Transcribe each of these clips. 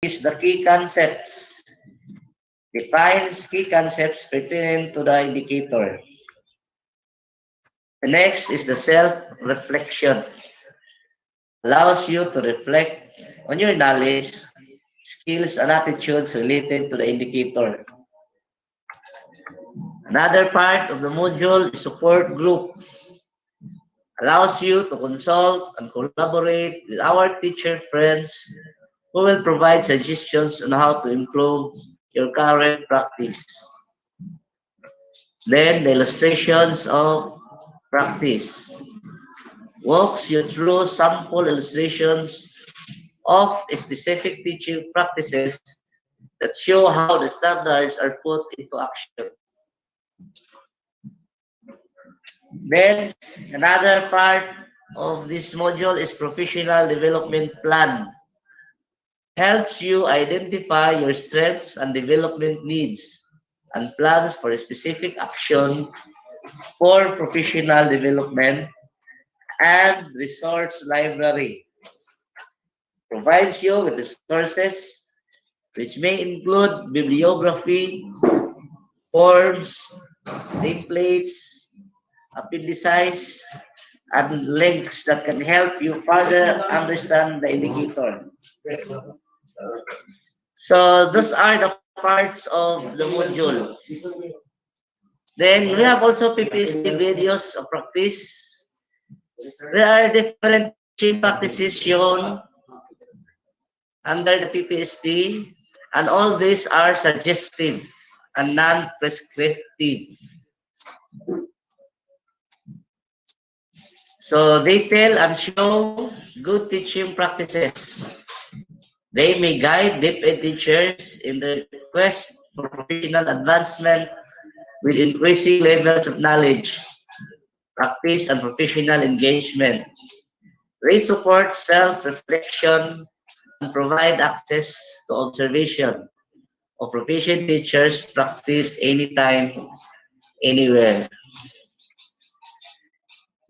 is the key concepts. Defines key concepts pertinent to the indicator. The next is the self-reflection. Allows you to reflect on your knowledge, skills, and attitudes related to the indicator. Another part of the module is support group. Allows you to consult and collaborate with our teacher friends who will provide suggestions on how to improve your current practice. Then the illustrations of practice walks you through sample illustrations of specific teaching practices that show how the standards are put into action. Then another part of this module is professional development plan. Helps you identify your strengths and development needs and plans for a specific action for professional development, and resource library. Provides you with resources which may include bibliography, forms, templates, appendices, and links that can help you further understand the indicator. So those are the parts of the module. Then we have also PPST videos of practice. There are different teaching practices shown under the PPST, and all these are suggestive and non-prescriptive. So they tell and show good teaching practices. They may guide deep-ed teachers in their quest for professional advancement with increasing levels of knowledge, practice, and professional engagement. They support self-reflection and provide access to observation of proficient teachers practice anytime, anywhere.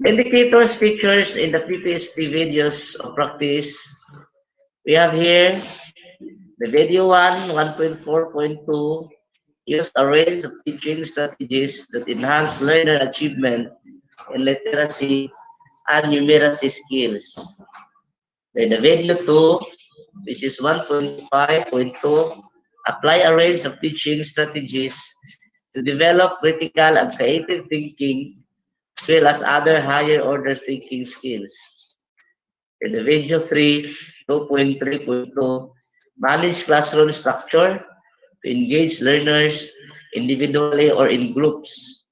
Indicators features in the PPST videos of practice. We have here the video 1.4.2 use a range of teaching strategies that enhance learner achievement in literacy and numeracy skills. Then the video 2, which is 1.5.2, apply a range of teaching strategies to develop critical and creative thinking as well as other higher order thinking skills. In the video 3, 2.3.2, manage classroom structure to engage learners individually or in groups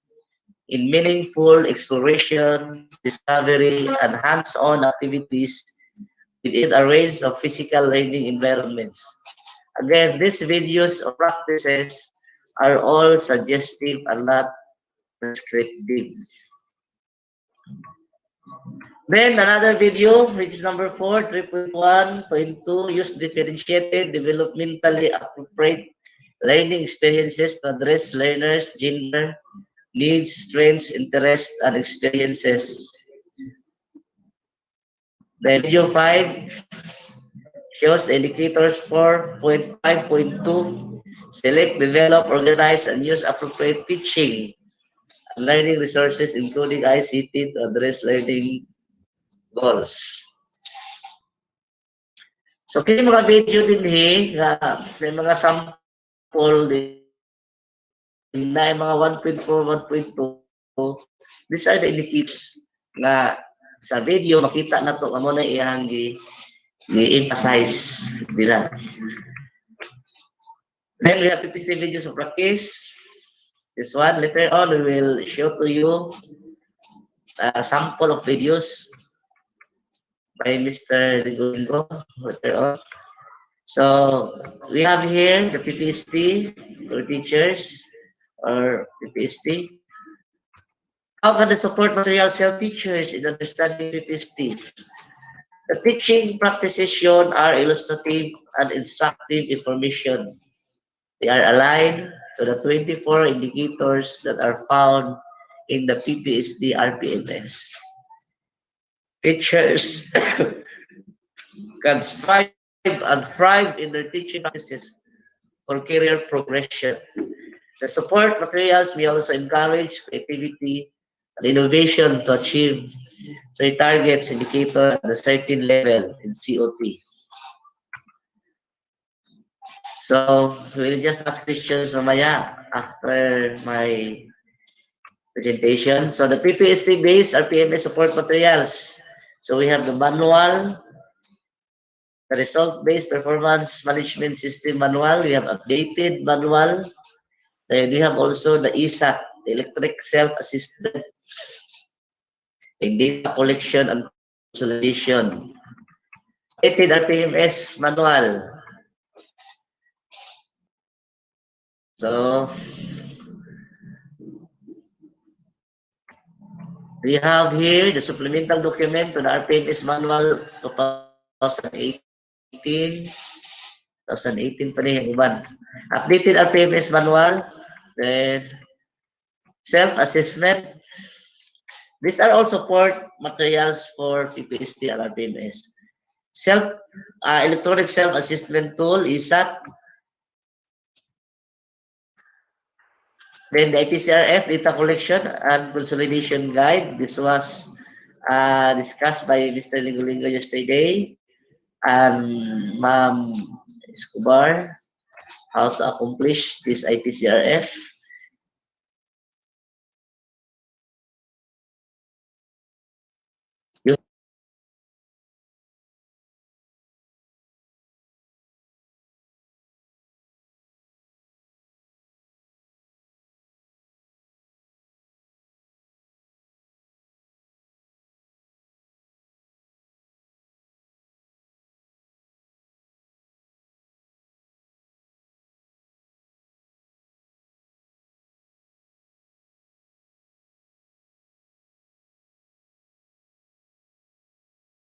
in meaningful exploration, discovery, and hands-on activities within a range of physical learning environments. Again, these videos or practices are all suggestive and not prescriptive. Then another video, which is number 4, 3.1.2, use differentiated, developmentally appropriate learning experiences to address learners' gender, needs, strengths, interests, and experiences. The video 5 shows the indicators 4.5.2, select, develop, organize, and use appropriate teaching and learning resources, including ICT, to address learning goals. So, kini mga video din may mga sample din na mga 1.4, 1.2. These are the indicators na sa video makita na to amo na iyang i-emphasize nila. Then we have PPST videos of practice. This one, later on, we will show to you a sample of videos by Mr. Rigondo later on. So we have here the PPST for teachers or PPST. How can the support materials help teachers in understanding PPST? The teaching practices shown are illustrative and instructive information. They are aligned to the 24 indicators that are found in the PPST RPMS. Teachers can strive and thrive in their teaching practices for career progression. The support materials may also encourage creativity and innovation to achieve their targets indicator at a certain level in COT. So we'll just ask questions mamaya after my presentation. So the PPST based RPMS support materials. So we have the manual, the result-based performance management system manual. We have updated manual. Then we have also the ESAT, the electric self-assistant, data collection and consolidation. Updated RPMS manual. So we have here the supplemental document to the RPMS manual 2018. 2018 pa rin yung iban. Updated RPMS manual, then self-assessment. These are all support materials for PPST and RPMS. Electronic self-assessment tool, ESAT. Then the IPCRF data collection and consolidation guide. This was discussed by Mr. Lingolingo yesterday and Ma'am Escobar, how to accomplish this IPCRF.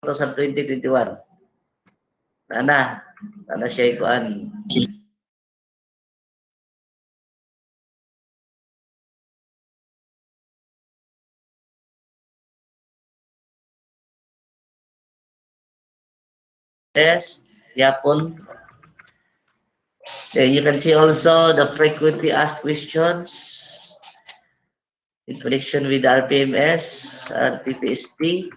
Sa 2021. Nana siya kuan. Yes, yapon. You can see also the frequently asked questions in connection with RPMS and PPST.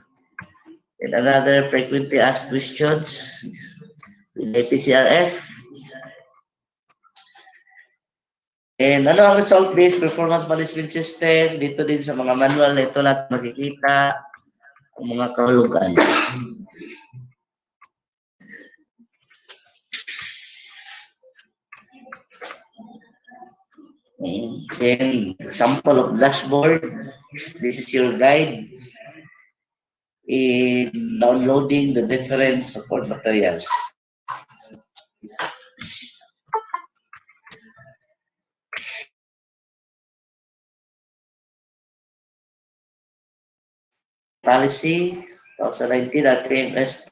And another frequently asked questions with APCRF. And ano ang result-based performance management system? Dito din sa mga manual na ito lahat makikita ang mga kahulugan. Then, example of dashboard. This is your guide in downloading the different support materials. Policy 2019 RPMS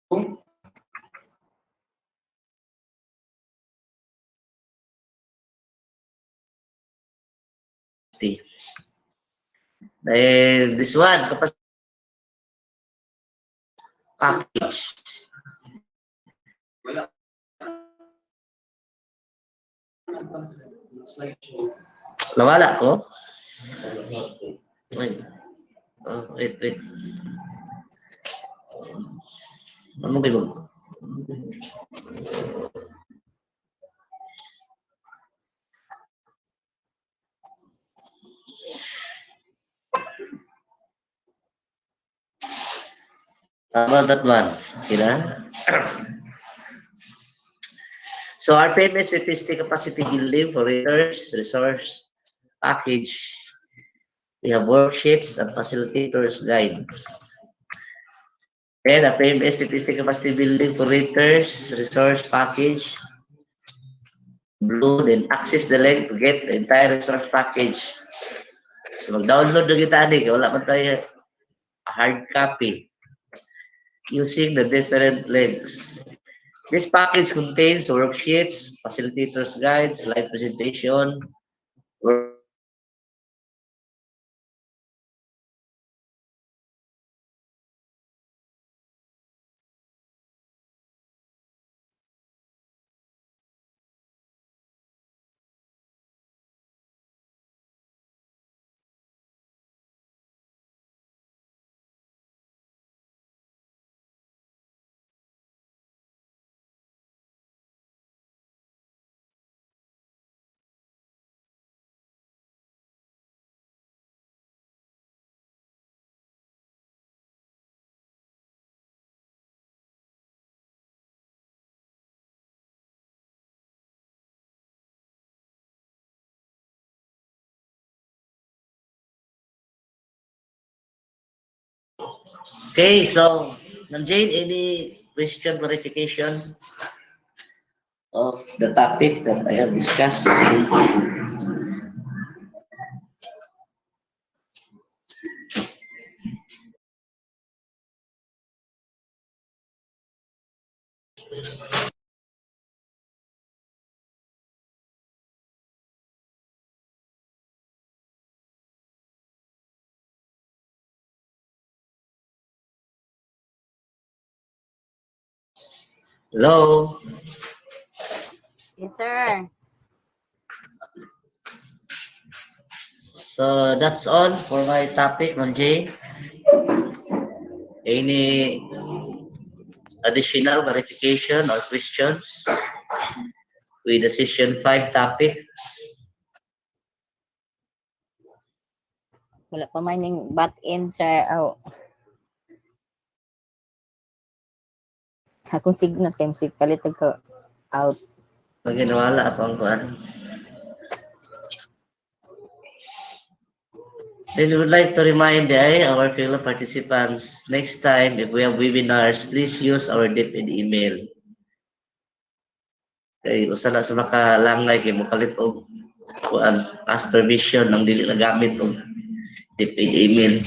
2. Then this one, package. Nawala ko? Wait. Wait. Ano ba yun? How about that one? So RPMS PPST capacity building for readers, resource package. We have worksheets and facilitators guide. Then RPMS PPST capacity building for readers, resource package. Blue, then access the link to get the entire resource package. So mag-download na kita ni, wala man tayo hard copy using the different links. This package contains worksheets, facilitators guides, slide presentation, Okay, so, Ma'am Jane, any question, clarification of the topic that I have discussed? Hello? Yes, sir. So, that's all for my topic, Ma'am Jane. Any additional clarification or questions with the session 5 topic? Wala pa man yung butt in, sir. Oh. Akong signal kay musik palit ko out. Pag ginawala ako ang kuwan. Then we would like to remind our fellow participants, next time if we have webinars, please use our DepEd email. Kay usa na sa makalangay kay mokalit og kuan ask permission ang dili nagamit og DepEd email.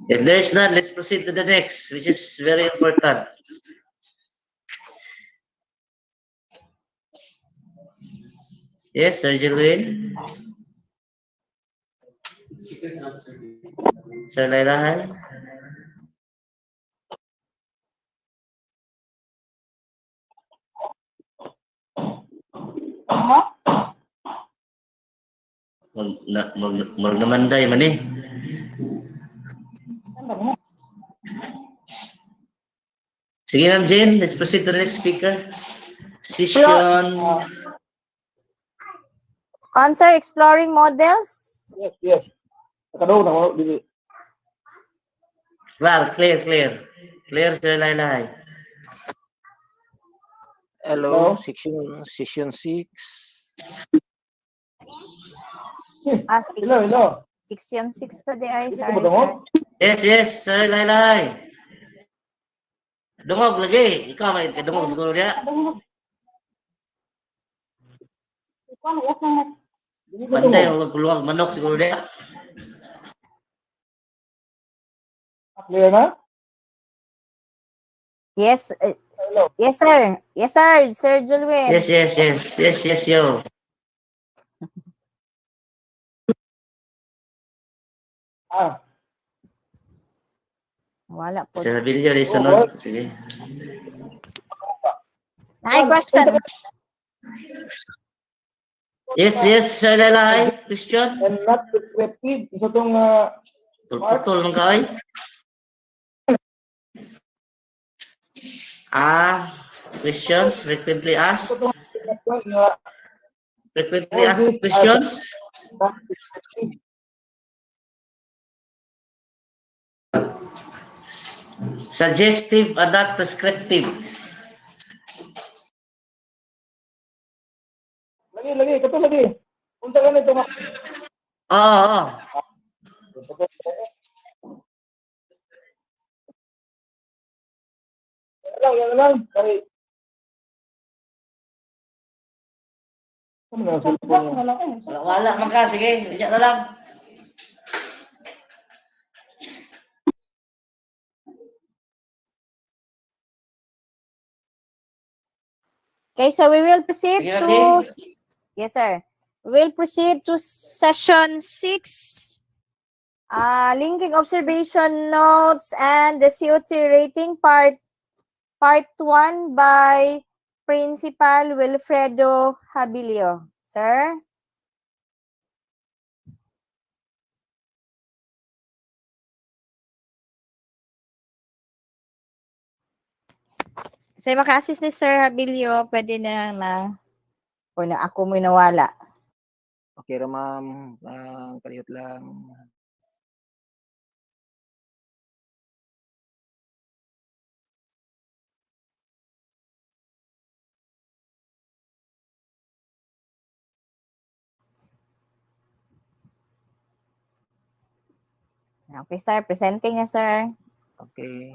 If there's none, let's proceed to the next, which is very important. Yes, Sir Jelwin? Sir Lailahan? Mag namanday man eh. Sige, Ma'am Jane, let's proceed to the next speaker. Session. Answer exploring models. Yes. Nakadaw na dili. Clear. Clear, Sir Lailay. Hello, Session 6. Hello. Section 6 pa di ay, Dili sorry, ka ba sir. Yes, Sir Lailay. Dungog lagi. Ikaw may kadungog siguro niya. Panday, luwag manok siguro niya. Clear na? Yes, Hello. yes, sir. Yes, sir. Sir Julwin. Yes, yo. Wala po. Sir video di sunod. Sige. Ay, question. Yes, Sir Lailay. Question? And not descriptive. Isa tong Putol ng kay. Questions frequently asked. Frequently asked questions. Suggestive and not prescriptive. Lagi, kato lagi. Punta ka nito. Oo. Yan lang. Kaya Wala man ka. Sige, bigyan na lang. Okay, so we will proceed Sige, to... okay. Yes, sir. We will proceed to session 6. Linking observation notes and the CO2 rating part 1 by Principal Wilfredo Habilio. Sir? Kasi maka-assist ni Sir Habilio, pwede na o na ako mo nawala. Okay ra ma'am, kalihot lang. Okay, sir. Presenting na, sir. Okay.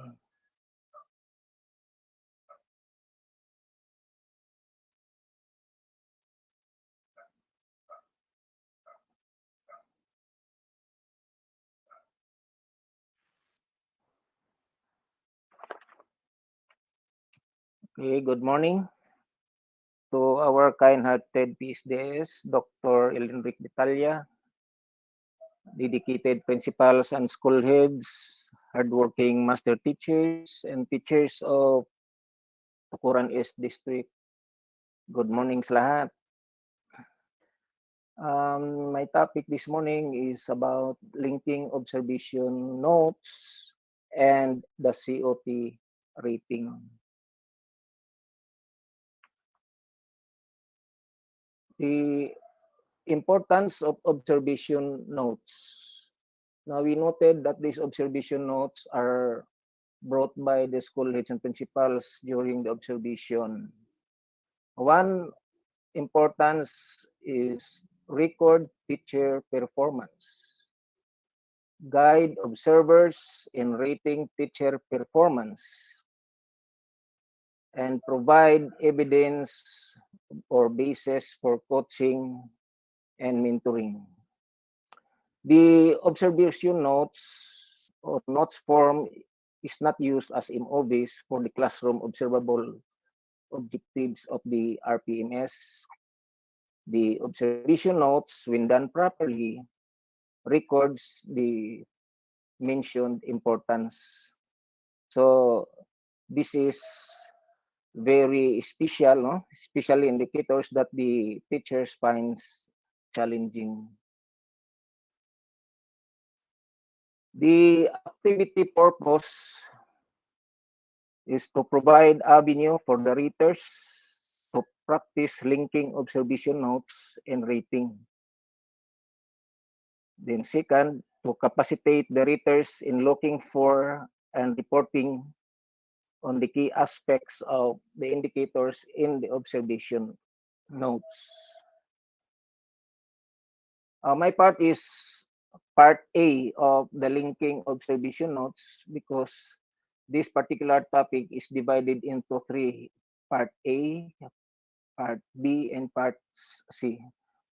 Okay, good morning to our kind-hearted PSDS, Dr. Elenric Vitalia, dedicated principals and school heads, hardworking master teachers, and teachers of Tukuran East District. Good morning sa lahat. My topic this morning is about linking observation notes and the COT rating. The importance of observation notes. Now, we noted that these observation notes are brought by the school heads and principals during the observation. One importance is record teacher performance, guide observers in rating teacher performance, and provide evidence or basis for coaching and mentoring. The observation notes or notes form is not used as MOVs for the classroom observable objectives of the RPMS. The observation notes, when done properly, records the mentioned importance. So this is very special, no? Special indicators that the teachers finds challenging. The activity purpose is to provide avenue for the readers to practice linking observation notes and rating. Then second, to capacitate the readers in looking for and reporting on the key aspects of the indicators in the observation notes. My part is part A of the linking observation notes because this particular topic is divided into three: part A, part B, and part C.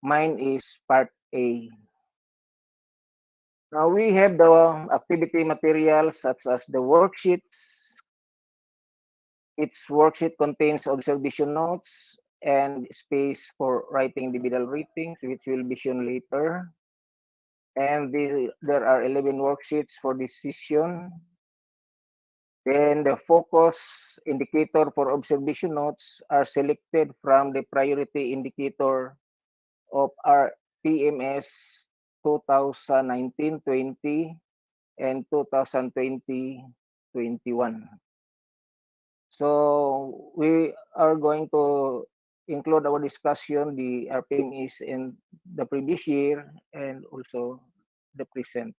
Mine is part A. Now we have the activity materials such as the worksheets. Each worksheet contains observation notes and space for writing individual ratings, which will be shown later. And there are 11 worksheets for this session. Then the focus indicator for observation notes are selected from the priority indicator of our PMS 2019-20 and 2020-21. So we are going to include our discussion the RPMS in the previous year and also the present.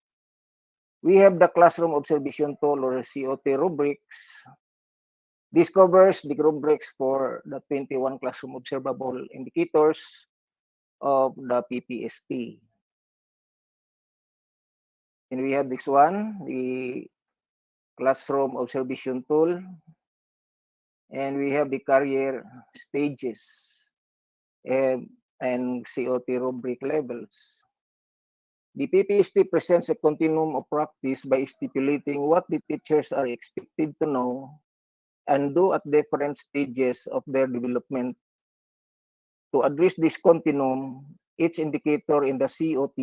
We have the classroom observation tool or COT rubrics. This covers the rubrics for the 21 classroom observable indicators of the PPST. And we have this one, the classroom observation tool. And we have the career stages and COT rubric levels. The PPST presents a continuum of practice by stipulating what the teachers are expected to know and do at different stages of their development. To address this continuum, each indicator in the COT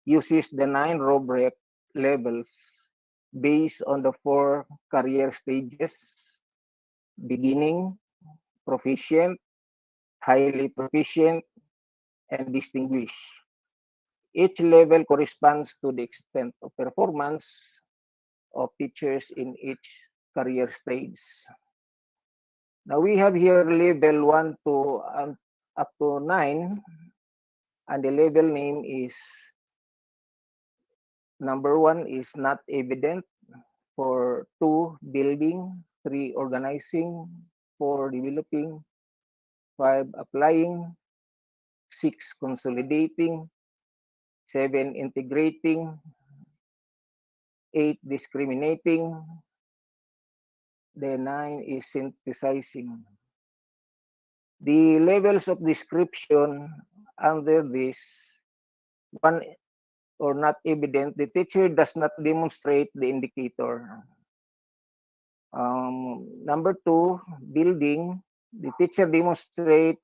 uses the 9 rubric levels based on the 4 career stages: beginning, proficient, highly proficient, and distinguished. Each level corresponds to the extent of performance of teachers in each career stage. Now we have here level 1 to up to 9, and the level name is number 1 is not evident, for 2 building, 3 organizing, 4 developing, 5 applying, 6 consolidating, 7 integrating, 8, discriminating. Then 9 is synthesizing. The levels of description under this, one or not evident, the teacher does not demonstrate the indicator. Number 2, building, the teacher demonstrates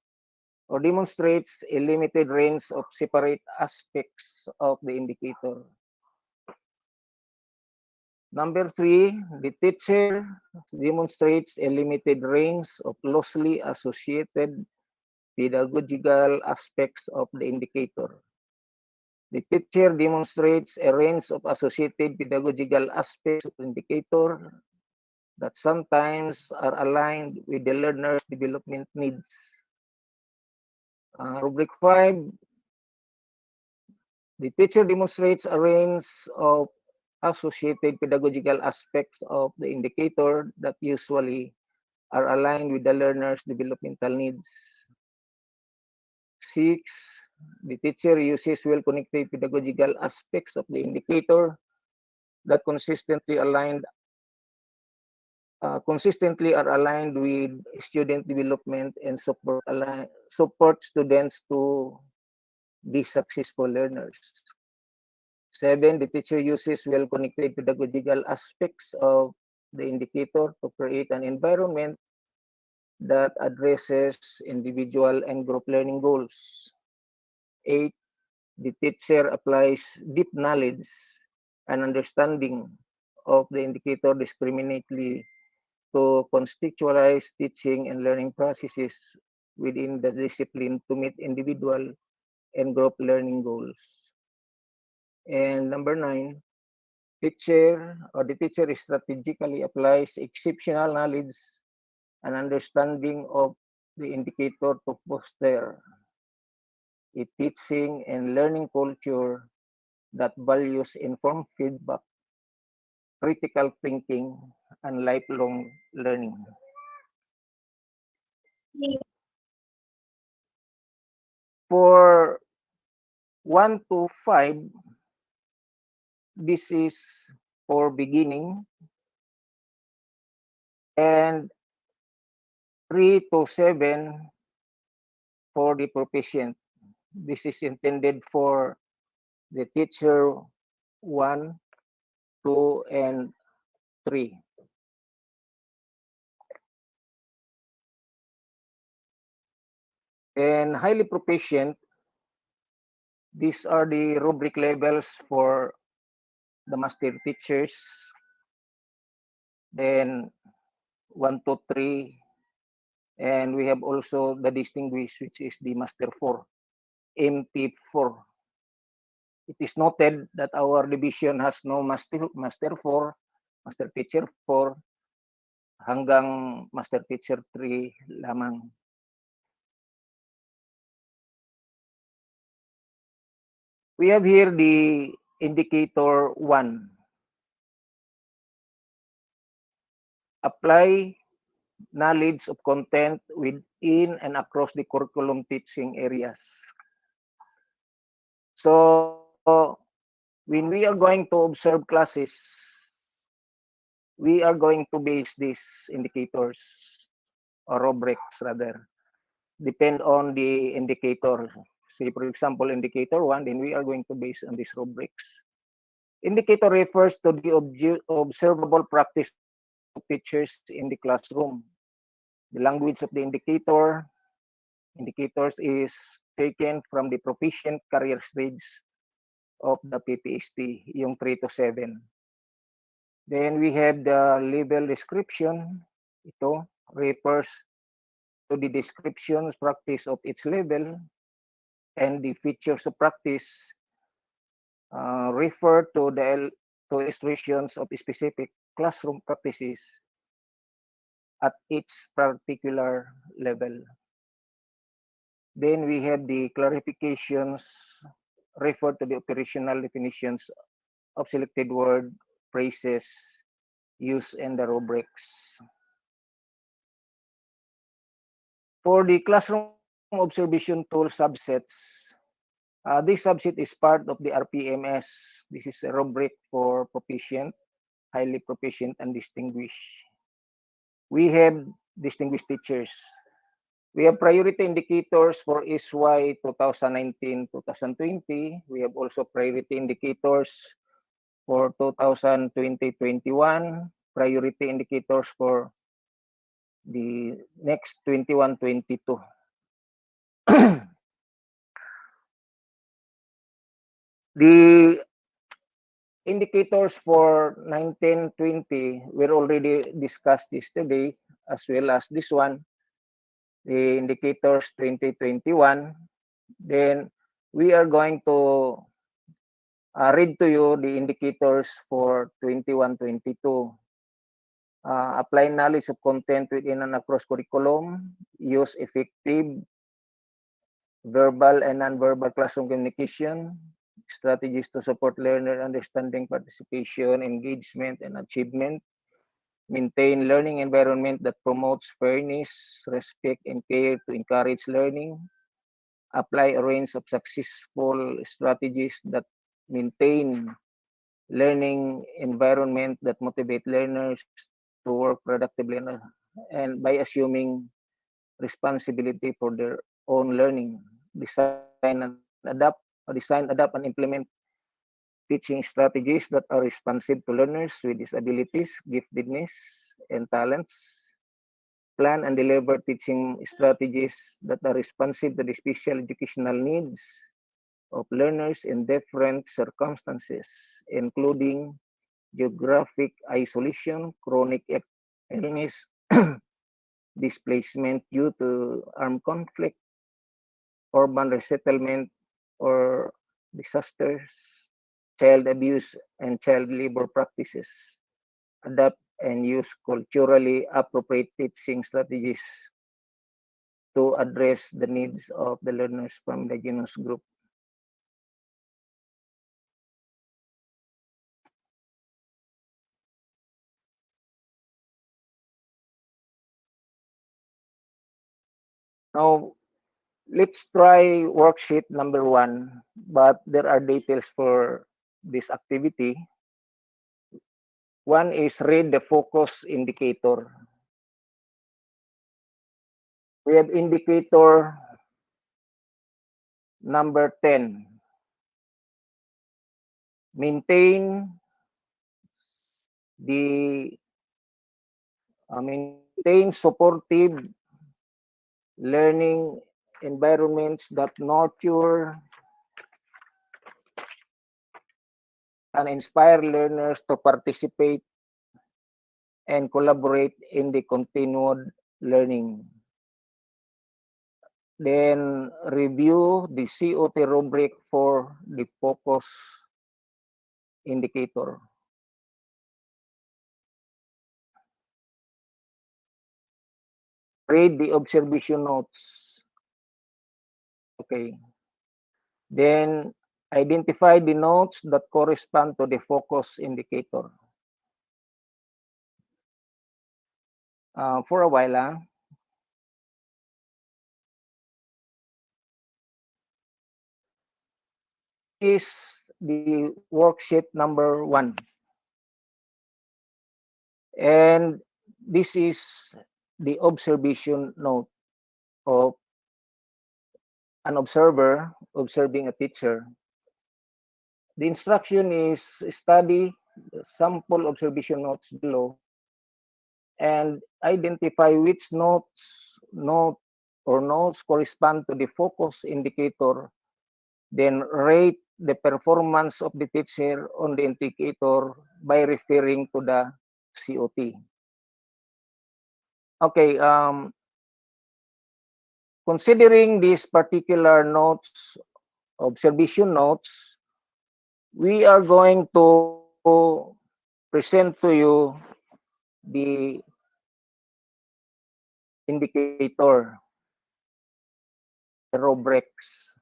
a limited range of separate aspects of the indicator. Number 3, the teacher demonstrates a limited range of closely associated pedagogical aspects of the indicator. The teacher demonstrates a range of associated pedagogical aspects of the indicator that sometimes are aligned with the learner's development needs. Rubric 5, the teacher demonstrates a range of associated pedagogical aspects of the indicator that usually are aligned with the learner's developmental needs. 6, the teacher uses well-connected pedagogical aspects of the indicator that consistently are aligned with student development and support students to be successful learners. 7, the teacher uses well-connected pedagogical aspects of the indicator to create an environment that addresses individual and group learning goals. 8, the teacher applies deep knowledge and understanding of the indicator discriminately to contextualize teaching and learning processes within the discipline to meet individual and group learning goals. And number 9, the teacher strategically applies exceptional knowledge and understanding of the indicator to foster a teaching and learning culture that values informed feedback, critical thinking, and lifelong learning. For 1 to 5, this is for beginning, and 3 to 7 for the proficient. This is intended for the teacher 1, 2, and 3. And highly proficient, these are the rubric levels for the master teachers. Then 1 to 3, and we have also the distinguished, which is the master 4, MT4. It is noted that our division has no master 4, master teacher 4, hanggang master teacher 3 lamang. We have here the indicator 1. Apply knowledge of content within and across the curriculum teaching areas. So when we are going to observe classes, we are going to base these indicators or rubrics rather, depend on the indicator. Say for example, indicator 1, then we are going to base on these rubrics. Indicator refers to the observable practice of teachers in the classroom. The language of the indicators is taken from the proficient career stage of the PPST, yung 3 to 7. Then we have the level description. Ito refers to the descriptions practice of each level, and the features of practice refer to the illustrations of specific classroom practices at each particular level. Then we have the clarifications, refer to the operational definitions of selected word, phrases used in the rubrics. For the classroom observation tool subsets, this subset is part of the RPMS. This is a rubric for proficient. highly proficient, and distinguished. We have distinguished teachers. We have priority indicators for SY 2019-2020. We have also priority indicators for 2020-21, priority indicators for the next 21-22. The indicators for 19-20 were already discussed yesterday, as well as this one, the indicators 2021. Then we are going to read to you the indicators for 21-22. Apply knowledge of content within and across curriculum, use effective verbal and non-verbal classroom communication, strategies to support learner understanding, participation, engagement, and achievement, maintain learning environment that promotes fairness, respect, and care to encourage learning, apply a range of successful strategies that maintain learning environment that motivate learners to work productively and by assuming responsibility for their own learning, design, adapt, and implement teaching strategies that are responsive to learners with disabilities, giftedness, and talents. Plan and deliver teaching strategies that are responsive to the special educational needs of learners in different circumstances, including geographic isolation, chronic illness, displacement due to armed conflict, urban resettlement or disasters, child abuse and child labor practices, adapt and use culturally appropriate teaching strategies to address the needs of the learners from the genus group. Now, let's try worksheet number 1, but there are details for this activity. One is read the focus indicator. We have indicator number 10. Maintain supportive learning environments that nurture and inspire learners to participate and collaborate in the continued learning. Then review the COT rubric for the focus indicator. Read the observation notes. Okay. Then identify the notes that correspond to the focus indicator. For a while, is the worksheet number 1. And this is the observation note of an observer observing a teacher. The instruction is study the sample observation notes below and identify which notes correspond to the focus indicator. Then rate the performance of the teacher on the indicator by referring to the COT. Okay, considering these particular notes, observation notes, we are going to present to you the indicator, the rubrics,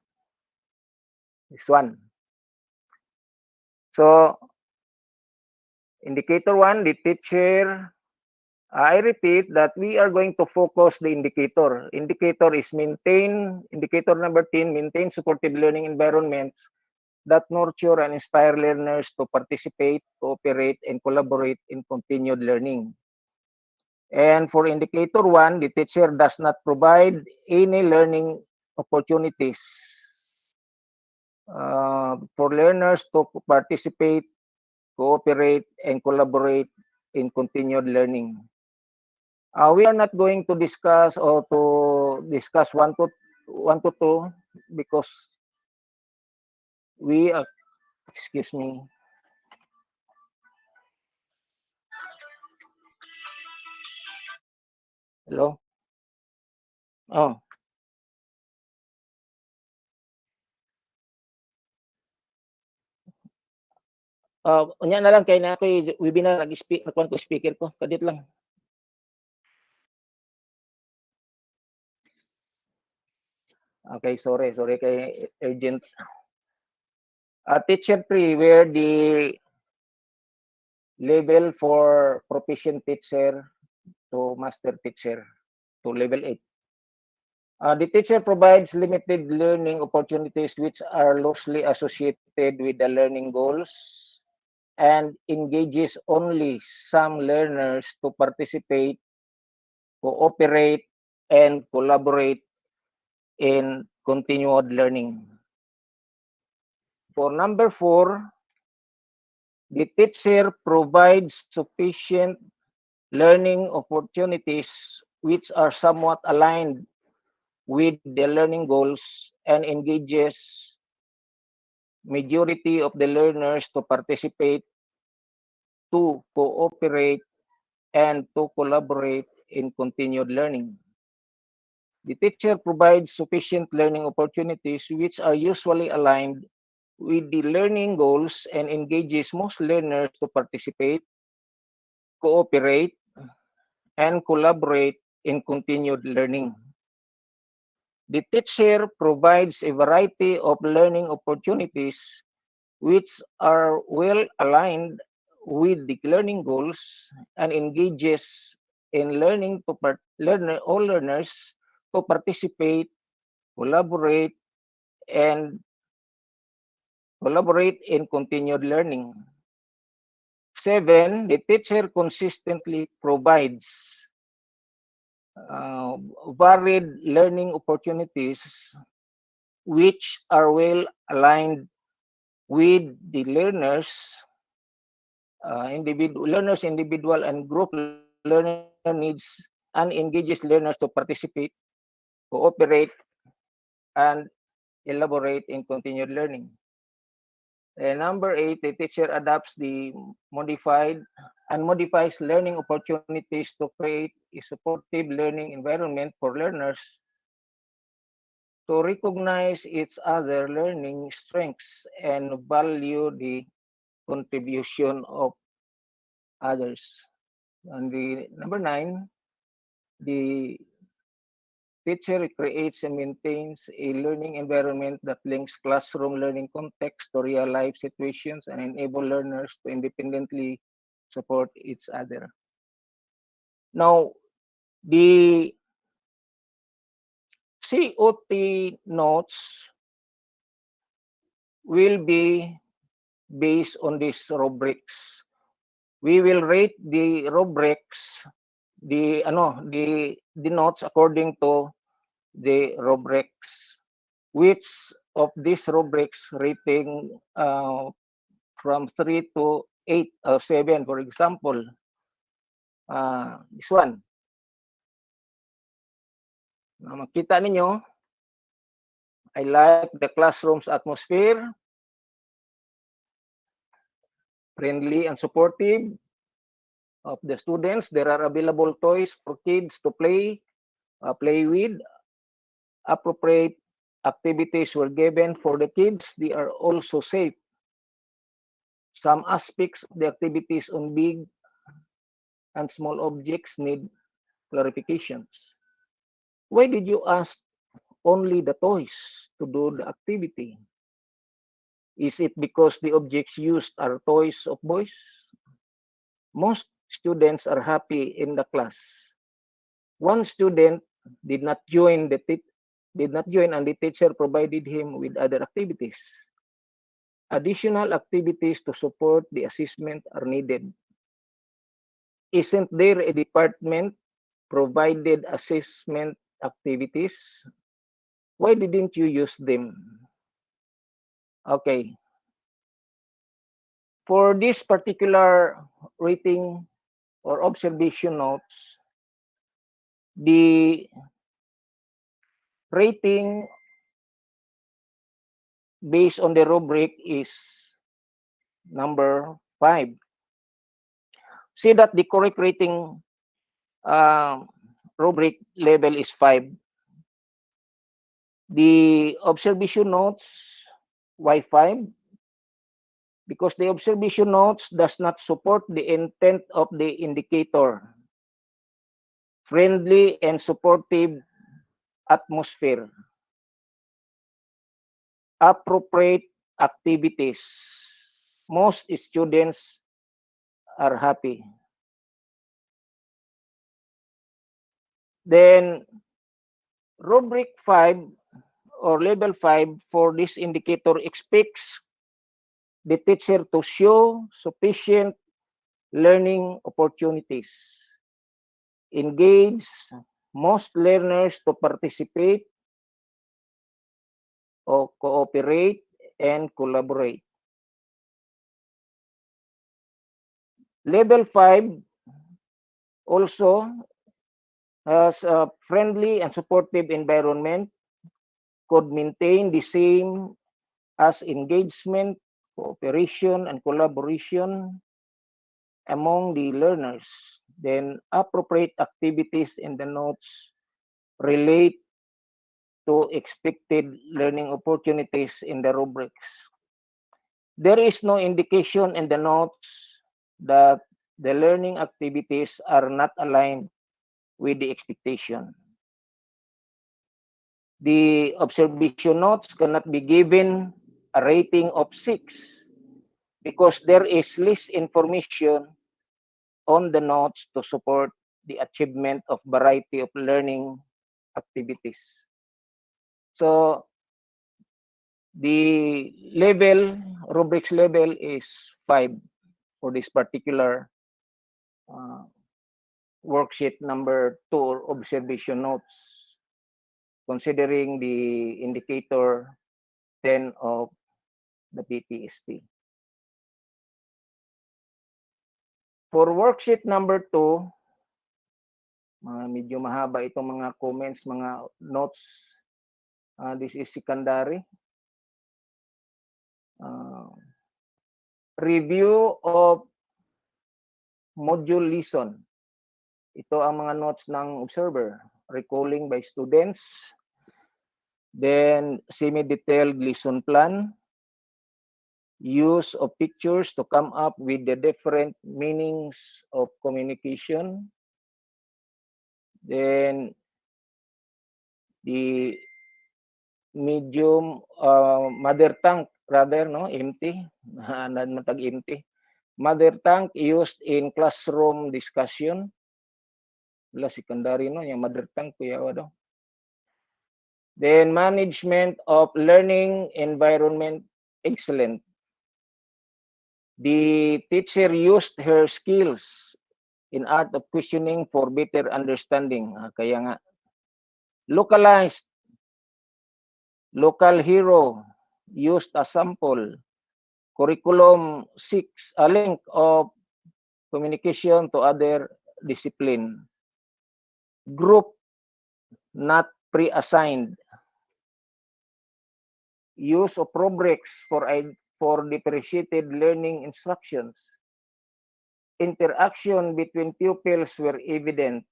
this one. So, indicator 1, the teacher, I repeat that we are going to focus the indicator. Indicator is maintain, indicator number 10, maintain supportive learning environments that nurture and inspire learners to participate, cooperate, and collaborate in continued learning. And for indicator 1, the teacher does not provide any learning opportunities for learners to participate, cooperate, and collaborate in continued learning. We are not going to discuss or to discuss 1 to 2 because we are, excuse me. Hello? Oh. Unya na lang kay na ako'y webinar nag-speak nakuan ko speaker ko kadit lang. Okay, sorry kay urgent. Teacher 3 where the level for proficient teacher to master teacher to level 8. The teacher provides limited learning opportunities which are loosely associated with the learning goals and engages only some learners to participate, cooperate, and collaborate in continued learning. For number 4, the teacher provides sufficient learning opportunities which are somewhat aligned with the learning goals and engages majority of the learners to participate, to cooperate, and to collaborate in continued learning. The teacher provides sufficient learning opportunities which are usually aligned with the learning goals and engages most learners to participate, cooperate, and collaborate in continued learning. The teacher provides a variety of learning opportunities which are well aligned with the learning goals and engages in learning to all learners to participate, collaborate, and collaborate in continued learning. 7, the teacher consistently provides varied learning opportunities which are well aligned with the learners, individual and group learner needs, and engages learners to participate, cooperate, and elaborate in continued learning. And number 8, the teacher adapts the modified and modifies learning opportunities to create a supportive learning environment for learners to recognize each other learning strengths and value the contribution of others. And the number 9, the teacher creates and maintains a learning environment that links classroom learning context to real life situations and enable learners to independently support each other. Now, the COT notes will be based on these rubrics. We will rate the rubrics, the notes according to the rubrics. Which of these rubrics rating from 3 to 8 or 7, for example, this one. Makita ninyo, I like the classroom's atmosphere, friendly and supportive of the students. There are available toys for kids to play with. Appropriate activities were given for the kids. They are also safe. Some aspects of the activities on big and small objects need clarifications. Why did you ask only the toys to do the activity? Is it because the objects used are toys of boys? Most students are happy in the class. One student did not join and the teacher provided him with other activities. additional activities to support the assessment are needed. Isn't there a department provided assessment activities? Why didn't you use them? Okay. For this particular rating or observation notes, the rating based on the rubric is number 5. See that the correct rating rubric level is 5. The observation notes, why 5? Because the observation notes does not support the intent of the indicator. Friendly and supportive atmosphere. Appropriate activities. Most students are happy. Then rubric 5 or level 5 for this indicator expects the teacher to show sufficient learning opportunities, engage most learners to participate or cooperate and collaborate. Level 5 also has a friendly and supportive environment, could maintain the same as engagement, cooperation, and collaboration among the learners. Then appropriate activities in the notes relate to expected learning opportunities in the rubrics. There is no indication in the notes that the learning activities are not aligned with the expectation. The observation notes cannot be given a rating of 6 because there is less information on the notes to support the achievement of variety of learning activities. So the level, rubrics level is 5 for this particular worksheet number 2 or observation notes, considering the indicator 10 of the PPST. For worksheet number 2, medyo mahaba itong mga comments, mga notes. This is secondary. Review of module lesson. Ito ang mga notes ng observer. Recalling by students. Then, semi-detailed lesson plan. Use of pictures to come up with the different meanings of communication. Then, the medium mother tongue, rather, no, empty. Matag empty. Mother tongue used in classroom discussion. Wala secondary, no, yung mother tongue, kuya daw. Then, management of learning environment, excellent. The teacher used her skills in art of questioning for better understanding. Kaya nga, localized, local hero, used as sample. Curriculum 6, a link of communication to other discipline. Group not pre-assigned. Use of rubrics for differentiated learning instructions. Interaction between pupils were evident.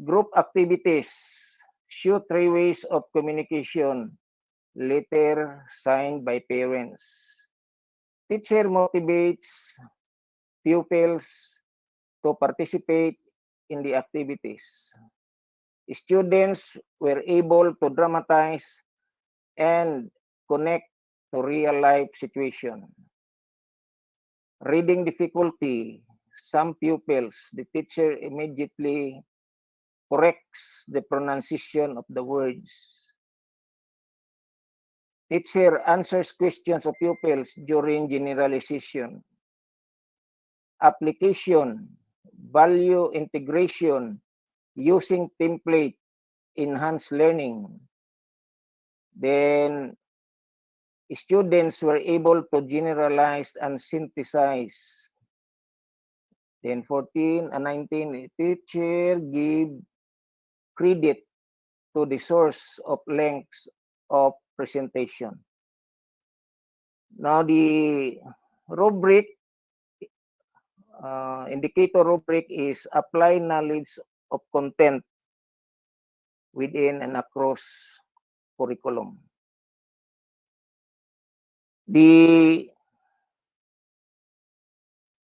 Group activities. Show 3 ways of communication. Letter signed by parents. Teacher motivates pupils to participate in the activities. Students were able to dramatize and connect to real-life situation. Reading difficulty. Some pupils, the teacher immediately corrects the pronunciation of the words. Teacher answers questions of pupils during generalization. Application, value integration, using template, enhanced learning. Then students were able to generalize and synthesize. Then 14 and 19, teacher give credit to the source of lengths of presentation. Now the rubric, indicator rubric is apply knowledge of content within and across curriculum. The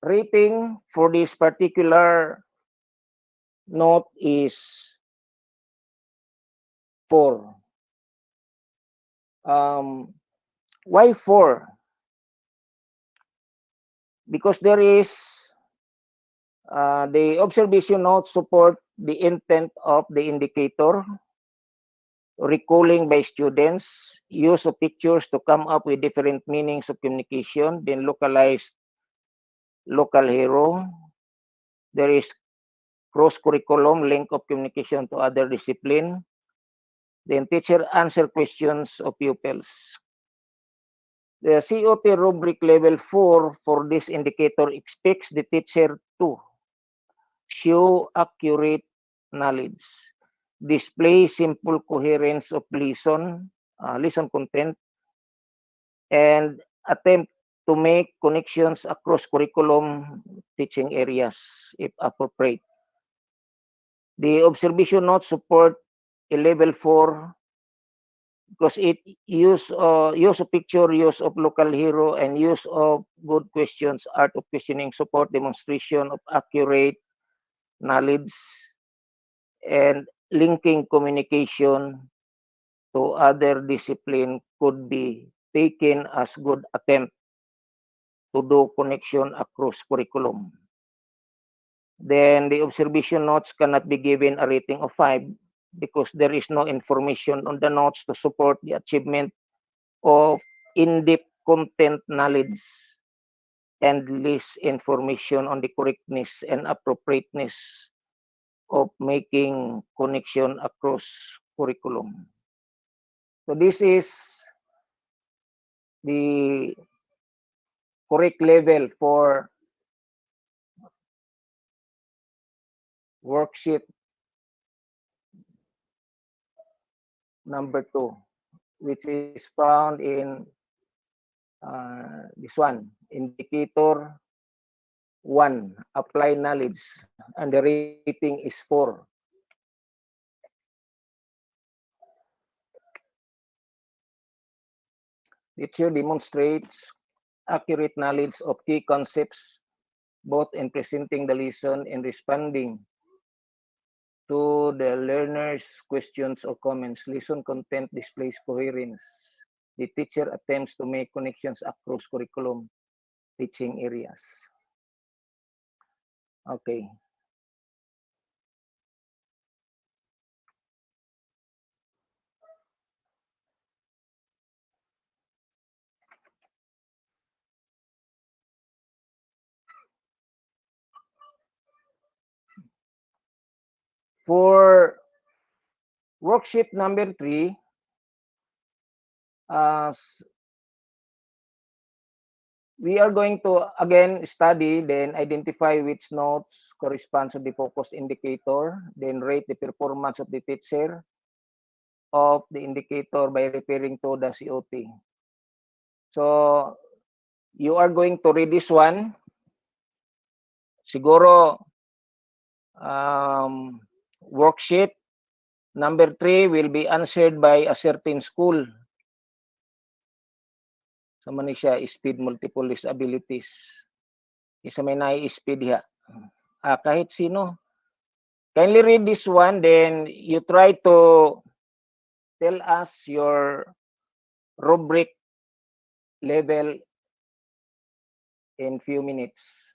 rating for this particular note is 4. Why 4? Because there is the observation notes support the intent of the indicator, recalling by students, use of pictures to come up with different meanings of communication, then localized local hero. There is cross-curriculum link of communication to other discipline. Then teacher answer questions of pupils. The COT rubric level 4 for this indicator expects the teacher to show accurate knowledge, display simple coherence of lesson content, and attempt to make connections across curriculum teaching areas if appropriate. The observation notes support a level 4 because it use of picture, use of local hero, and use of good questions, art of questioning, support demonstration of accurate knowledge, and linking communication to other discipline could be taken as good attempt to do connection across curriculum. Then the observation notes cannot be given a rating of 5 because there is no information on the notes to support the achievement of in-depth content knowledge and less information on the correctness and appropriateness of making connection across curriculum. So this is the correct level for worksheet number 2, which is found in this one, indicator 1, apply knowledge, and the rating is 4. Teacher demonstrates accurate knowledge of key concepts, both in presenting the lesson and responding to the learner's questions or comments. Lesson content displays coherence. The teacher attempts to make connections across curriculum teaching areas. Okay. For worksheet number 3, we are going to again study, then identify which notes corresponds to the focus indicator, then rate the performance of the teacher of the indicator by referring to the COT. So you are going to read this one. Siguro worksheet number 3 will be answered by a certain school. Sa man siya speed multiple disabilities. Isa may nai-speed diha. Kahit sino. Kindly read this one, then you try to tell us your rubric level in few minutes.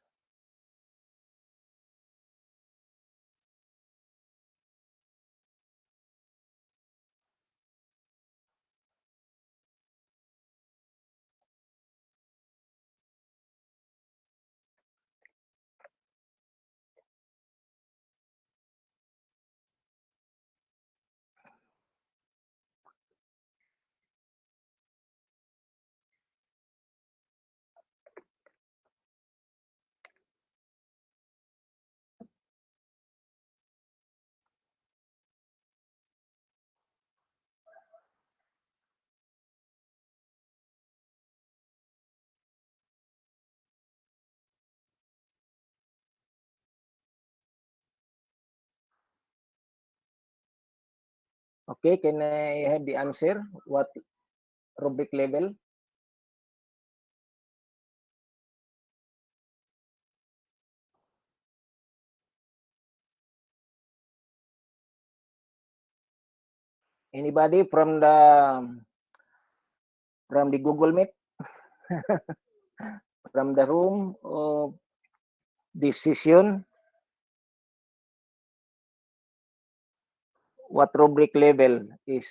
Okay, can I have the answer? What rubric level? Anybody from the Google Meet? From the room of this session? What rubric level is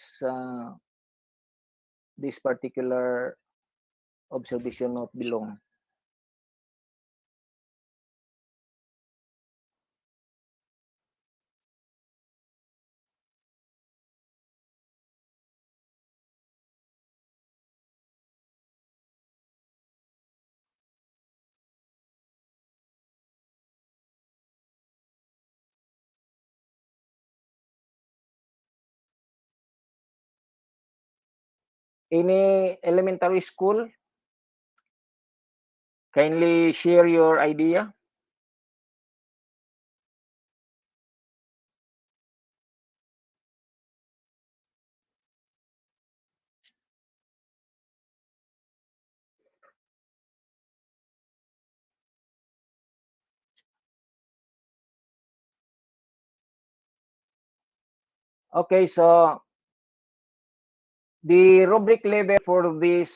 this particular observation note belong? Any elementary school? Kindly share your idea. Okay, so the rubric level for this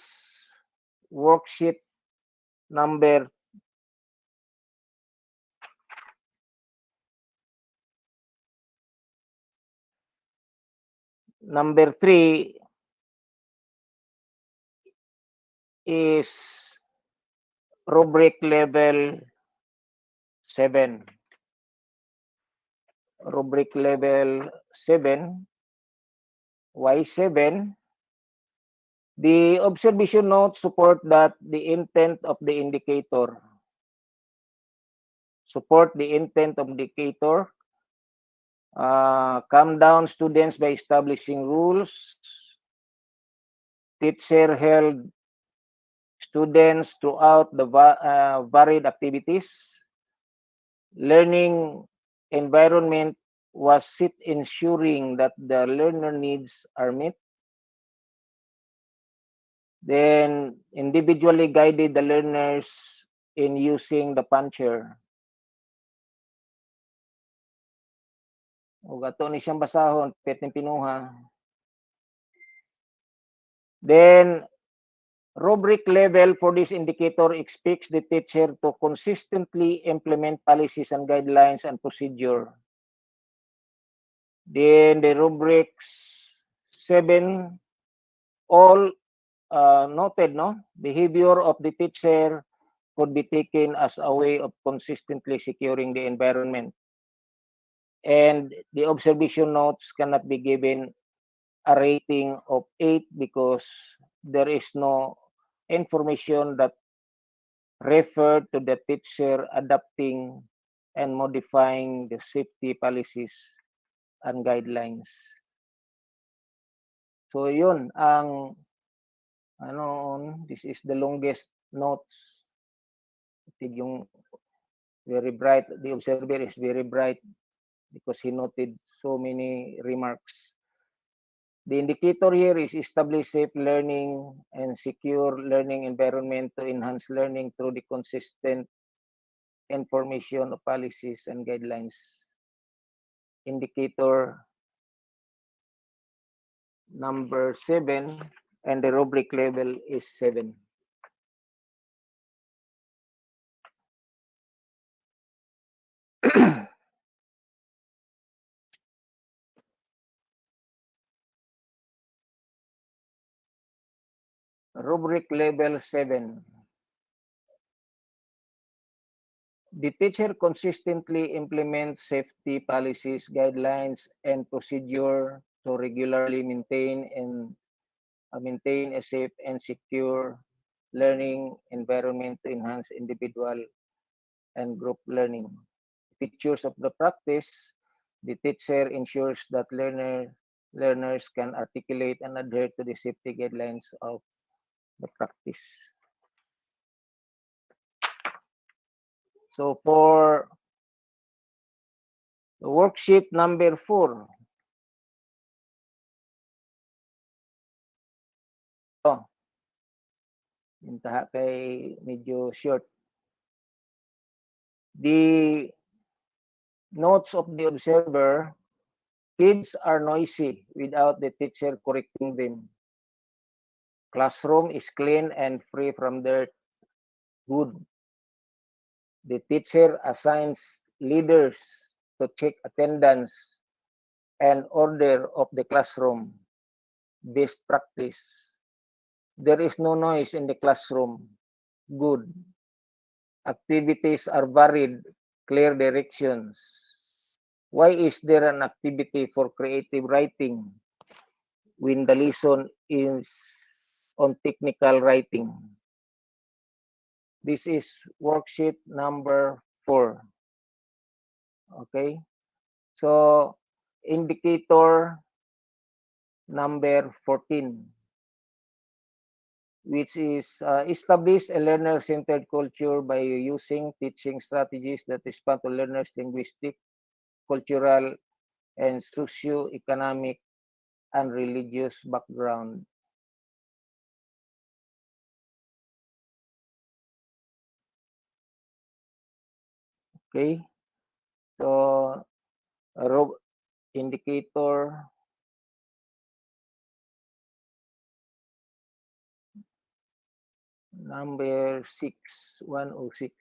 worksheet number number 3 is rubric level 7. Rubric level 7. Why 7? The observation notes support that the intent of the indicator. Support the intent of the indicator. Calm down students by establishing rules. Teacher held students throughout the varied activities. Learning environment was set ensuring that the learner needs are met. Then individually guided the learners in using the puncher. O gato ni siyang basahon, pet ng pinuha. Then rubric level for this indicator expects the teacher to consistently implement policies and guidelines and procedure. Then the rubrics 7, all noted, no? Behavior of the teacher could be taken as a way of consistently securing the environment. And the observation notes cannot be given a rating of 8 because there is no information that referred to the teacher adapting and modifying the safety policies and guidelines. So yun ang this is the longest notes. Yung very bright, the observer is very bright because he noted so many remarks. The indicator here is establish safe learning and secure learning environment to enhance learning through the consistent information of policies and guidelines. Indicator number 7 and the rubric level is 7. Rubric level 7. The teacher consistently implements safety policies, guidelines, and procedure to regularly maintain a safe and secure learning environment to enhance individual and group learning. Features of the practice: the teacher ensures that learners can articulate and adhere to the safety guidelines of the practice. So for the worksheet number 4, Yung taha kay medyo short. The notes of the observer, kids are noisy without the teacher correcting them. Classroom is clean and free from dirt. Good. The teacher assigns leaders to check attendance and order of the classroom. Best practice. There is no noise in the classroom. Good. Activities are varied, clear directions. Why is there an activity for creative writing when the lesson is on technical writing? This is worksheet number 4. Okay. So, indicator number 14, which is establish a learner-centered culture by using teaching strategies that respond to learners' linguistic, cultural, and socio-economic and religious background. Okay. So, indicator number 6, 106.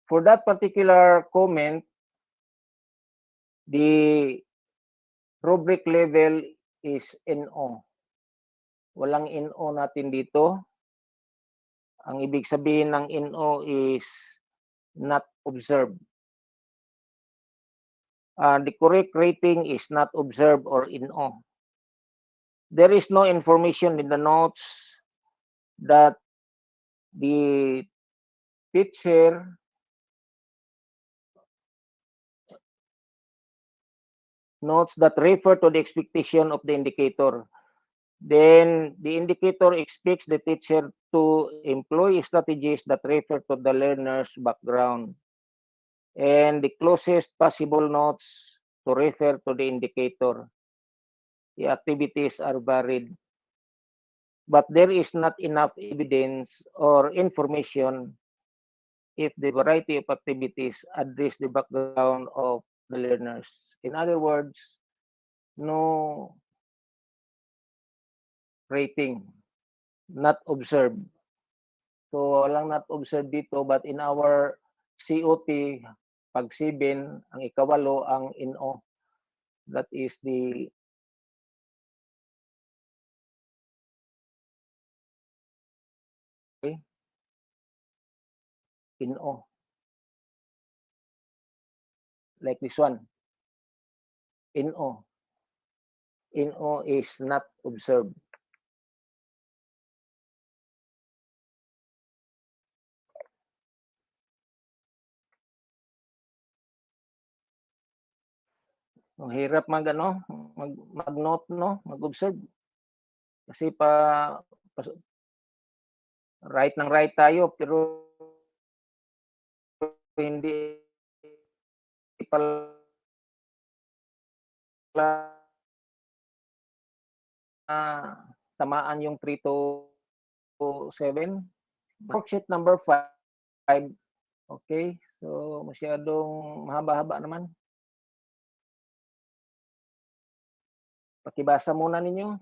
For that particular comment, the rubric level is NO. Walang NO natin dito. Ang ibig sabihin ng NO is not observed. The correct rating is not observed or NO. There is no information in the notes that the teacher notes that refer to the expectation of the indicator. Then the indicator expects the teacher to employ strategies that refer to the learner's background. And the closest possible notes to refer to the indicator. The activities are varied. But there is not enough evidence or information if the variety of activities address the background of the learners. In other words, no rating, not observed. So, walang not observed dito, but in our COT, pag 7, ang ikawalo, ang NO. That is the NO. Like this one. NO. NO is not observed. Ang hirap mag-note, no? Mag-observe. Kasi right ng right tayo, pero hindi pala tamaan yung 3 to 7. Worksheet number 5. Okay, so masyadong mahaba-haba naman. Pakibasa muna ninyo.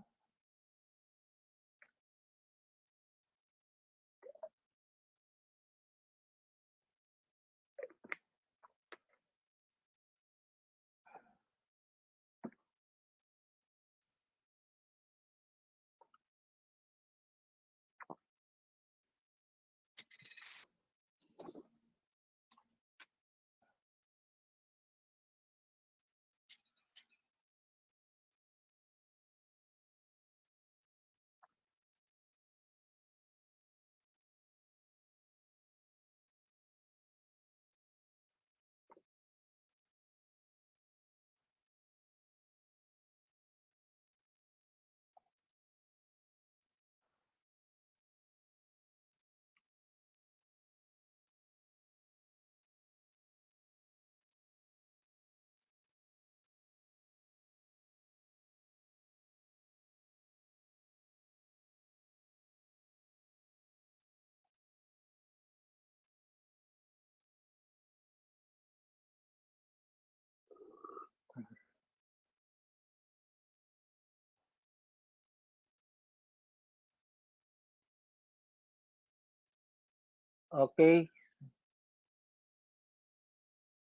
Okay.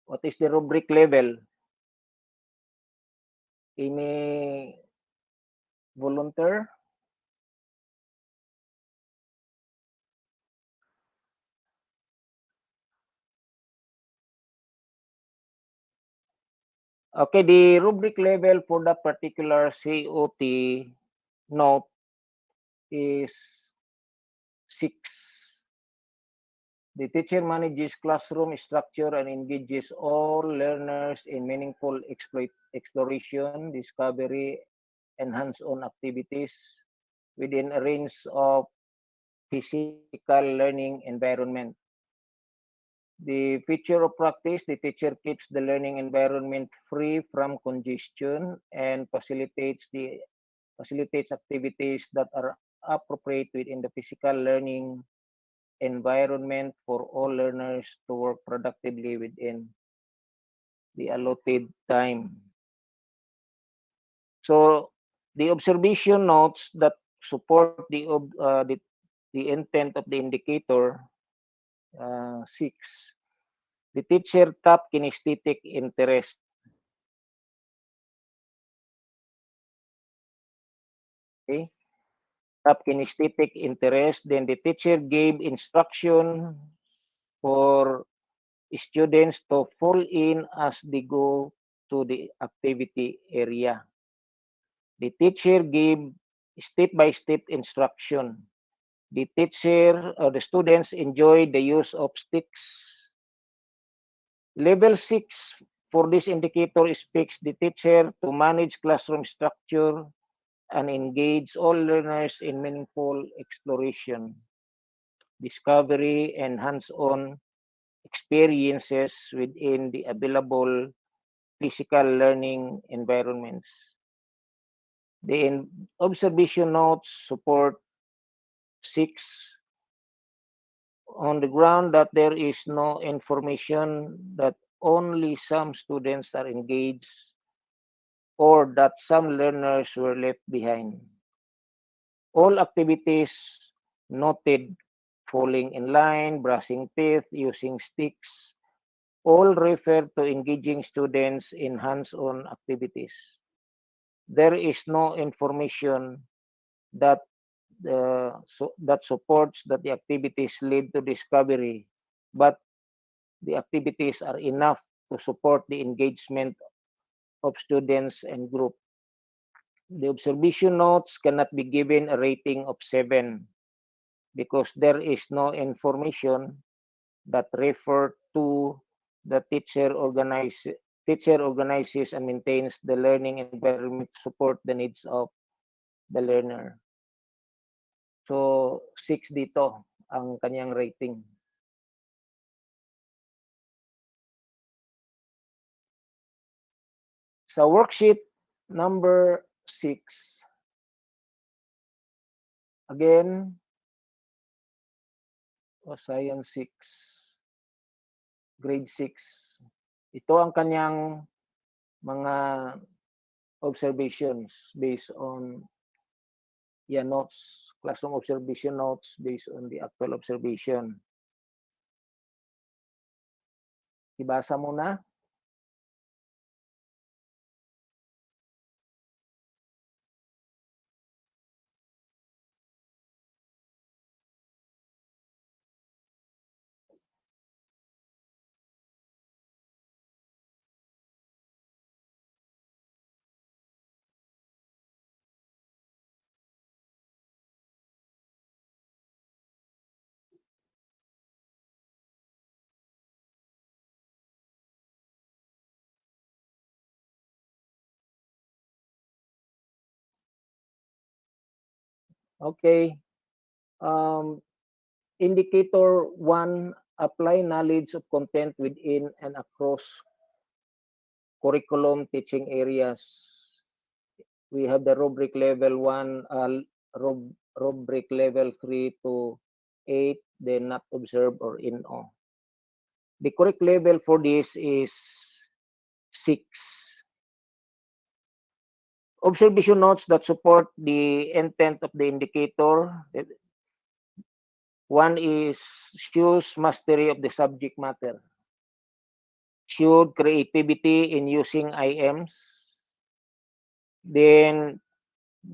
What is the rubric level? Any volunteer? Okay, the rubric level for that particular COT note is 6. The teacher manages classroom structure and engages all learners in meaningful exploration, discovery, and hands-on activities within a range of physical learning environment. The feature of practice, the teacher keeps the learning environment free from congestion and facilitates activities that are appropriate within the physical learning environment for all learners to work productively within the allotted time. So the observation notes that support the intent of the indicator 6. The teacher top kinesthetic interest. Okay. Top kinesthetic interest. Then the teacher gave instruction for students to fall in as they go to the activity area. The teacher gave step-by-step instruction. The students enjoyed the use of sticks. Level 6 for this indicator speaks the teacher to manage classroom structure and engage all learners in meaningful exploration, discovery, and hands-on experiences within the available physical learning environments. The observation notes support 6 on the ground that there is no information that only some students are engaged or that some learners were left behind. All activities noted, falling in line, brushing teeth, using sticks, all refer to engaging students in hands-on activities. There is no information that that supports that the activities lead to discovery, but the activities are enough to support the engagement of students and group. The observation notes cannot be given a rating of 7 because there is no information that refer to the teacher organizes and maintains the learning environment to support the needs of the learner. So 6 dito ang kanyang rating. Sa worksheet number 6, again, Science 6, grade 6. Ito ang kanyang mga observations based on notes, classroom observation notes based on the actual observation. Ibasa muna. Okay. Indicator 1, apply knowledge of content within and across curriculum teaching areas. We have the rubric level 1, rubric level 3 to 8, then not observed or in awe. The correct level for this is 6. Observation notes that support the intent of the indicator. One is shows mastery of the subject matter. Showed creativity in using IMs. Then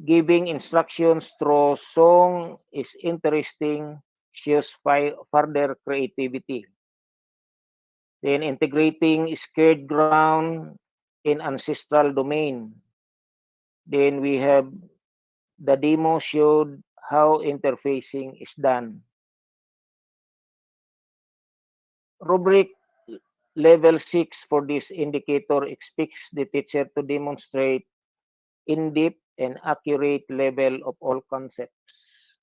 giving instructions through song is interesting, shows further creativity. Then integrating scared ground in ancestral domain. Then we have the demo showed how interfacing is done. Rubric level 6 for this indicator expects the teacher to demonstrate in-depth and accurate level of all concepts.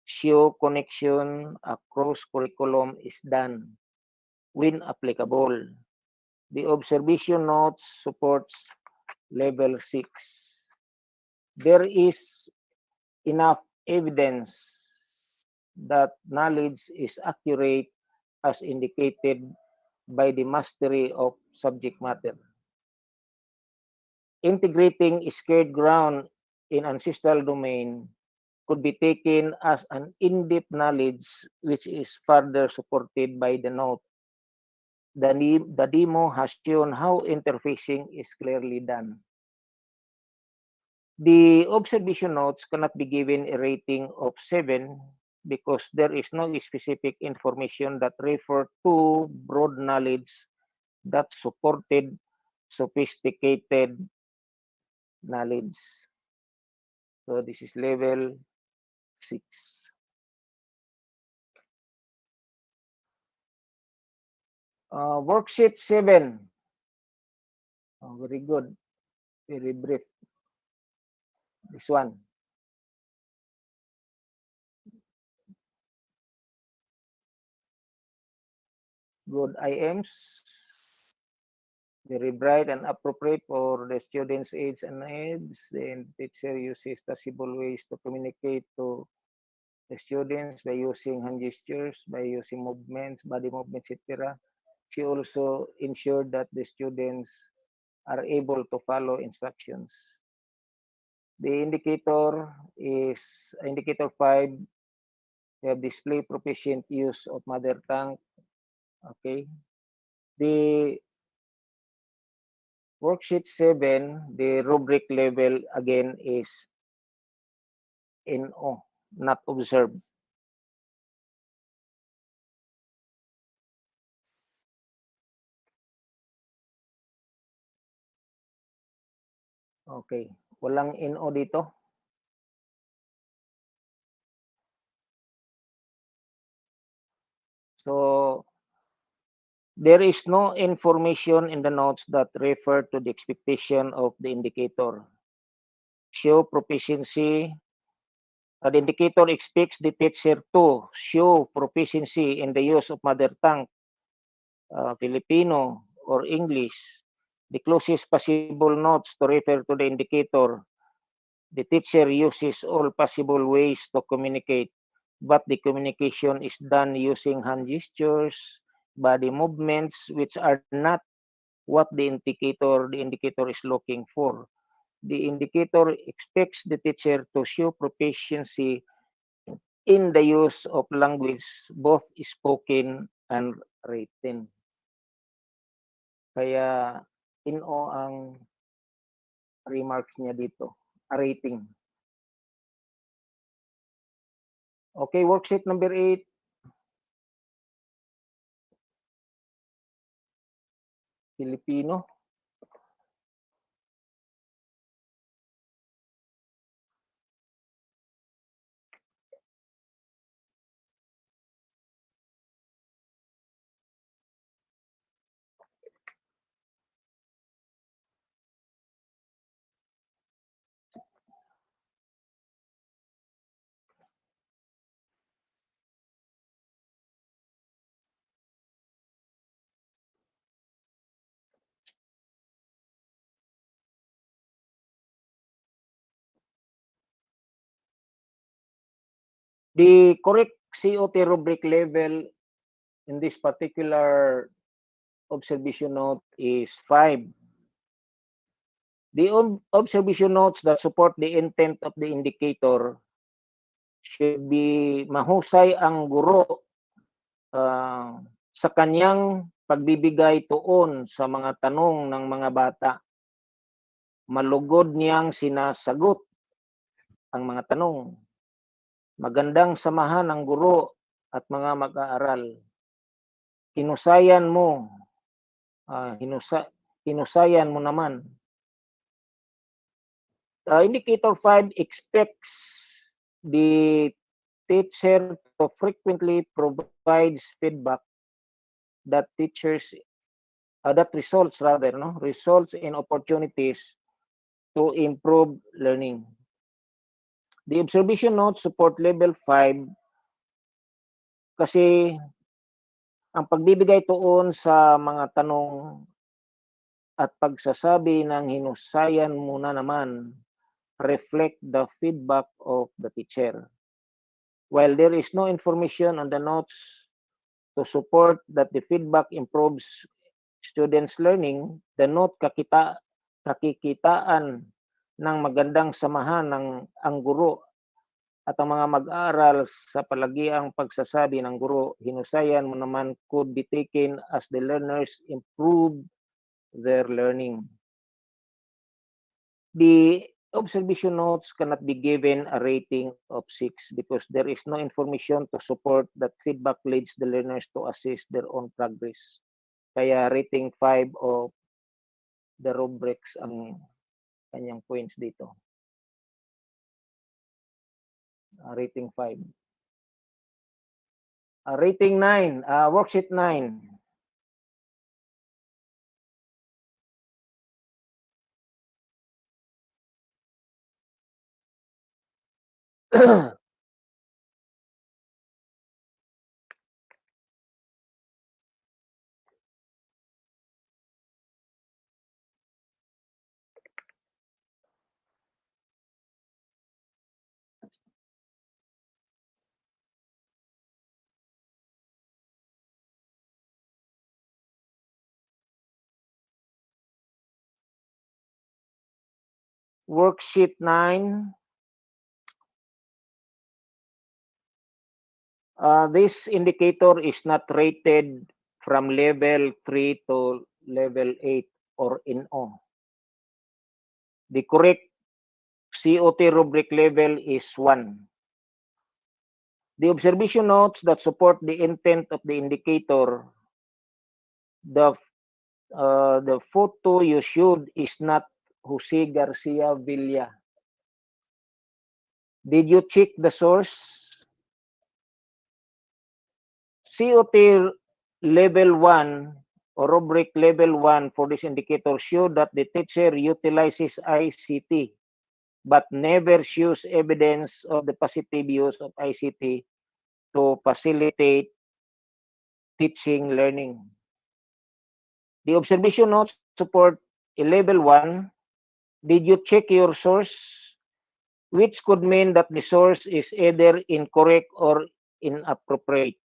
Show connection across curriculum is done when applicable. The observation notes supports level 6. There is enough evidence that knowledge is accurate as indicated by the mastery of subject matter. Integrating scared ground in ancestral domain could be taken as an in-depth knowledge which is further supported by the note. The demo has shown how interfacing is clearly done. The observation notes cannot be given a rating of 7 because there is no specific information that refer to broad knowledge that supported sophisticated knowledge. So this is level 6. Worksheet 7. Oh, very good. Very brief. This one. Good IMs. Very bright and appropriate for the students' age and needs. The teacher uses possible ways to communicate to the students by using hand gestures, by using movements, body movements, etc. She also ensured that the students are able to follow instructions. The indicator is indicator 5. We have display proficient use of mother tongue. Okay. The worksheet 7, the rubric level again is NO, not observed. Okay. Walang NO dito. So, there is no information in the notes that refer to the expectation of the indicator. Show proficiency. The indicator expects the teacher to show proficiency in the use of mother tongue, Filipino, or English. The closest possible notes to refer to the indicator. The teacher uses all possible ways to communicate, but the communication is done using hand gestures, body movements, which are not what the indicator is looking for. The indicator expects the teacher to show proficiency in the use of language, both spoken and written. Kaya NO ang remarks niya dito, rating. Okay, worksheet number 8. Filipino. The correct COT rubric level in this particular observation note is 5. The observation notes that support the intent of the indicator should be mahusay ang guro sa kanyang pagbibigay tuon sa mga tanong ng mga bata. Malugod niyang sinasagot ang mga tanong. Magandang samahan ng guro at mga mag-aaral. Hinusayan mo, hinusayan mo naman. Indicator 5 expects the teacher to frequently provides feedback that results in opportunities to improve learning. The observation notes support level 5 kasi ang pagbibigay tuon sa mga tanong at pagsasabi ng hinusayan mo na naman reflect the feedback of the teacher. While there is no information on the notes to support that the feedback improves students' learning, the note kakikitaan ng magandang samahan ng ang guro at ang mga mag-aaral sa palagiang pagsasabi ng guro, hinusayan mo naman could be taken as the learners improve their learning. The observation notes cannot be given a rating of 6 because there is no information to support that feedback leads the learners to assess their own progress. Kaya rating 5 of the rubrics ang kanyang points dito. Rating 5. Rating 9, worksheet 9. Worksheet 9. This indicator is not rated from level 3 to level 8 or NO. The correct COT rubric level is 1. The observation notes that support the intent of the indicator, the photo you showed is not Jose Garcia Villa. Did you check the source? COT level 1 or rubric level 1 for this indicator show that the teacher utilizes ICT but never shows evidence of the positive use of ICT to facilitate teaching learning. The observation notes support a level 1. Did you check your source? Which could mean that the source is either incorrect or inappropriate.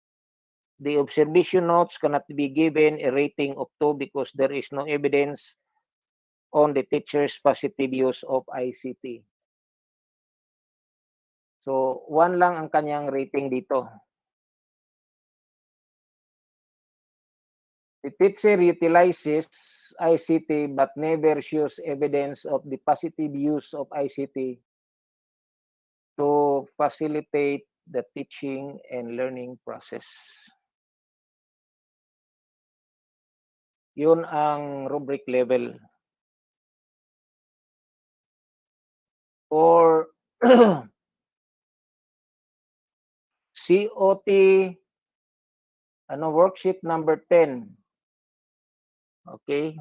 The observation notes cannot be given a rating of 2 because there is no evidence on the teacher's positive use of ICT. So, 1 lang ang kanyang rating dito. The teacher utilizes ICT but never shows evidence of the positive use of ICT to facilitate the teaching and learning process. Yun ang rubric level. For COT worksheet number 10. Okay.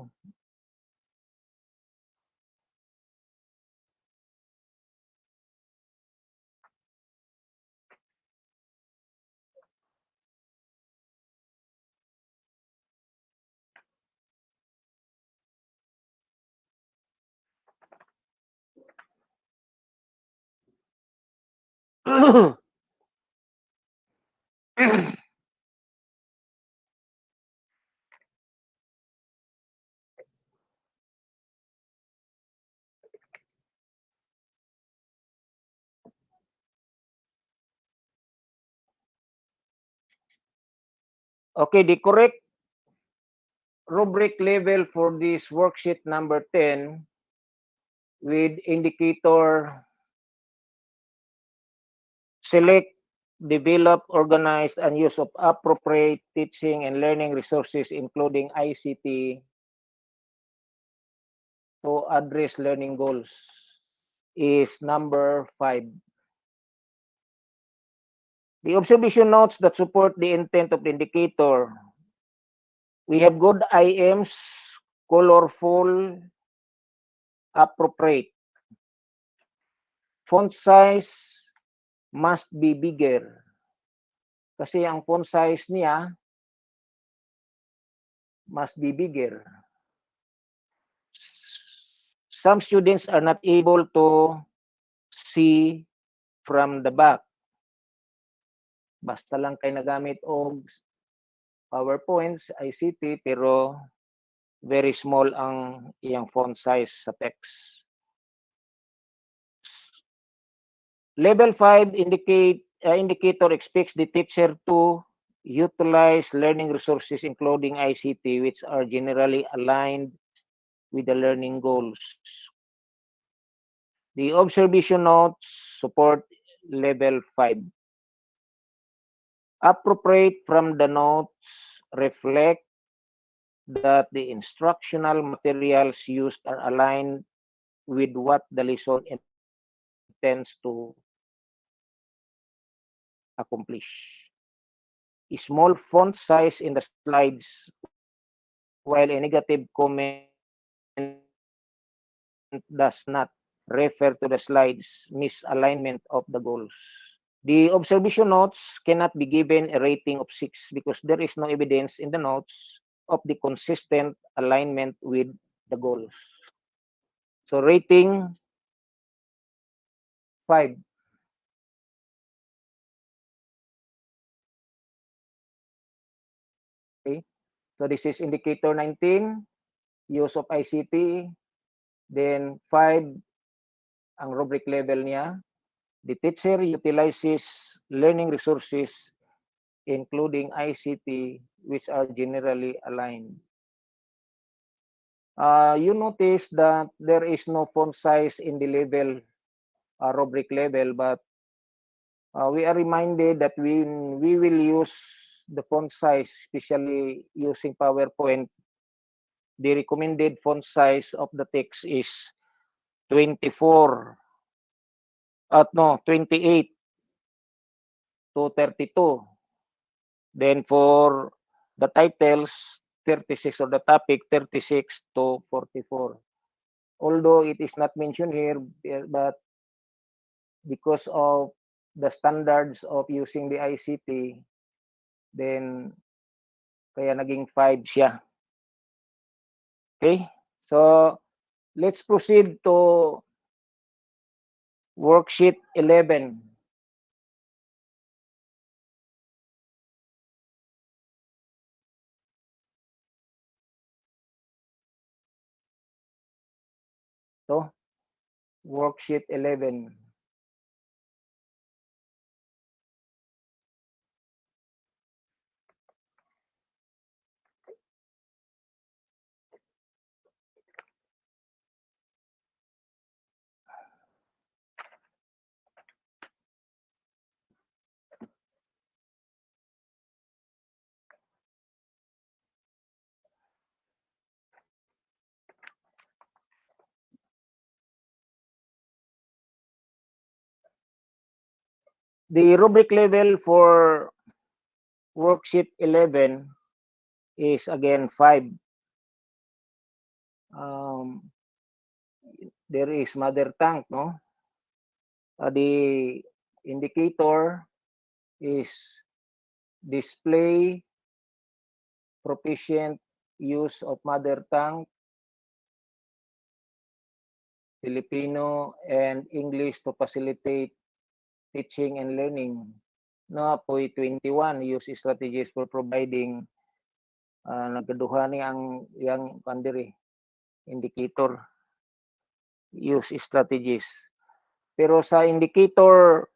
Okay, the correct rubric level for this worksheet number 10 with indicator select, develop, organize, and use of appropriate teaching and learning resources, including ICT, to address learning goals is number 5. The observation notes that support the intent of the indicator. We have good IMs, colorful, appropriate. Font size must be bigger. Kasi ang font size niya must be bigger. Some students are not able to see from the back. Basta lang kay nagamit og PowerPoints, ICT, pero very small ang iyang font size sa text. Level 5 indicator expects the teacher to utilize learning resources including ICT which are generally aligned with the learning goals. The observation notes support level 5. Appropriate from the notes reflect that the instructional materials used are aligned with what the lesson intends to accomplish. A small font size in the slides, while a negative comment does not refer to the slides misalignment of the goals. The observation notes cannot be given a rating of 6 because there is no evidence in the notes of the consistent alignment with the goals. So rating 5. Okay. So this is indicator 19, use of ICT. Then 5, ang rubric level niya. The teacher utilizes learning resources including ICT which are generally aligned. You notice that there is no font size in the level, rubric level, but we are reminded that we will use the font size, especially using PowerPoint. The recommended font size of the text is 28 to 32. Then for the titles, 36, or the topic, 36 to 44. Although it is not mentioned here, but because of the standards of using the ICT, then kaya naging 5 siya. Okay? So, let's proceed to worksheet 11. So, worksheet 11. The rubric level for worksheet 11 is again 5. There is mother tongue, no? The indicator is display proficient use of mother tongue, Filipino, and English to facilitate teaching and learning. No, point 21, use strategies for providing nagaduha ni ang yang kandiri indicator use strategies. Pero sa indicator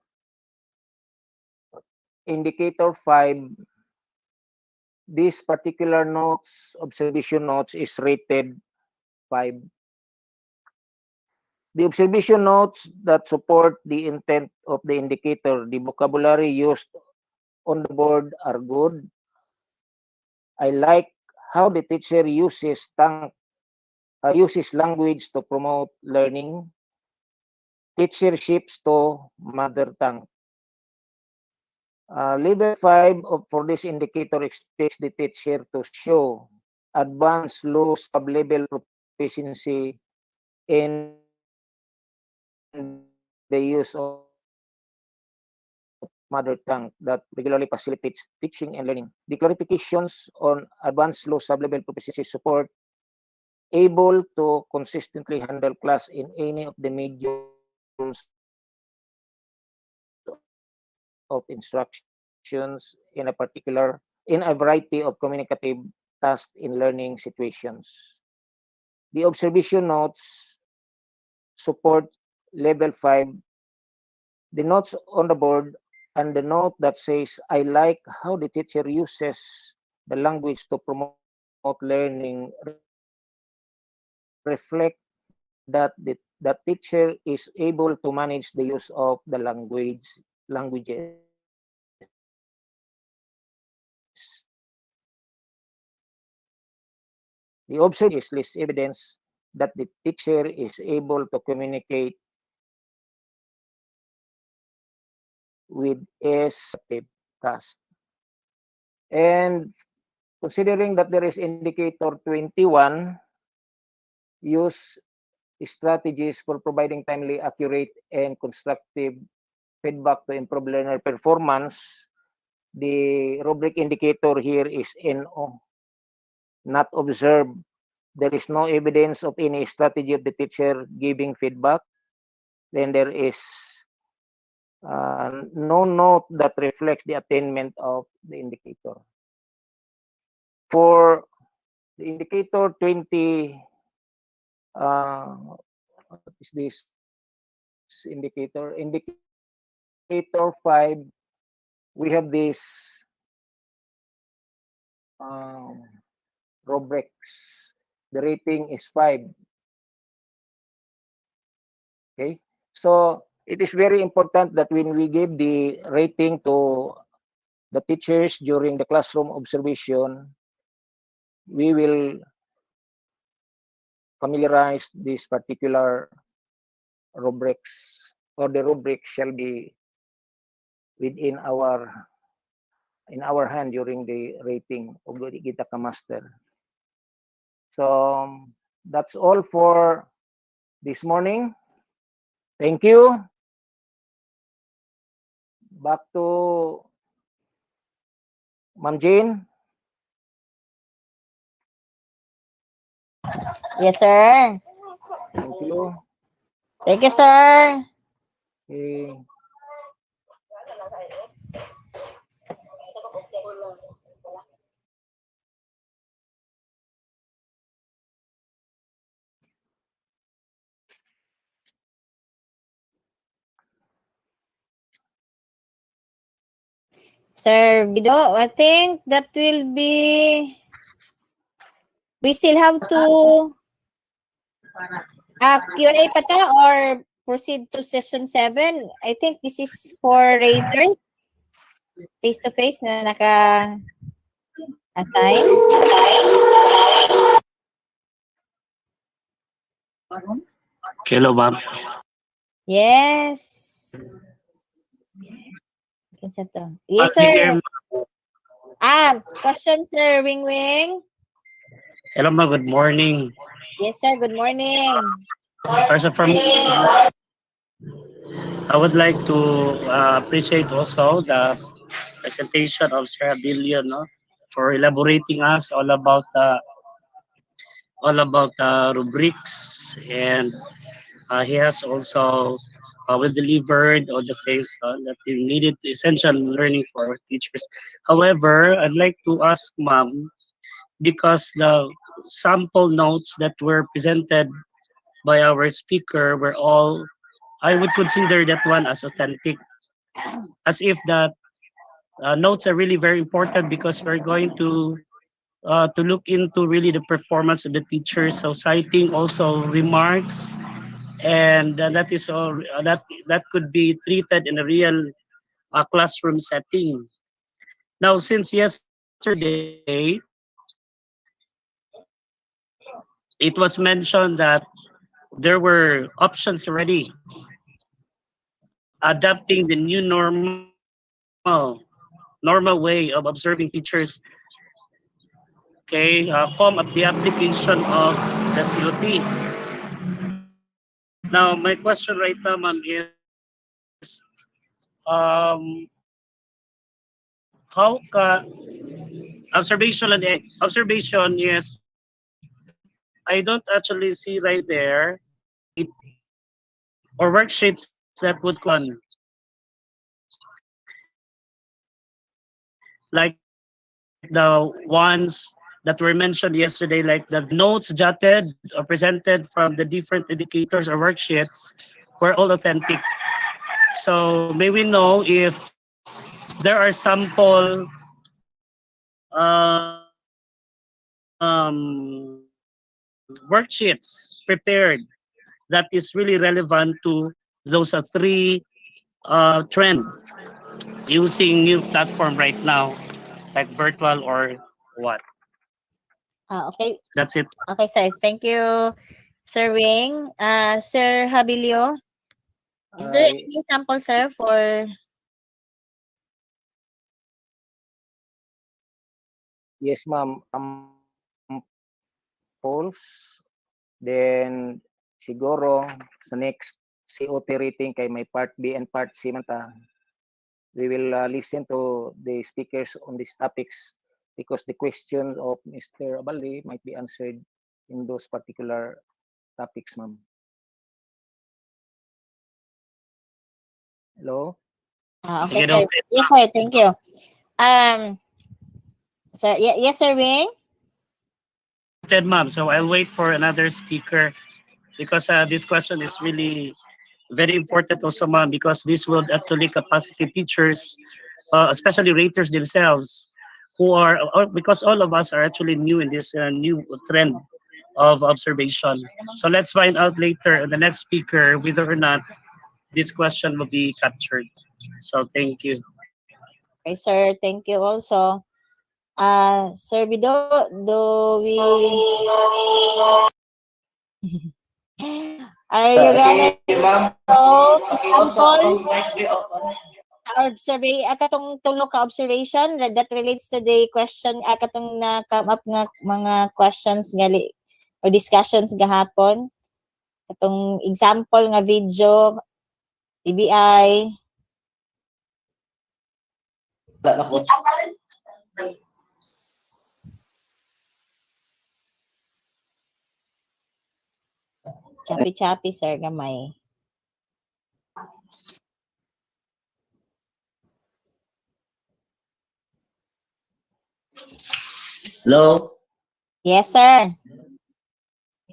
5, this particular notes, observation notes, is rated 5. The observation notes that support the intent of the indicator, the vocabulary used on the board are good. I like how the teacher uses language to promote learning. Teacher shifts to mother tongue. Level 5 for this indicator expects the teacher to show advanced low sub-level proficiency in the use of mother tongue that regularly facilitates teaching and learning. The clarifications on advanced low sub-level proficiency support able to consistently handle class in any of the modules of instructions in a variety of communicative tasks in learning situations. The observation notes support level 5. The notes on the board and the note that says, I like how the teacher uses the language to promote learning reflect that the teacher is able to manage the use of the languages. The observation is less evidence that the teacher is able to communicate with a task. And considering that there is indicator 21, use strategies for providing timely, accurate, and constructive feedback to improve learner performance. The rubric indicator here is NO, not observed. There is no evidence of any strategy of the teacher giving feedback. Then there is no note that reflects the attainment of the indicator. For the indicator 20, what is this indicator? Indicator 5, we have this rubrics. The rating is 5. Okay, so it is very important that when we give the rating to the teachers during the classroom observation, we will familiarize this particular rubrics, or the rubric shall be within in our hand during the rating of the Gita Master. So that's all for this morning. Thank you. Back to Ma'am Jane. Yes, sir. Thank you. Thank you, sir. Okay. Sir Bido, I think that will be, we still have to Q&A pa to or proceed to session 7. I think this is for raters face-to-face na naka-assign. Hello, ma'am. Yes. Kinsa to? Yes, sir. Here, Question, sir Wing Wing. hello, ma'am. Good morning. Yes, sir. Good morning. First of all, I would like to appreciate also the presentation of Sir Abilio, no, for elaborating us all about rubrics, and he has also well delivered all the things that is needed, essential learning for our teachers. However, I'd like to ask Ma'am, because the sample notes that were presented by our speaker were all, I would consider that one as authentic, as if that notes are really very important because we're going to look into really the performance of the teachers. So citing also remarks, and that is all that could be treated in a real classroom setting. Now, since yesterday it was mentioned that there were options already adapting the new normal way of observing teachers. Okay, come up the application of the COT. Now, my question right now, ma'am, is how ka observation is I don't actually see right there or worksheets that would like the ones that were mentioned yesterday, like the notes jotted or presented from the different indicators or worksheets were all authentic. So may we know if there are sample worksheets prepared that is really relevant to those trend using new platform right now, like virtual or what? Okay. That's it. Okay, sir. Thank you, Sir Wing. Sir Habilio, is there I any sample, sir, for yes, ma'am. Polls. Then siguro sa next COT rating kay may part B and part C man ta. We will listen to the speakers on these topics because the question of Mr. Abali might be answered in those particular topics, ma'am. Hello? okay, Sige, sir. noted. Yes, sir. Thank you. Sir, yes, Sir Wing. Noted, ma'am. So I'll wait for another speaker because this question is really very important also, ma'am, because this will actually capacity teachers, especially raters themselves, who are because all of us are actually new in this new trend of observation. So let's find out later in the next speaker whether or not this question will be captured. So thank you. Okay, sir. Thank you also. Sir Bido, do we are you gonna Okay, ma'am. show the Also, sample might be open. or survey katong tulo ka observation that relates to the question katong na come up nga mga questions gali or discussions gahapon katong example nga video TBI. Wala na po. Chapi-chapi sir gamay. Hello? Yes sir.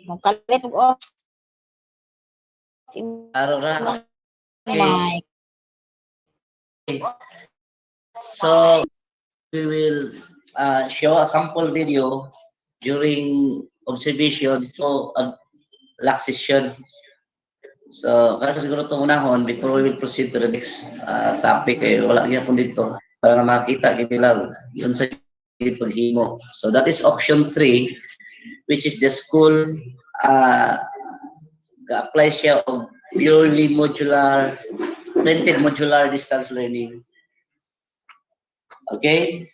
Magkalit og off Araw na. mic. So, we will show a sample video during observation so last session. So, kasi siguro itong unahon before we will proceed to the next topic wala gyapon dito para makita gid lang yun sa paghimo. So that is option 3 which is the school uh, apply siya og purely modular printed modular distance learning. Okay?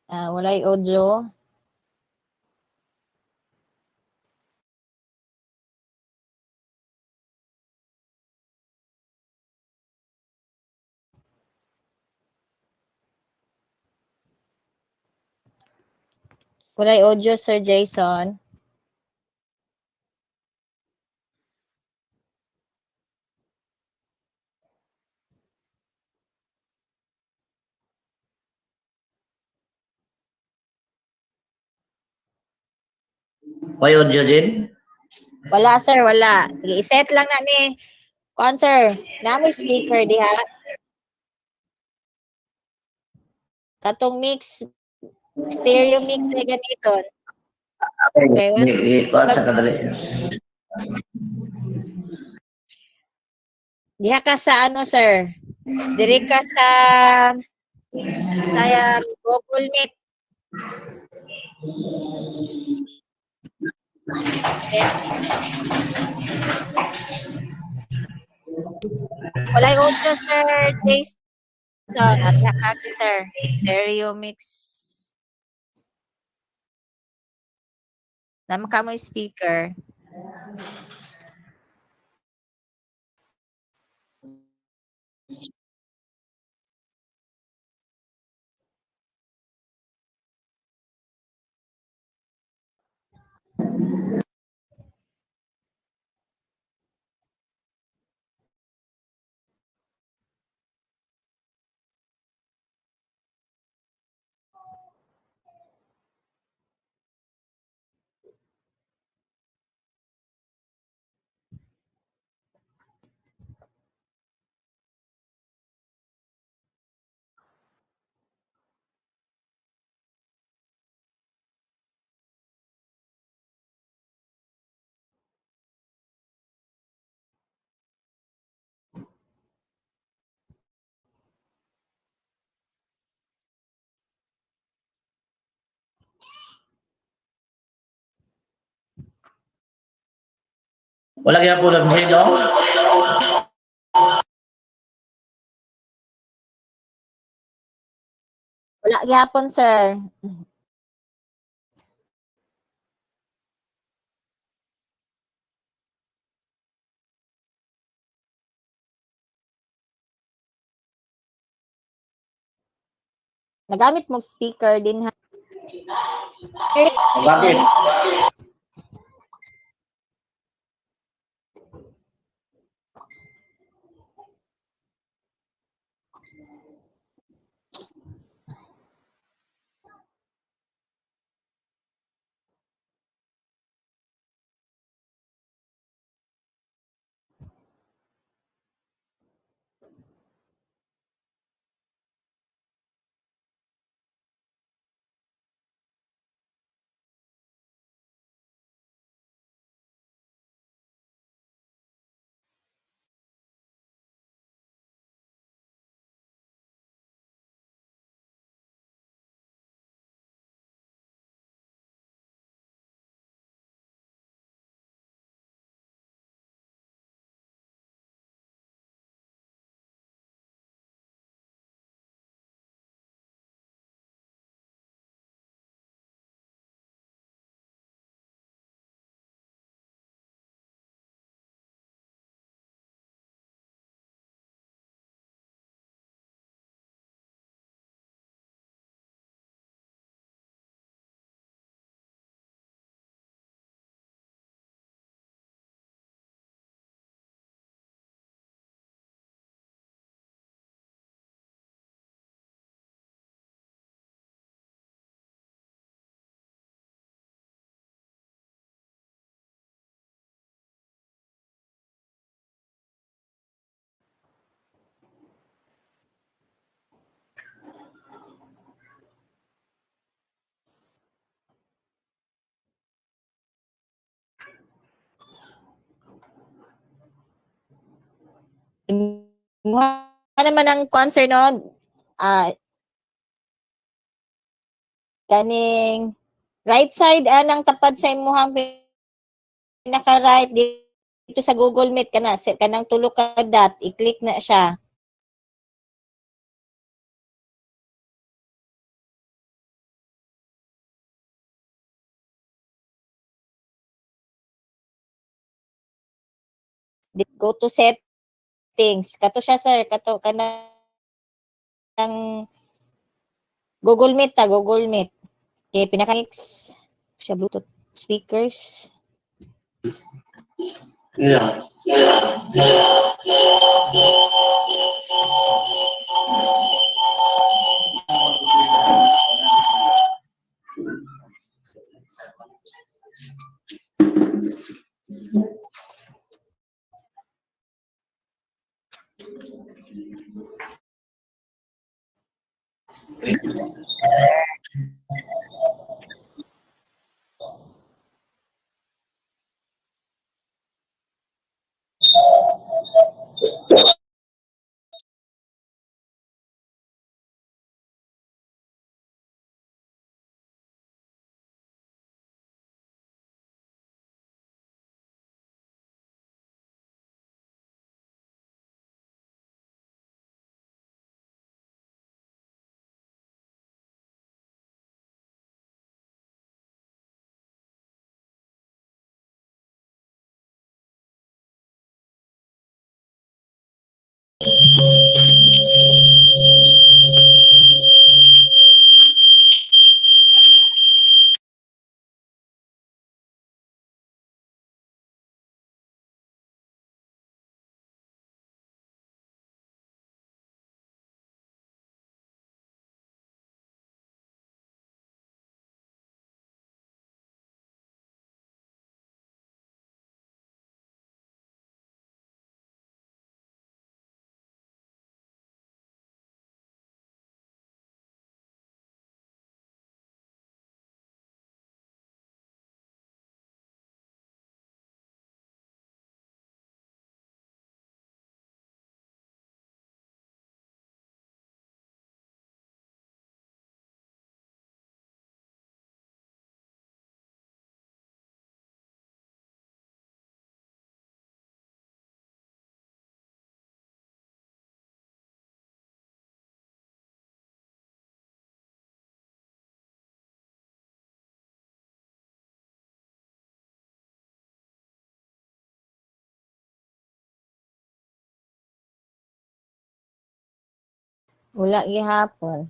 Walay audio. Walay audio, Sir Jason. Why audio, Jin? Wala, sir, wala. Sige, iset lang na ni. Kuan, sir. Namoy speaker diha. Katong mix, stereo mix na gamiton. Okay, Kuan sa kadali. diha ka sa ano, sir? Diri ka sa Google Meet. Okay. Walay audio, sir Jason. Diha ka, sir. Stereo mix. Naman ka mo yung speaker. Wala kaya po lang, Jin, no? Wala gyapon, sir. Nagamit mo speaker din ha. Bakit? Ano naman ang concern no? Kaning right side anang tapad sa imuhang pinaka right dito sa Google Meet kanang tulo ka dot i-click na siya. go to settings. Kato siya, sir. Kato kanang Google Meet Google Meet. Okay, pinaka-mix siya Bluetooth speakers. Yeah. Wala gihapon.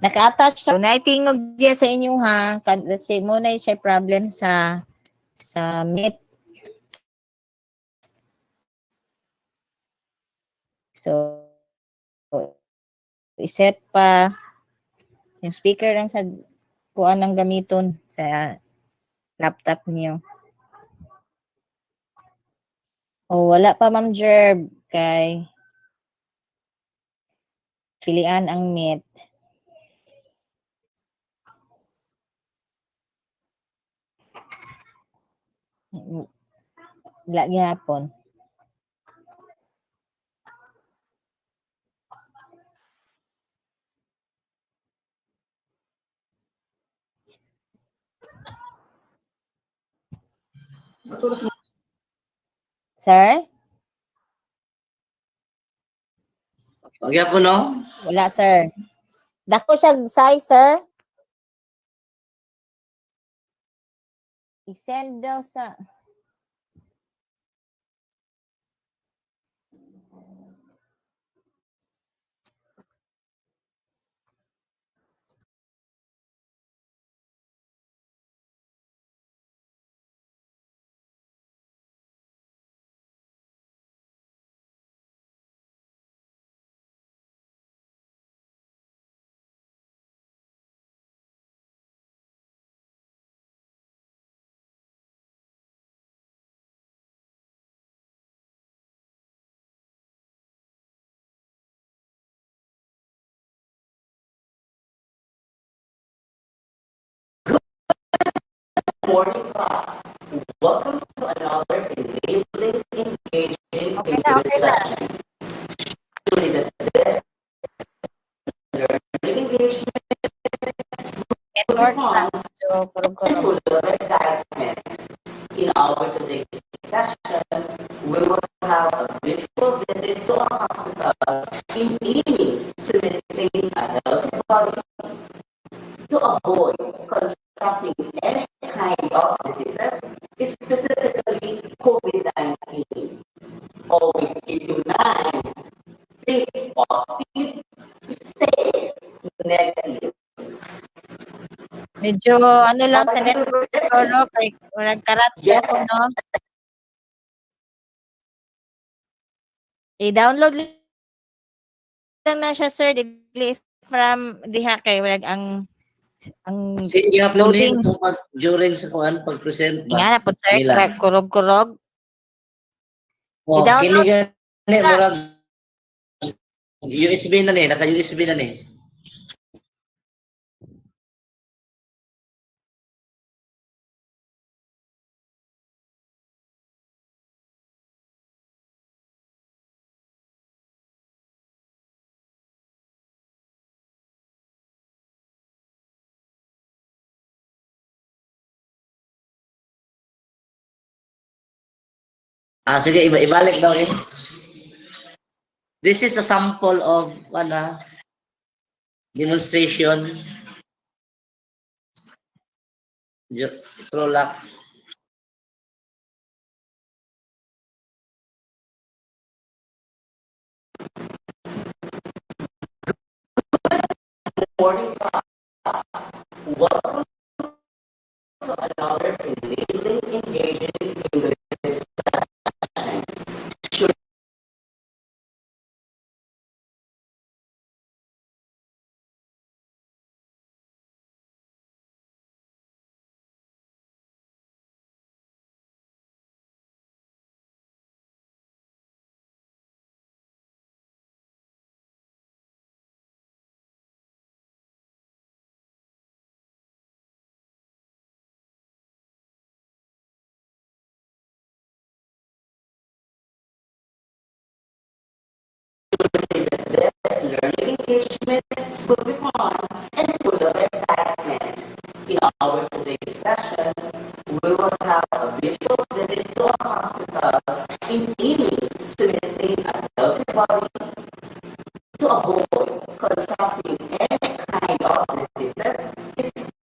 Naka-attach siya. Kung naitingog diya sa inyo ha, let's say mo na siya problem sa Meet. So, iset pa yung speaker lang sa kuan ng gamiton sa laptop niyo. O wala pa Ma'am Jerb kay pilian ang Meet. Wala gihapon. Sir? Pagya po, no? Wala, sir. Dako siya size, sir. I-send daw sa... Morning class. Welcome to another enabling, engaging, Okay na, okay na. Surely the best learning engagement Network na. So, kurog-kurog. full of excitement. In our today's session, we will have a virtual visit to a hospital in aiming to maintain a healthy body, to avoid contracting any kind of diseases, specifically COVID-19. Always keep in mind, think positive, stay negative. Medyo ano lang sa network siguro, kay nagkarat Yes. ko, no? I-download lang na siya, sir, digli from diha kay wala ang Kasi iya po loading. kung during sa kuan pag-present Nga na po, sir, nila. kurog-kurog. Oh, I-download kini gani na. murag USB na ni, naka-USB na ni. Ah, sige, ibalik daw eh. This is a sample of demonstration. Prolak. Morning class. Welcome to another enabling, engaging English session. This learning engagement will be fun and full of excitement. In our today's session, we will have a visual visit to a hospital in aiming to maintain a healthy body, to avoid contracting any kind of diseases,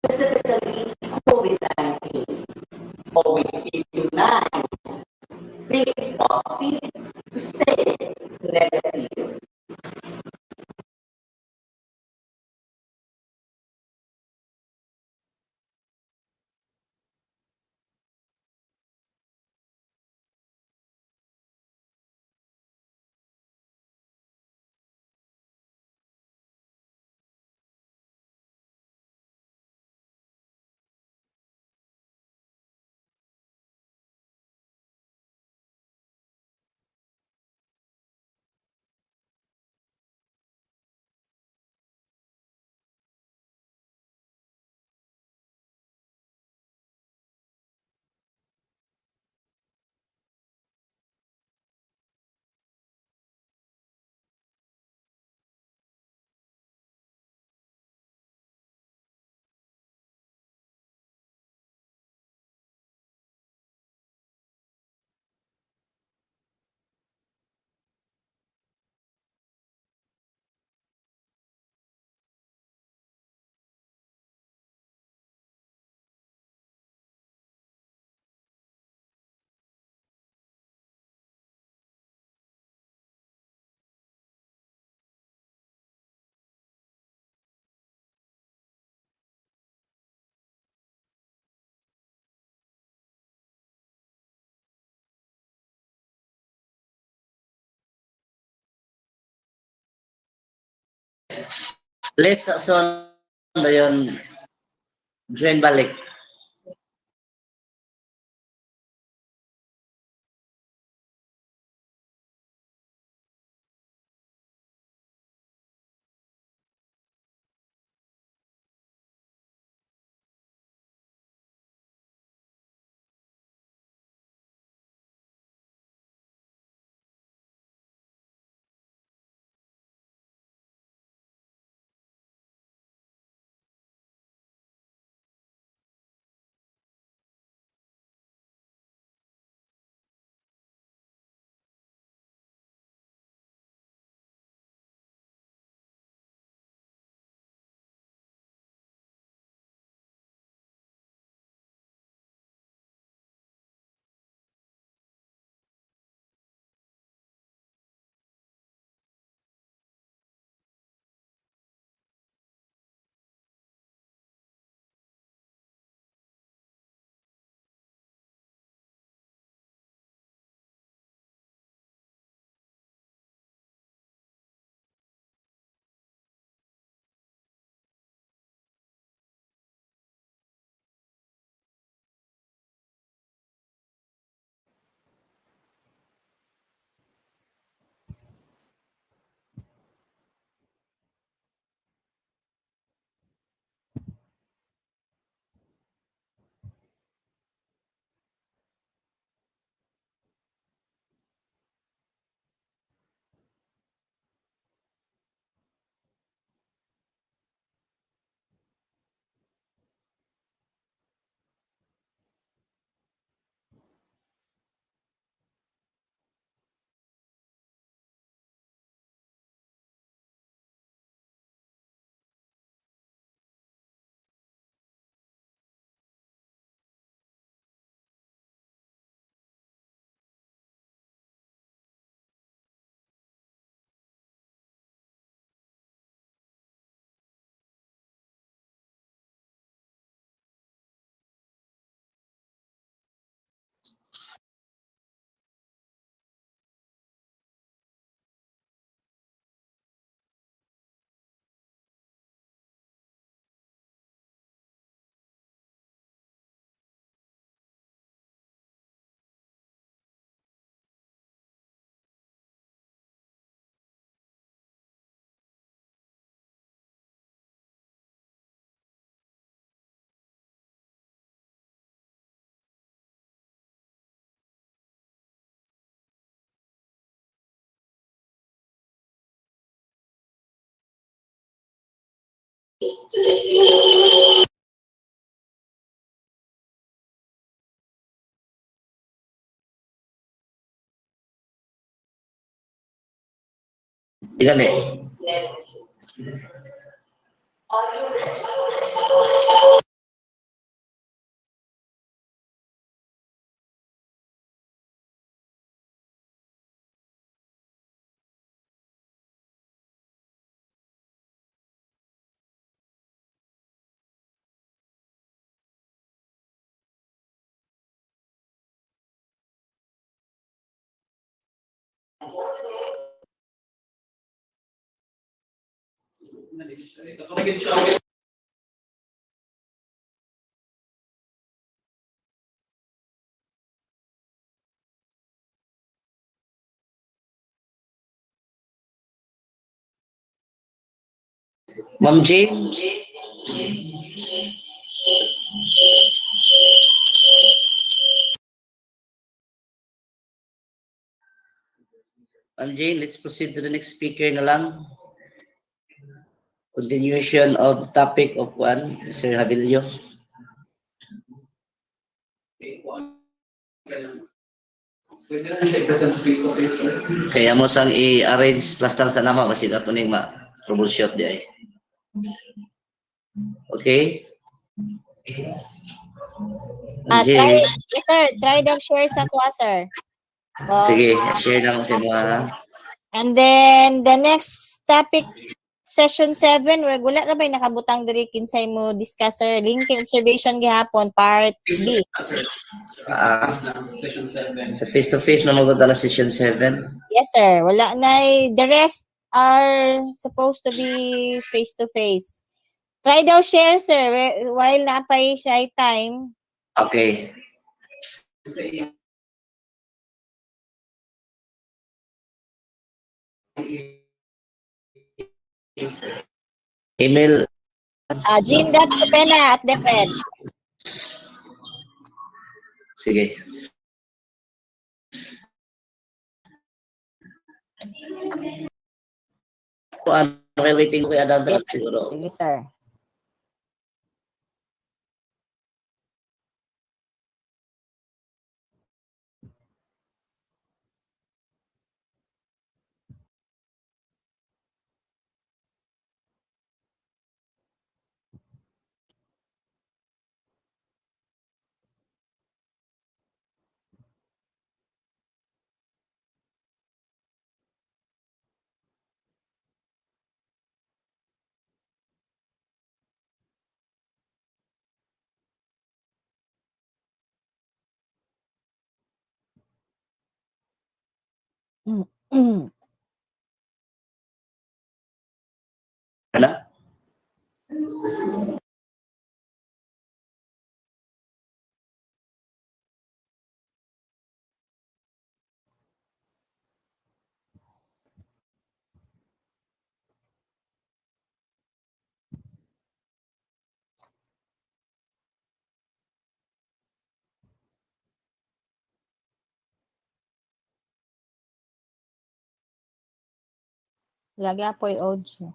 specifically COVID-19. Always keep in mind, think positive, stay negative. Late sa son dayon join balik. Gali. Ma'am Jane, Ma'am Jane, let's proceed to the next speaker na lang. Continuation of topic of one, Mr. Habilio. Kaya mo sang i-arrange plaster sa nama kasi na po ning ma-troubleshoot di ay. Okay? Try, Jane, yes sir, try daw share sa kuha sir. sige, share na mo sa mga. And then the next topic, session 7, wala na ba nakabutang diri kinsay mo discuss sir, linking observation gihapon part B. Sa face-to-face na magpunta na session 7. Yes sir, wala na the rest are supposed to be face-to-face. Try daw share, sir, while napay siya time. Okay. Email. Jean.chapena@deped. Sige. While waiting ko yung Yes, siguro. sige, sir. Wala? Lagi apoy audio.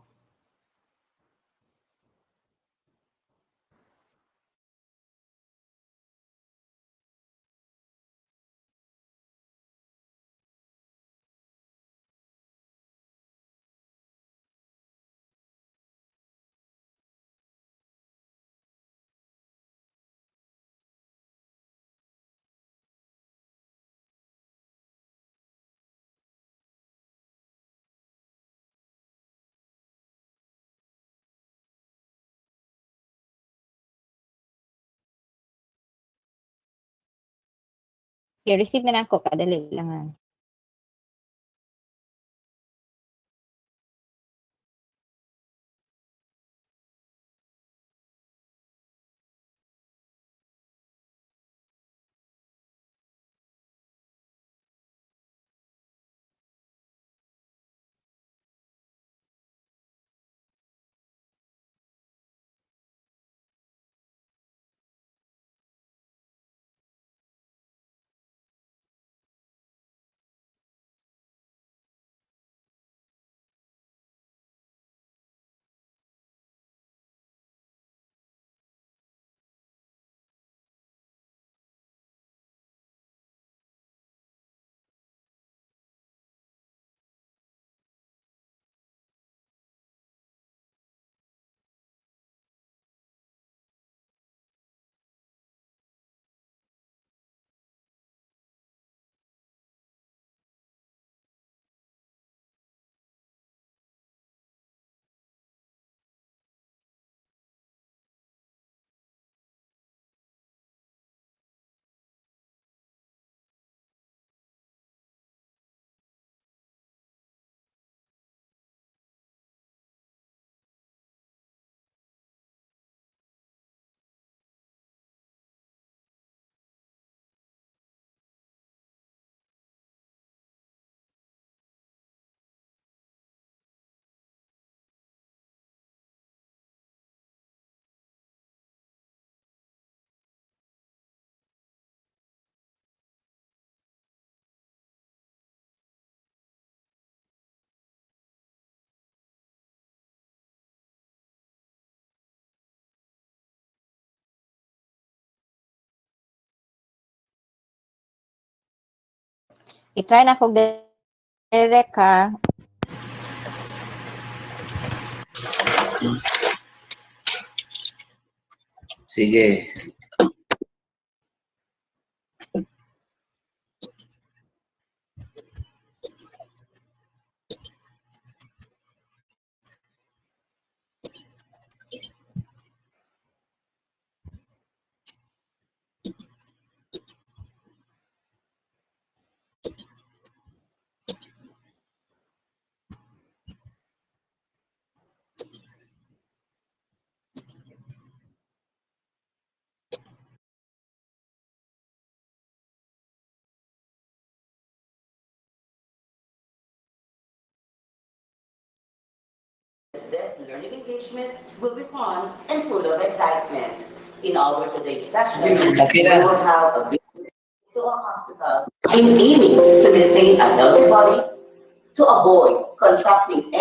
Okay, receive na ako. Kadali lang. I-try na kog direct ha. Sige. learning engagement will be fun and full of excitement. In our today's session, we will have a visit to a hospital in aiming to maintain a healthy body, to avoid contracting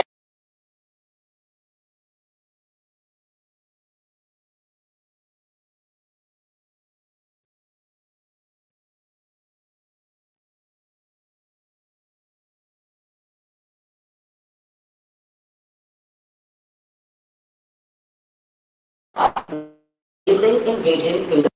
really engaging in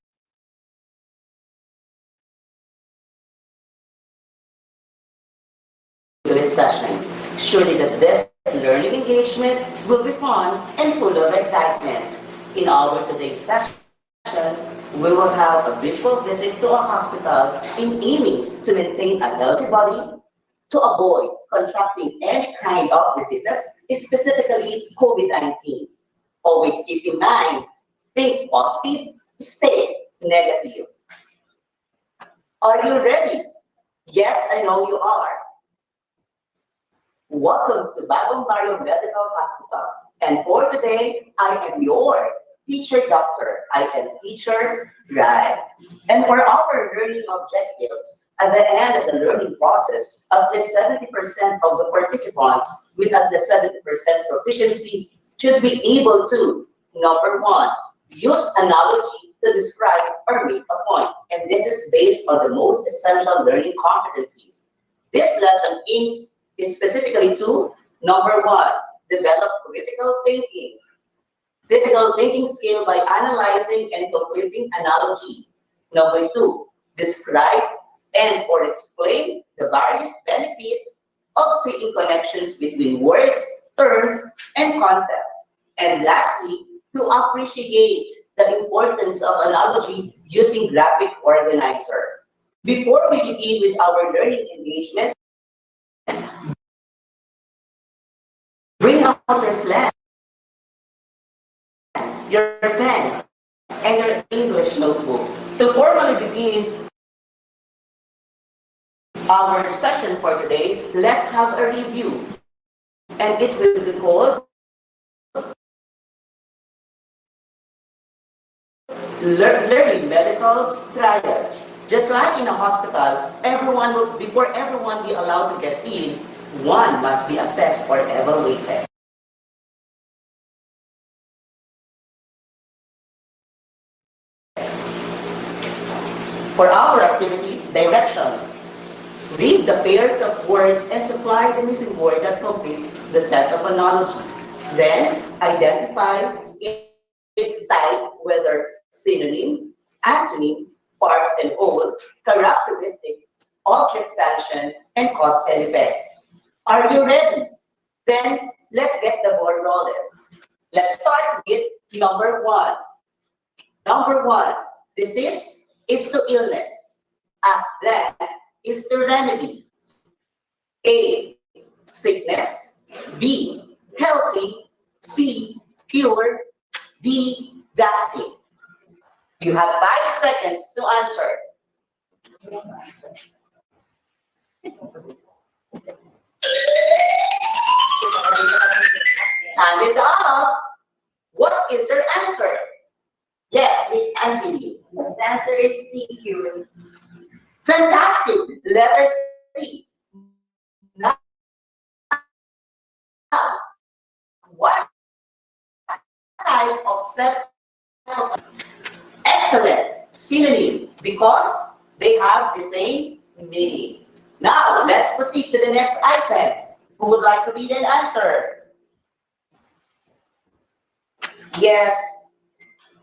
this session. Surely that this learning engagement will be fun and full of excitement. In our today's session, we will have a virtual visit to a hospital in aiming to maintain a healthy body, to avoid contracting any kind of diseases, specifically COVID-19. Always keep in mind, think positive, stay negative. Are you ready? Yes, I know you are. Welcome to Bagong Mario Medical Hospital. And for today, I am your teacher doctor. I am teacher Rai. And for our learning objectives, at the end of the learning process, at least 70% of the participants with at least 70% proficiency should be able to, number one, use analogy to describe or make a point. And this is based on the most essential learning competencies. This lesson aims specifically to, number one, develop critical thinking. Critical thinking skill by analyzing and completing analogy. Number two, describe and or explain the various benefits of seeing connections between words, terms, and concepts. And lastly, to appreciate the importance of analogy using graphic organizer. Before we begin with our learning engagement, bring out your slant, your pen, and your English notebook. To formally begin our session for today, let's have a review. And it will be called Learning Medical Triage. Just like in a hospital, before everyone be allowed to get in, one must be assessed or evaluated. For our activity, direction. Read the pairs of words and supply the missing word that complete the set of analogy. Then, identify its type, whether synonym, antonym, part and whole, characteristic, object function, and cause and effect. Are you ready? Then, let's get the ball rolling. Let's start with number one. Number one, disease is to illness, as that is to remedy. A, sickness. B, healthy. C, cure. D, vaccine. You have 5 seconds to answer. Time is up. What is your answer? Yes, Miss Angeline. The answer is CQ. Fantastic. Letter C. Now, what type of set? Excellent. Synonym, because they have the same meaning. Now, let's proceed to the next item. Who would like to read and answer? Yes,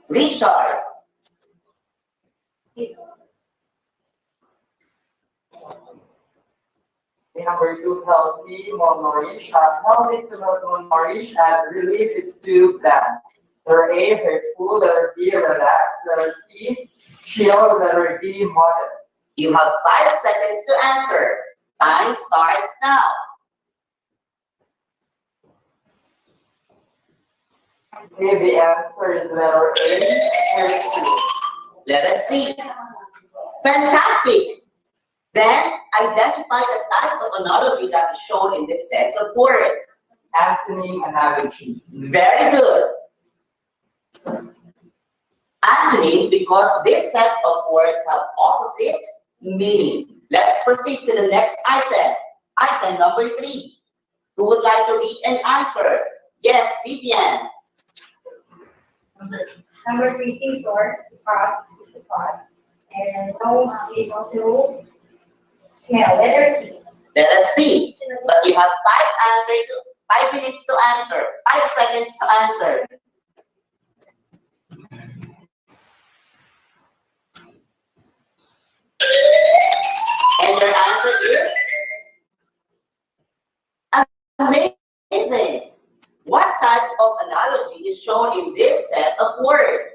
Richard. Number 2, healthy, malnourished. Healthy to malnourished as relief is too bad. Letter A, hurtful. Letter B, relaxed. Letter C, chill. Letter D, modest. You have 5 seconds to answer. Time starts now. Okay, the answer is letter A, hurtful. Let us see. Fantastic. Then identify the type of analogy that is shown in this set of words. antonym analogy. Very good. Antonym, because this set of words have opposite meaning. Let's proceed to the next item. Item number 3. Who would like to read and answer? Yes, Vivian. Number 3, seesaw is hot, is the pot. And nose is to smell. Letter C. Let us see. But you have 5 minutes to answer. 5 seconds to answer. And your answer is amazing. What type of analogy is shown in this set of words?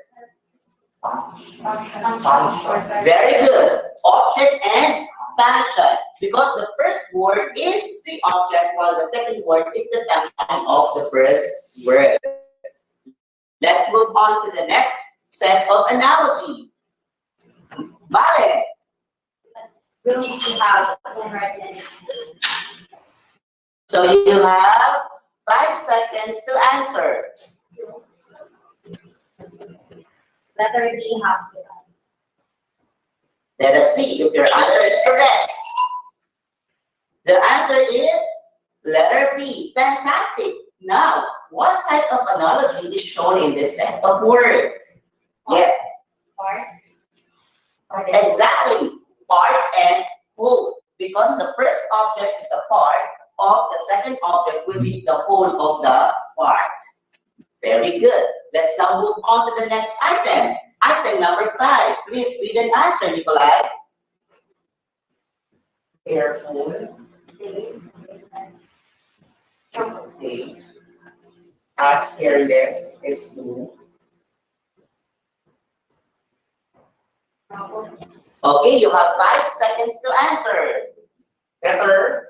Very good. Object and function. Because the first word is the object while the second word is the function of the first word. Let's move on to the next set of analogy. Vale. Room to have resident. So you have 5 seconds to answer. Letter D, hospital. Let us see if your answer is correct. The answer is letter B. Fantastic. Now, what type of analogy is shown in this set of words? Yes. Part. Exactly. Part and whole. Because the first object is a part of the second object, which is the whole of the part. Very good. Let's now move on to the next item. Item number 5. Please read and answer, Nikolai. Careful, Safe. safe. As careless is to. Okay, you have 5 seconds to answer. Letter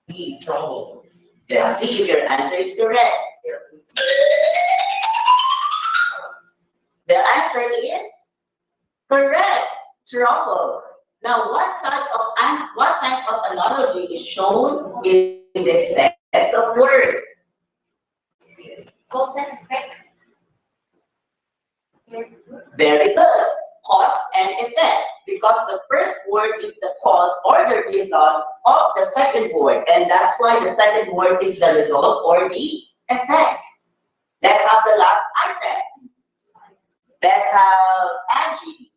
D, trouble. Let's see if your answer is correct. The answer is correct. Trouble. Now, what type of analogy is shown in this sets of words? Cause and effect. Very good. Cause and effect. Because the first word is the cause or the result of the second word. And that's why the second word is the result or the effect. Let's have the last item. Let's have Angie.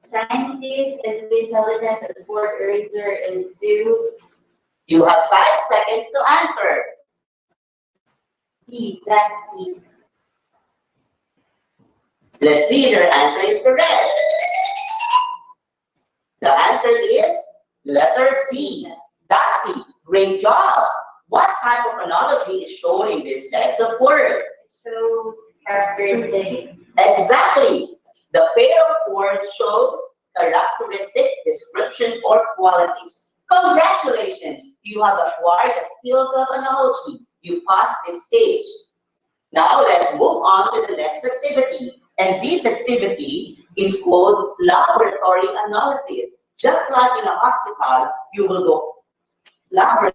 Scientist is intelligent, but word eraser is due. You have 5 seconds to answer. E, that's E. Let's see if your answer is correct. The answer is letter B. Dusty. Great job. What type of analogy is shown in this set of words? Shows characteristic. Exactly. The pair of words shows characteristic, description, or qualities. Congratulations. You have acquired the skills of analogy. You passed this stage. Now let's move on to the next activity. And this activity is called laboratory analysis. Just like in a hospital, you will do laboratory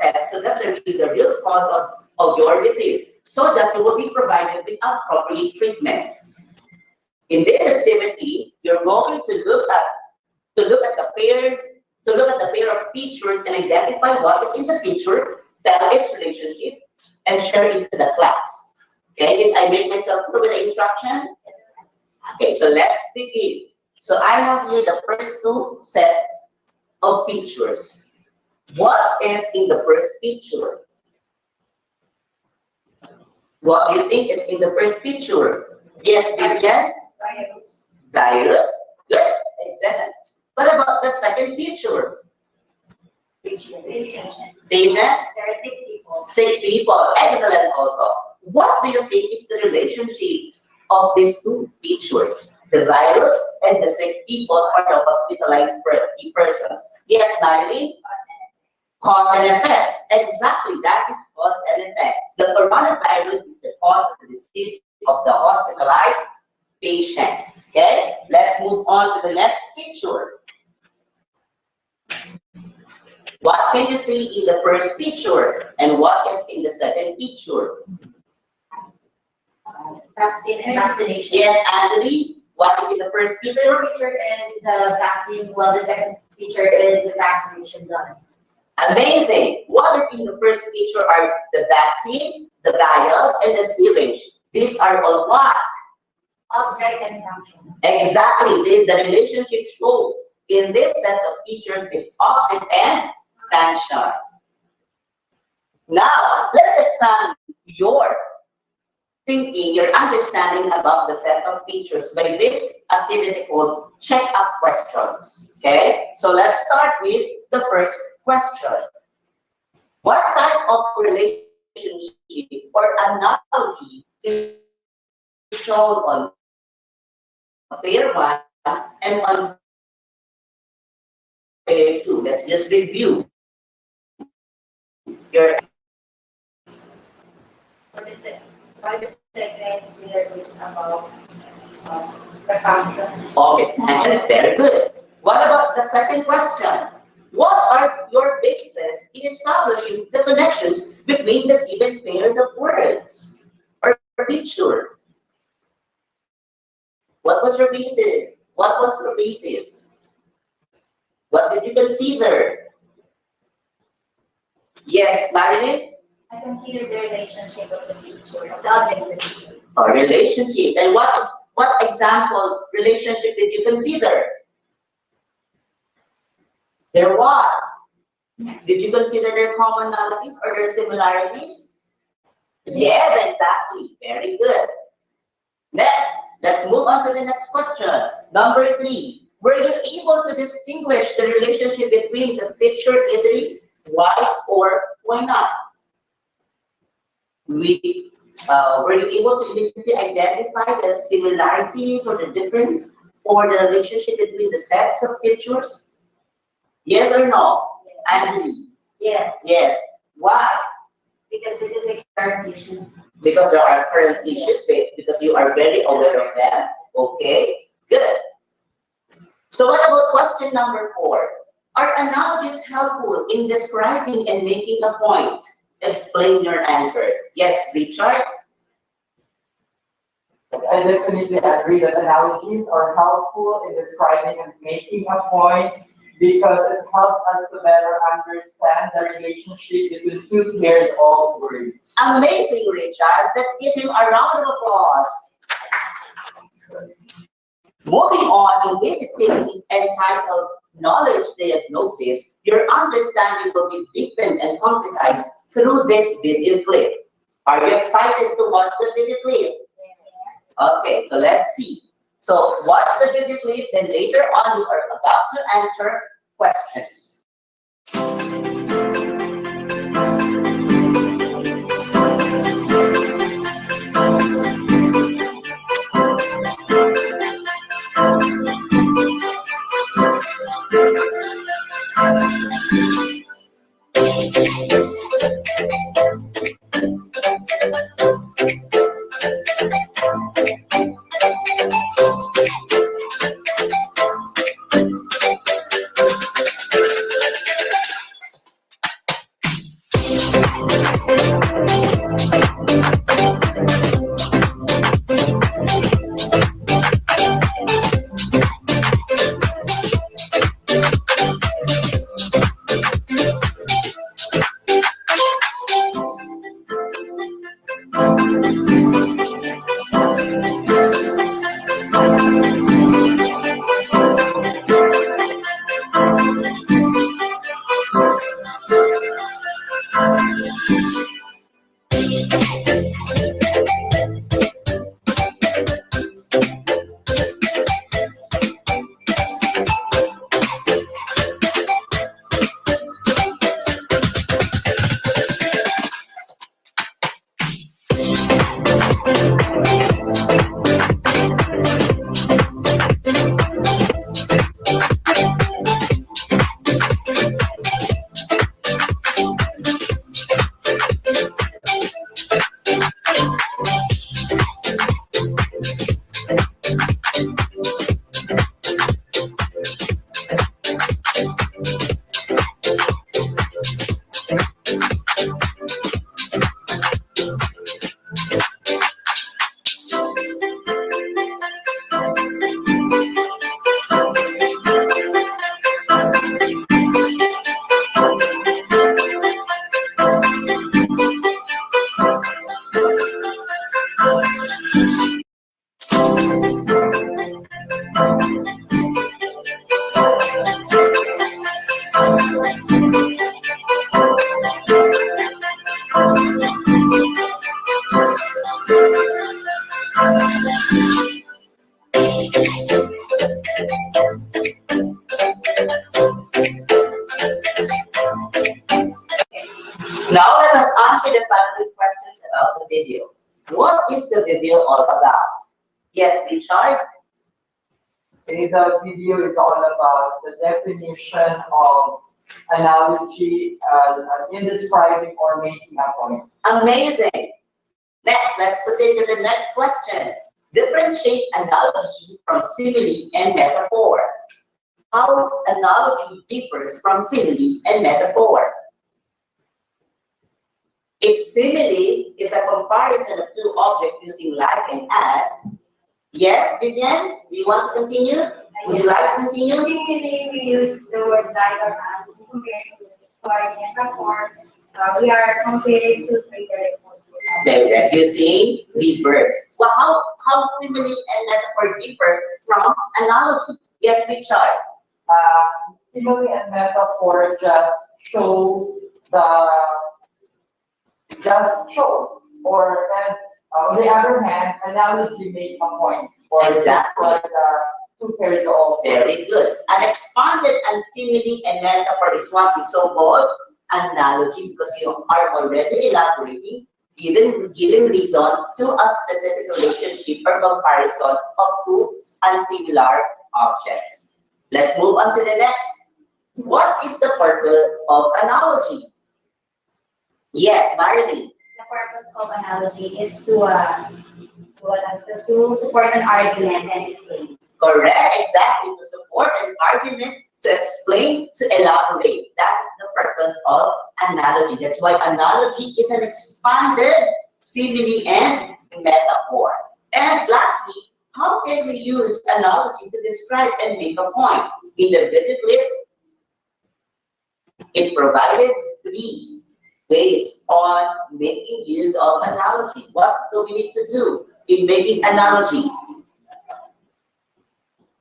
tests to determine the real cause of your disease so that you will be provided with appropriate treatment. In this activity, you're going to look at the pair of pictures and identify what is in the picture, tell its relationship, and share it to the class. Okay, did I make myself clear with the instruction? Okay, so let's begin. So I have here the first 2 sets of pictures. What is in the first picture? What do you think is in the first picture? Yes, Vivian? Virus. Good, excellent. What about the second picture? Patient. There are 6 people. 6 people, excellent also. What do you think is the relationship of these 2 pictures? The virus and the sick people or the hospitalized persons. Yes, Marilyn? Cause and effect. Exactly, that is cause and effect. The coronavirus is the cause of the disease of the hospitalized patient. Okay, let's move on to the next picture. What can you see in the first picture and what is in the second picture? Vaccine and vaccination. Yes, Anthony, what is in the first The picture? first picture is the vaccine, while the second picture is the vaccination done. Amazing. What is in the first picture are the vaccine, the vial, and the syringe. These are all what? Object and function. Exactly. This the relationship shows in this set of features is object and function. Now, let's examine your thinking, your understanding about the set of features by this activity called Checkup Questions. Okay? So let's start with the first question. What type of relationship or analogy is shown on pair 1 and on pair 2? Let's just review. Your For the second, there is about the function. okay, function, very good. What about the second question? What are your bases in establishing the connections between the given pairs of words or picture? What was your basis? What was your basis? What did you consider? Yes, Marilyn? I consider the relationship of the picture, of the object of the picture. A relationship. And what example relationship did you consider? There what? Did you consider their commonalities or their similarities? Yes, exactly. Very good. Next, let's move on to the next question. Number 3. Were you able to distinguish the relationship between the picture easily? Why or why not? Were you able to immediately identify the similarities or the difference or the relationship between the sets of pictures? Yes or no? Anthony? Yes. Yes. Why? Because it is a current issue. Because there are current issues, because you are very aware of them. Okay, good. So what about question number 4? Are analogies helpful in describing and making a point? Explain your answer. Yes, Richard? I definitely agree that analogies are helpful in describing and making a point because it helps us to better understand the relationship between two pairs of words. Amazing, Richard. Let's give him a round of applause. Moving on in this activity entitled Knowledge Diagnosis, your understanding will be deepened and concretized through this video clip. Are you excited to watch the video clip? Okay, so let's see. So watch the video clip, then later on you are about to answer questions. following questions about the video. What is the video all about? Yes, Richard? Okay, the video is all about the definition of analogy in describing or making a point. Amazing. Next, let's proceed to the next question. Differentiate analogy from simile and metaphor. How analogy differs from simile and metaphor. If simile is a comparison of two objects using like and as, yes, Vivian, do you want to continue? Would you like to continue? Similarly, we use the word like or as compared to for metaphor. We are comparing to three direct forms. Direct, you see, differs. Well, how simile and metaphor differ from analogy? Yes, Richard. Simile and metaphor just show or and on the other hand, analogy make a point or Exactly. like two pairs of Very good. An expanded and simile and metaphor is what we so called analogy because you are already elaborating, giving reason to a specific relationship or comparison of two unsimilar objects. Let's move on to the next. What is the purpose of analogy? Yes, Marilyn. The purpose of analogy is to support an argument and explain. Correct, exactly. To support an argument, to explain, to elaborate. That is the purpose of analogy. That's why analogy is an expanded simile and metaphor. And lastly, how can we use analogy to describe and make a point? In the video clip, it provided three ways on making use of analogy. What do we need to do in making analogy?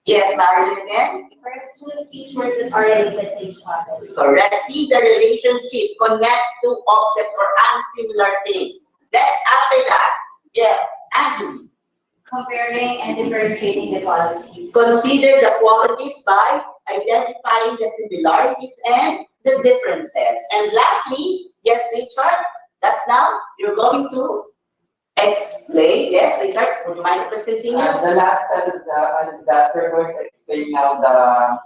Yes, Marilyn again? First, choose features that are related to each other. Correct. See the relationship, connect two objects or unsimilar things. Next, after that, yes, Angeli. Comparing and differentiating the qualities. Consider the qualities by identifying the similarities and the differences. And lastly, yes, Richard, that's now you're going to explain. Yes, Richard, would you mind to please continue? the last step is that we're going to explain now the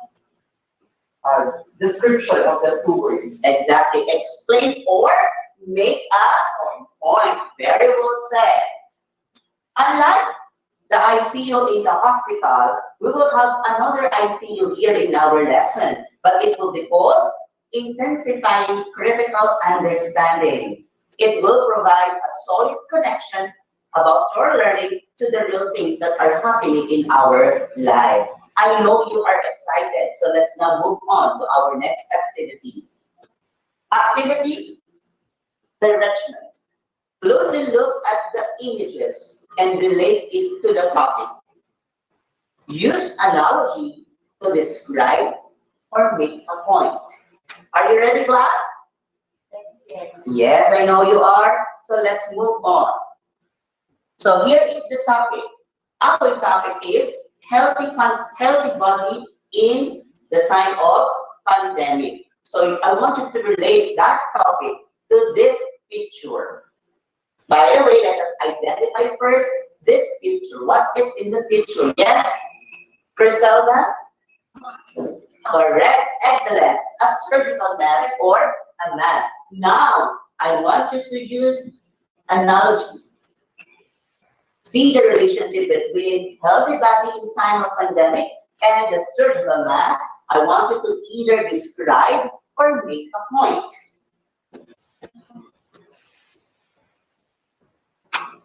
description of the two words. Exactly. Explain or make a point. Very well said. Unlike the ICU in the hospital, we will have another ICU here in our lesson, but it will be called intensifying critical understanding. It will provide a solid connection about your learning to the real things that are happening in our life. I know you are excited, so let's now move on to our next activity. Activity directions. Closely look at the images and relate it to the topic. Use analogy to describe or make a point. Are you ready, class? Yes. Yes, I know you are. So let's move on. So here is the topic. Our topic is healthy body in the time of pandemic. So I want you to relate that topic to this picture. By the way, let us identify first this picture. What is in the picture? Yes, Griselda? Correct. Excellent. A surgical mask or a mask. Now, I want you to use analogy. See the relationship between healthy body in time of pandemic and the surgical mask. I want you to either describe or make a point.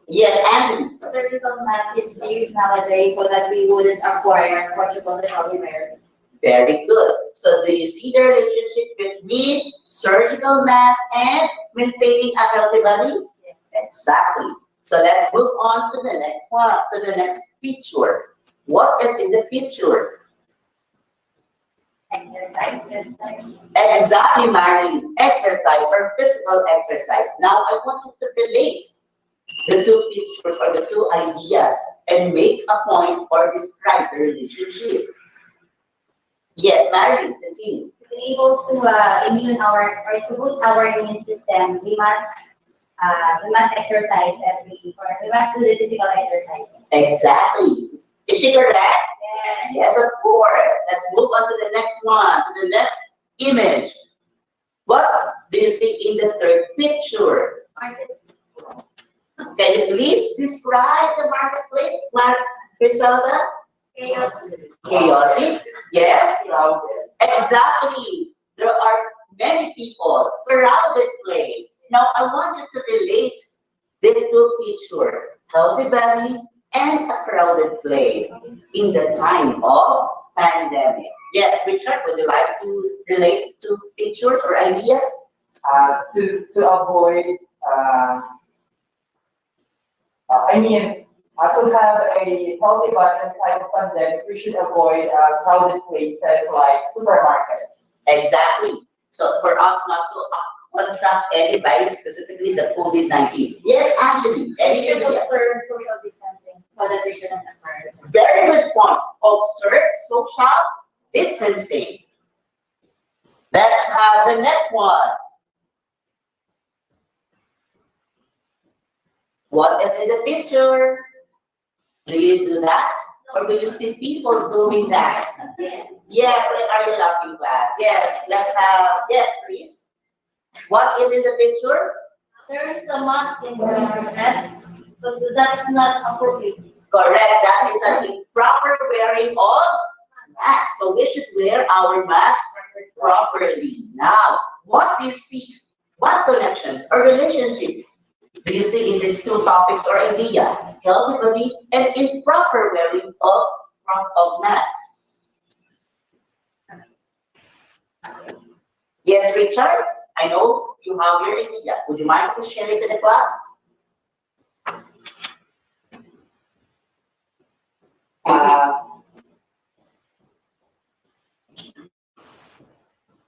Yes, Anthony. Surgical mask is used nowadays so that we wouldn't acquire what you call the polymers. Very good. So do you see the relationship between surgical mask and maintaining a healthy body? Yeah. Exactly. So let's move on to the next one, to the next picture. What is in the picture? Exercise. Exactly, Marilyn. Exercise or physical exercise. Now I want you to relate the two pictures or the two ideas and make a point or describe the relationship. Yes, Marilyn, continue. To be able to to boost our immune system, we must we must exercise or we must do the physical exercise. Exactly. Is she correct? Yes. Yes, of course. Let's move on to the next one, to the next image. What do you see in the third picture? Can you please describe the marketplace, Griselda? Chaos. Chaotic? Yes. Exactly. There are many people, crowded place. Now, I want you to relate these two pictures, healthy body and a crowded place in the time of pandemic. Yes, Richard, would you like to relate to pictures or ideas? To avoid, to have a healthy body type of pandemic, we should avoid crowded places like supermarkets. Exactly. So for us not to contract any virus, specifically the COVID-19. Yes, actually. We should observe social distancing so that we shouldn't occur. Very good point. Observe social distancing. Let's have the next one. What is in the picture? Do you do that? Or do you see people doing that? Yes. Yes, why are you laughing, class? Yes, let's have, yes, please. What is in the picture? There is a mask in the net, but that's not appropriate. Correct, that is an improper wearing of mask. So we should wear our mask properly. Now, what do you see? What connections or relationship do you see in these two topics or idea? Healthy body and improper wearing of mask. Yes, Richard, I know you have your idea. Would you mind to share it to the class?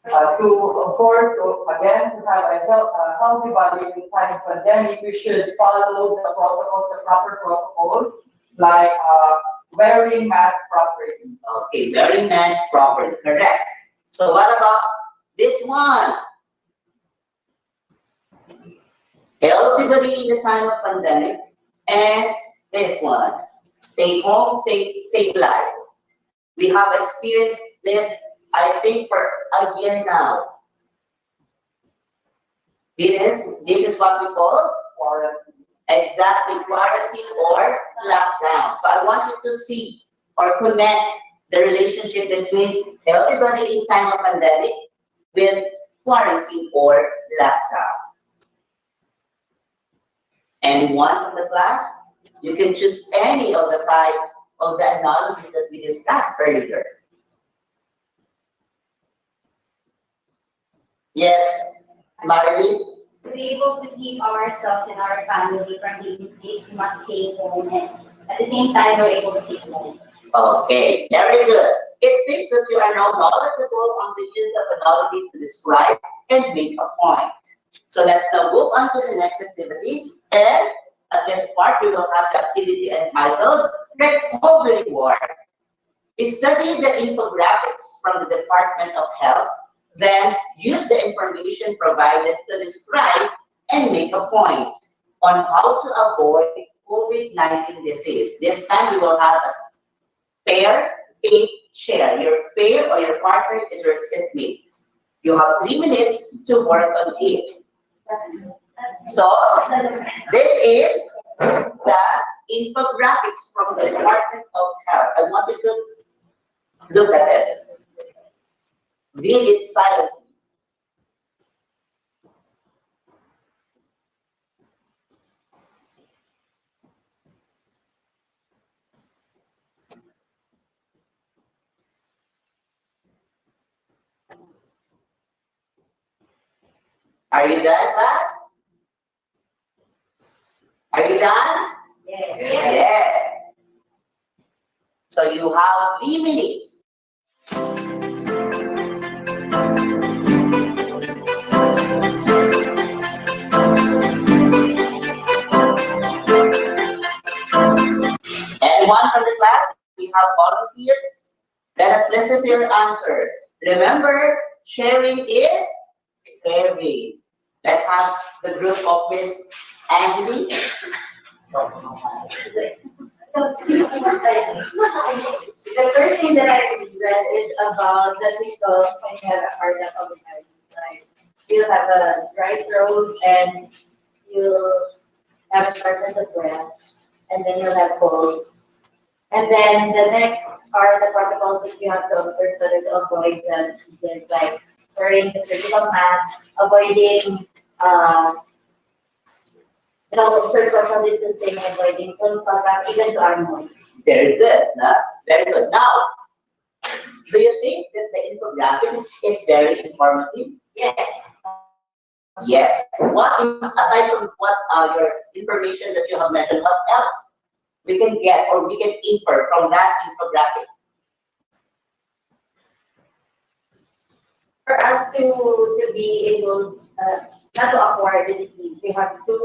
Of course, again, to have a healthy body in time of pandemic, we should follow the protocols, the proper protocols, like wearing mask properly. Okay, wearing mask properly, correct. So what about this one? Healthy body in the time of pandemic, and this one, stay home, save life. We have experienced this, I think, for a year now. This is what we call quarantine. Exactly, quarantine or lockdown. So I want you to see or connect the relationship between healthy body in time of pandemic with quarantine or lockdown. Anyone from the class? You can choose any of the types of the analogies that we discussed earlier. Yes, Marilyn? To be able to keep ourselves and our family from being sick, we must stay home and at the same time we're able to save lives. Okay, very good. It seems that you are now knowledgeable on the use of analogy to describe and make a point. So let's now move on to the next activity. And at this part, we will have the activity entitled Recovery Work. Study the infographics from the Department of Health, then use the information provided to describe and make a point on how to avoid COVID-19 disease. This time we will have a pair, a share. Your pair or your partner is your seatmate. You have 3 minutes to work on it. So this is the infographics from the Department of Health. I want you to look at it. Read it silently. Are you done, class? Are you done? Yes. Yes. So you have 3 minutes. Anyone from the class? We have volunteered. Let us listen to your answer. Remember, sharing is caring. Let's have the group of Miss Angeli. The first thing that I read is about the symptoms when you have a cardiac overnight. Like you have a dry throat and you have a shortness of breath, and then you'll have colds. And then the next are the protocols that you have to observe so that to avoid the diseases, like wearing the surgical mask, avoiding observe social distancing, avoiding close contact, even to animals. Very good. Huh? Very good. Now, do you think that the infographic is very informative? Yes. Yes. Aside from what your information that you have mentioned, what else we can get or we can infer from that infographic? For us to be able not to acquire the disease, we have to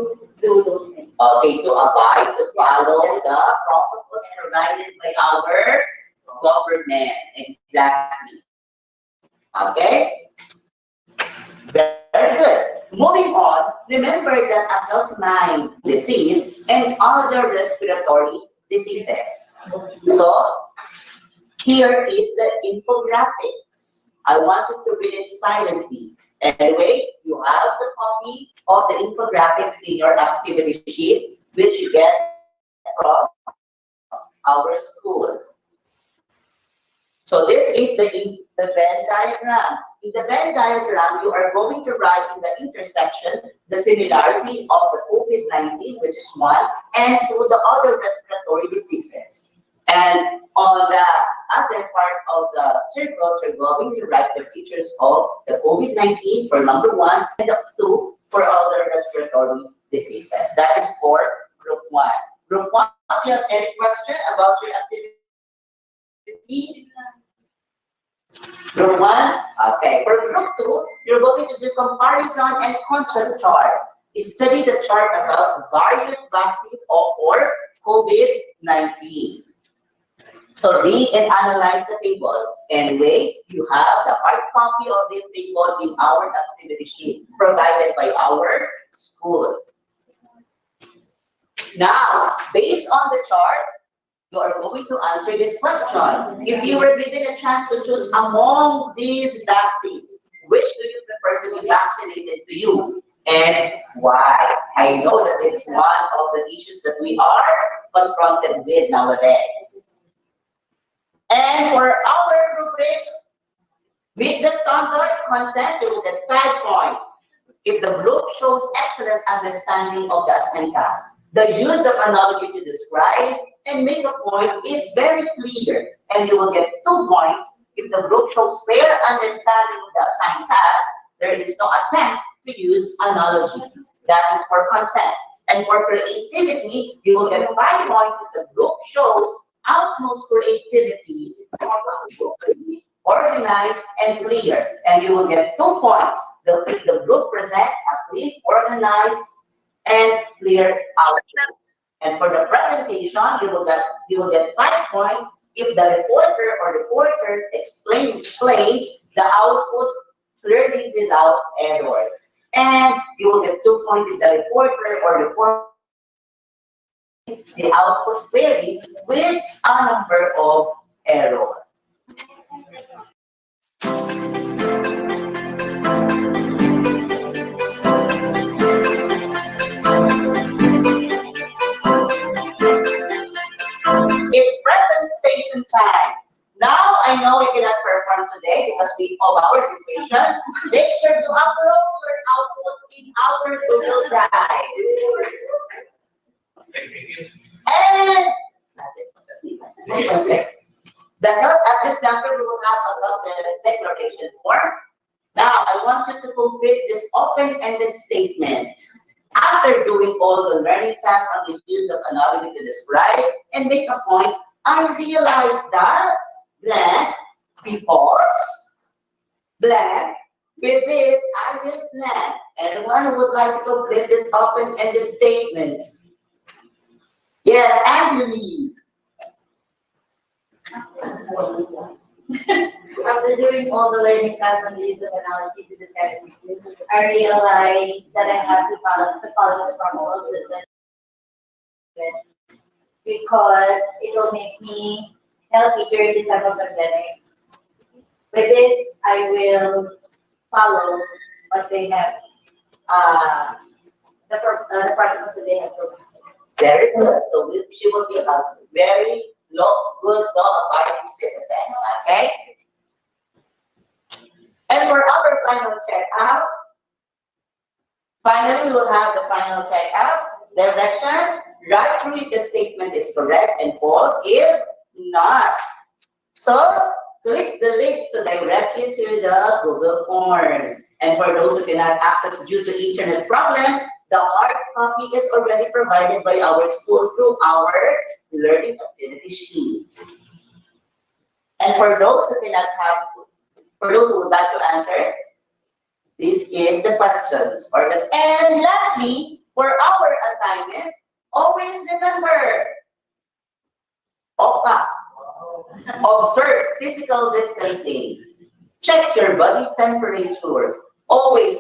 do those things. Okay, to abide, to follow the protocols provided by our government. Exactly. Okay? Very good. Moving on, remember that adult Lyme disease and other respiratory diseases. So, here is the infographics. I want you to read it silently. Anyway, you have the copy of the infographics in your activity sheet, which you get from our school. So this is the Venn diagram. In the Venn diagram, you are going to write in the intersection the similarity of the COVID-19, which is one, and to the other respiratory diseases. And on the other part of the circles, you're going to write the features of the COVID-19 for number one, and the two for other respiratory diseases. That is for group one. Group one, do you have any question about your activity? Group one? Okay. For group two, you're going to do comparison and contrast chart. Study the chart about various vaccines or COVID-19. So read and analyze the table. Anyway, you have the hard copy of this table in our activity sheet provided by our school. Now, based on the chart, you are going to answer this question. If you were given a chance to choose among these vaccines, which do you prefer to be vaccinated to you and why? I know that it's one of the issues that we are confronted with nowadays. And for our rubrics, with the standard content, you will get 5 points. If the group shows excellent understanding of the assigned task, the use of analogy to describe and make a point is very clear, and you will get 2 points. If the group shows fair understanding of the assigned task, there is no attempt to use analogy. That is for content. And for creativity, you will get 5 points if the group shows utmost creativity, organized and clear, and you will get 2 points. If the group presents a clean, organized, and clear output. And for the presentation, you will get 5 points if the reporter or reporters explains the output clearly without errors. And you will get 2 points if the reporter or reporter the output vary with a number of errors. It's presentation time. Now I know you cannot perform today because of our situation. Make sure to upload your outputs in our Google Drive. And the note at this number we will have about the declaration form. Now I want you to complete this open-ended statement. After doing all the learning tasks on the use of analogy to describe and make a point, I realized that blank because blank with this I will blank. Anyone who would like to complete this open-ended statement? Yes, Angeli. After doing all the learning tasks on the use of analogy to describe it, I realized that I have to follow the protocols that because it will make me healthy during this time of pandemic. With this, I will follow what they have, the protocols that they have provided. Very good. So she will be a very good law-abiding citizen. Okay? And for our final checkout, finally we will have the final checkout. Direction, write through if the statement is correct and false if not. So click the link to direct you to the Google Forms. And for those who cannot access due to internet problem, the hard copy is already provided by our school through our learning activity sheet. And for those who cannot have, for those who would like to answer, this is the questions. And lastly, for our assignments, always remember, OPA, observe physical distancing, check your body temperature, always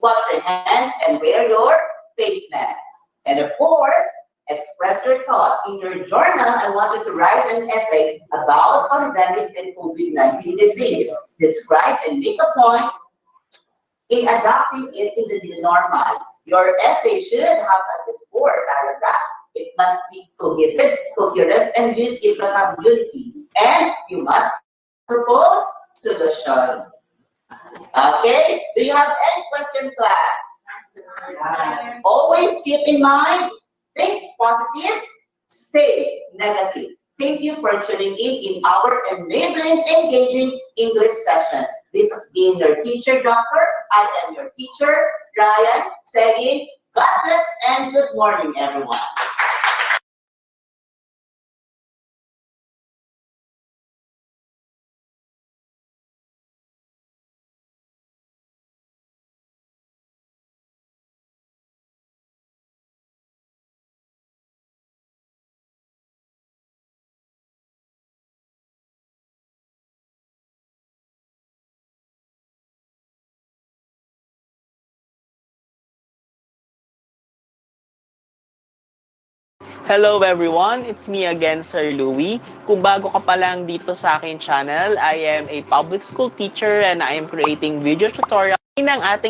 wash your hands and wear your face mask. And of course, express your thought. In your journal, I want you to write an essay about pandemic and COVID-19 disease. Describe and make a point in adapting it in the new normal. Your essay should have at least 4 paragraphs. It must be cohesive, coherent, and it must have unity. And you must propose solution. Okay? Do you have any question, class? Always keep in mind, think positive, stay negative. Thank you for tuning in our enabling, engaging English session. This has been your teacher, Doctor. I am your teacher, Ryan, saying God bless and good morning, everyone. Hello everyone, it's me again, Sir Louie. Kung bago ka pa lang dito sa akin channel, I am a public school teacher and I am creating video tutorial ng ating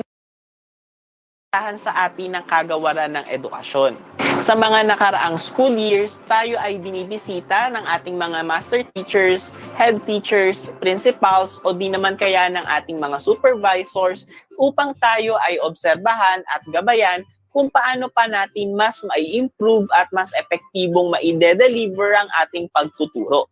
sa atin ng kagawaran ng edukasyon. Sa mga nakaraang school years, tayo ay binibisita ng ating mga master teachers, head teachers, principals o di naman kaya ng ating mga supervisors upang tayo ay obserbahan at gabayan kung paano pa natin mas mai-improve at mas epektibong maide-deliver ang ating pagtuturo.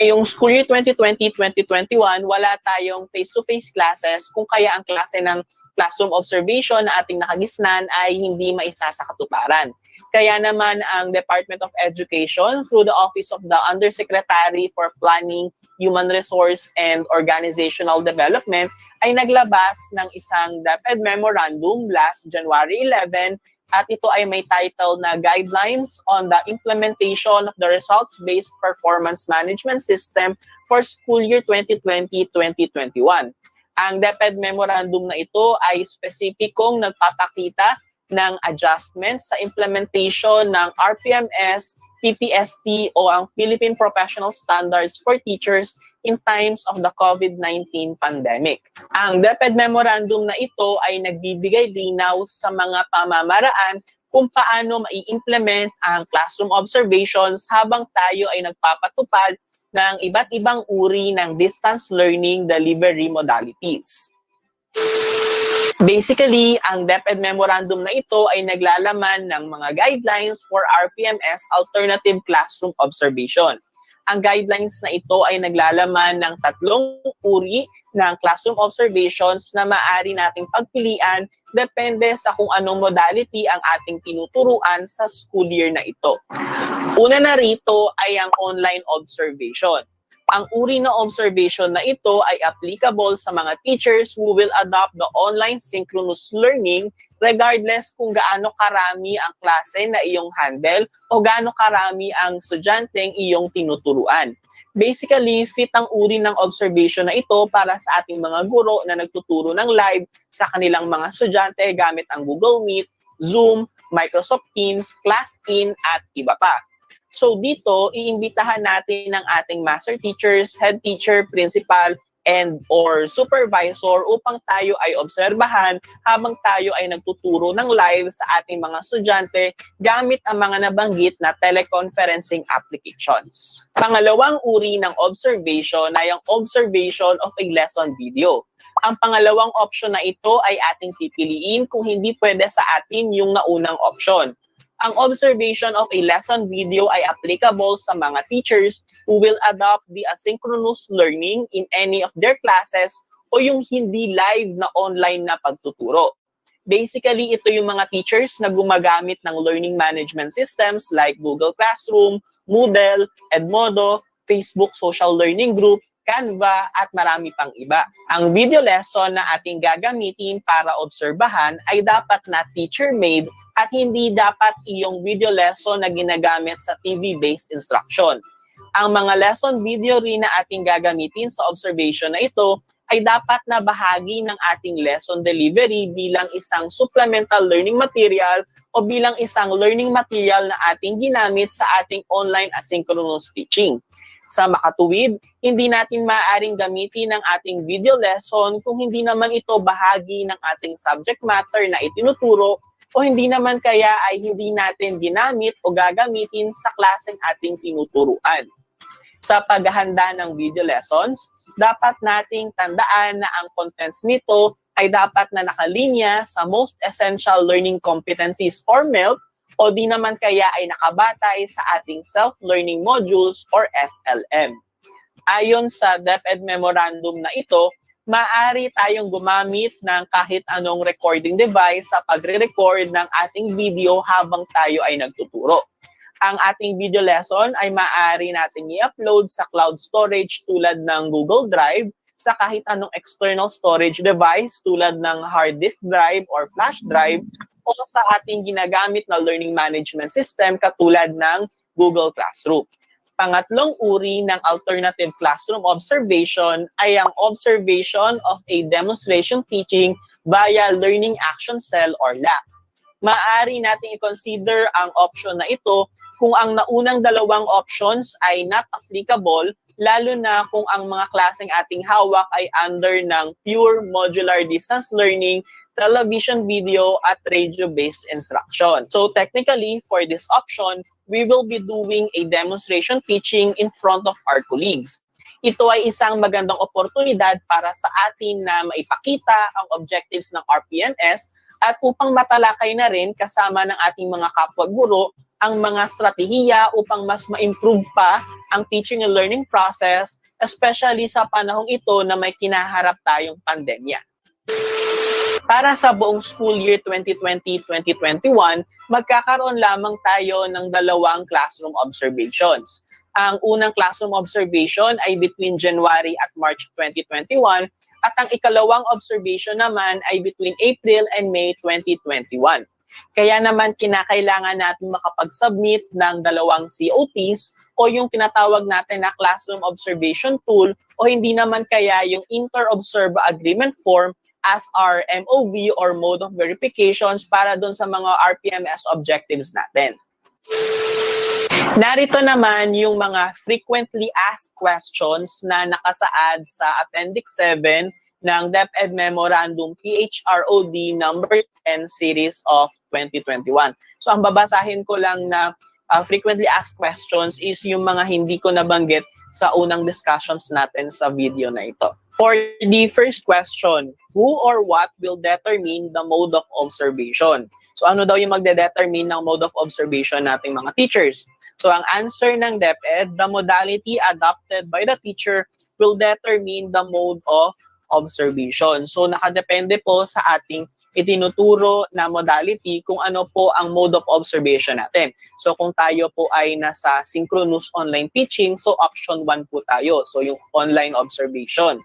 Ngayong school year 2020-2021, wala tayong face-to-face classes kung kaya ang klase ng classroom observation na ating nakagisnan ay hindi maisa sa katuparan. Kaya naman ang Department of Education through the Office of the Undersecretary for Planning, Human Resource, and Organizational Development ay naglabas ng isang DepEd Memorandum last January 11 at ito ay may title na Guidelines on the Implementation of the Results-Based Performance Management System for School Year 2020-2021. Ang DepEd Memorandum na ito ay spesipikong nagpapakita ng adjustments sa implementation ng RPMS, PPSTS o ang Philippine Professional Standards for Teachers in times of the COVID-19 pandemic. Ang DepEd Memorandum na ito ay nagbibigay linaw sa mga pamamaraan kung paano mai-implement ang classroom observations habang tayo ay nagpapatupad ng iba't ibang uri ng distance learning delivery modalities. Basically, ang DepEd Memorandum na ito ay naglalaman ng mga guidelines for RPMS Alternative Classroom Observation. Ang guidelines na ito ay naglalaman ng 3 uri ng classroom observations na maaari nating pagpilian depende sa kung anong modality ang ating tinuturuan sa school year na ito. Una na rito ay ang online observation. Ang uri ng observation na ito ay applicable sa mga teachers who will adopt the online synchronous learning regardless kung gaano karami ang klase na iyong handle o gaano karami ang estudyanteng iyong tinuturuan. Basically, fit ang uri ng observation na ito para sa ating mga guro na nagtuturo ng live sa kanilang mga estudyante gamit ang Google Meet, Zoom, Microsoft Teams, Class-in, at iba pa. So dito, iimbitahan natin ang ating master teachers, head teacher, principal, and or supervisor upang tayo ay obserbahan habang tayo ay nagtuturo ng live sa ating mga estudyante gamit ang mga nabanggit na teleconferencing applications. Pangalawang uri ng observation ay ang observation of a lesson video. Ang pangalawang option na ito ay ating pipiliin kung hindi pwede sa atin yung naunang option. Ang observation of a lesson video ay applicable sa mga teachers who will adopt the asynchronous learning in any of their classes o yung hindi live na online na pagtuturo. Basically, ito yung mga teachers na gumagamit ng learning management systems like Google Classroom, Moodle, Edmodo, Facebook Social Learning Group, Canva, at marami pang iba. Ang video lesson na ating gagamitin para obserbahan ay dapat na teacher-made at hindi dapat iyong video lesson na ginagamit sa TV-based instruction. Ang mga lesson video rin na ating gagamitin sa observation na ito ay dapat na bahagi ng ating lesson delivery bilang isang supplemental learning material o bilang isang learning material na ating ginamit sa ating online asynchronous teaching. Sa makatuwid, hindi natin maaaring gamitin ang ating video lesson kung hindi naman ito bahagi ng ating subject matter na itinuturo o hindi naman kaya ay hindi natin ginamit o gagamitin sa klaseng ating tinuturuan. Sa paghahanda ng video lessons, dapat nating tandaan na ang contents nito ay dapat na nakalinya sa most essential learning competencies or MELC o di naman kaya ay nakabatay sa ating self-learning modules or SLM. Ayon sa DepEd memorandum na ito, maaari tayong gumamit ng kahit anong recording device sa pagre-record ng ating video habang tayo ay nagtuturo. Ang ating video lesson ay maaari natin i-upload sa cloud storage tulad ng Google Drive, sa kahit anong external storage device tulad ng hard disk drive or flash drive, o sa ating ginagamit na learning management system katulad ng Google Classroom. Pangatlong uri ng alternative classroom observation ay ang observation of a demonstration teaching via Learning Action Cell or LAC. Maaari natin i-consider ang option na ito kung ang naunang dalawang options ay not applicable, lalo na kung ang mga klaseng ating hawak ay under ng pure modular distance learning, television video, at radio-based instruction. So technically, for this option, we will be doing a demonstration teaching in front of our colleagues. Ito ay isang magandang oportunidad para sa atin na maipakita ang objectives ng RPMS at upang matalakay na rin kasama ng ating mga kapwa-guro ang mga strategiya upang mas ma-improve pa ang teaching and learning process, especially sa panahong ito na may kinaharap tayong pandemya. Para sa buong school year 2020-2021, magkakaroon lamang tayo ng dalawang classroom observations. Ang unang classroom observation ay between January at March 2021 at ang ikalawang observation naman ay between April and May 2021. Kaya naman kinakailangan natin makapag-submit ng dalawang COTs o yung tinatawag natin na classroom observation tool o hindi naman kaya yung inter-observer agreement form as our MOV or mode of verifications para dun sa mga RPMS objectives natin. Narito naman yung mga frequently asked questions na nakasaad sa Appendix 7 ng DepEd Memorandum PHROD number 10 series of 2021. So ang babasahin ko lang na frequently asked questions is yung mga hindi ko nabanggit sa unang discussions natin sa video na ito. For the first question, who or what will determine the mode of observation? So ano daw yung magde-determine ng mode of observation nating mga teachers? So ang answer ng DepEd, the modality adopted by the teacher will determine the mode of observation. So nakadepende po sa ating itinuturo na modality kung ano po ang mode of observation natin. So kung tayo po ay nasa synchronous online teaching, so option 1 po tayo. So yung online observation.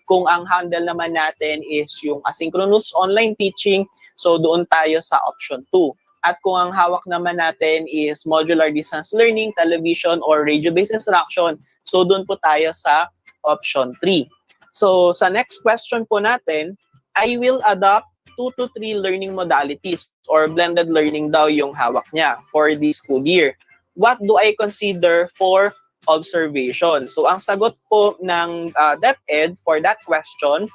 Kung ang handle naman natin is yung asynchronous online teaching, so doon tayo sa option 2. At kung ang hawak naman natin is modular distance learning, television, or radio-based instruction, So doon po tayo sa option 3. So sa next question po natin, I will adopt 2 to 3 learning modalities or blended learning daw yung hawak niya for this school year. What do I consider for observation? So ang sagot po ng DepEd for that question,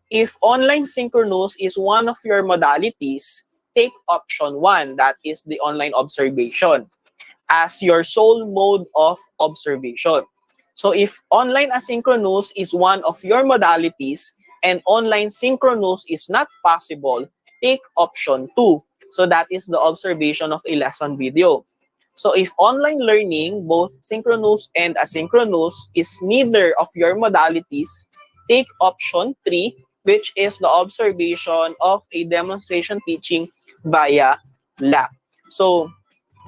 if online synchronous is one of your modalities, take option 1, that is the online observation, as your sole mode of observation. So if online asynchronous is one of your modalities and online synchronous is not possible, take option 2. So that is the observation of a lesson video. So if online learning, both synchronous and asynchronous, is neither of your modalities, take option 3, which is the observation of a demonstration teaching via lab. So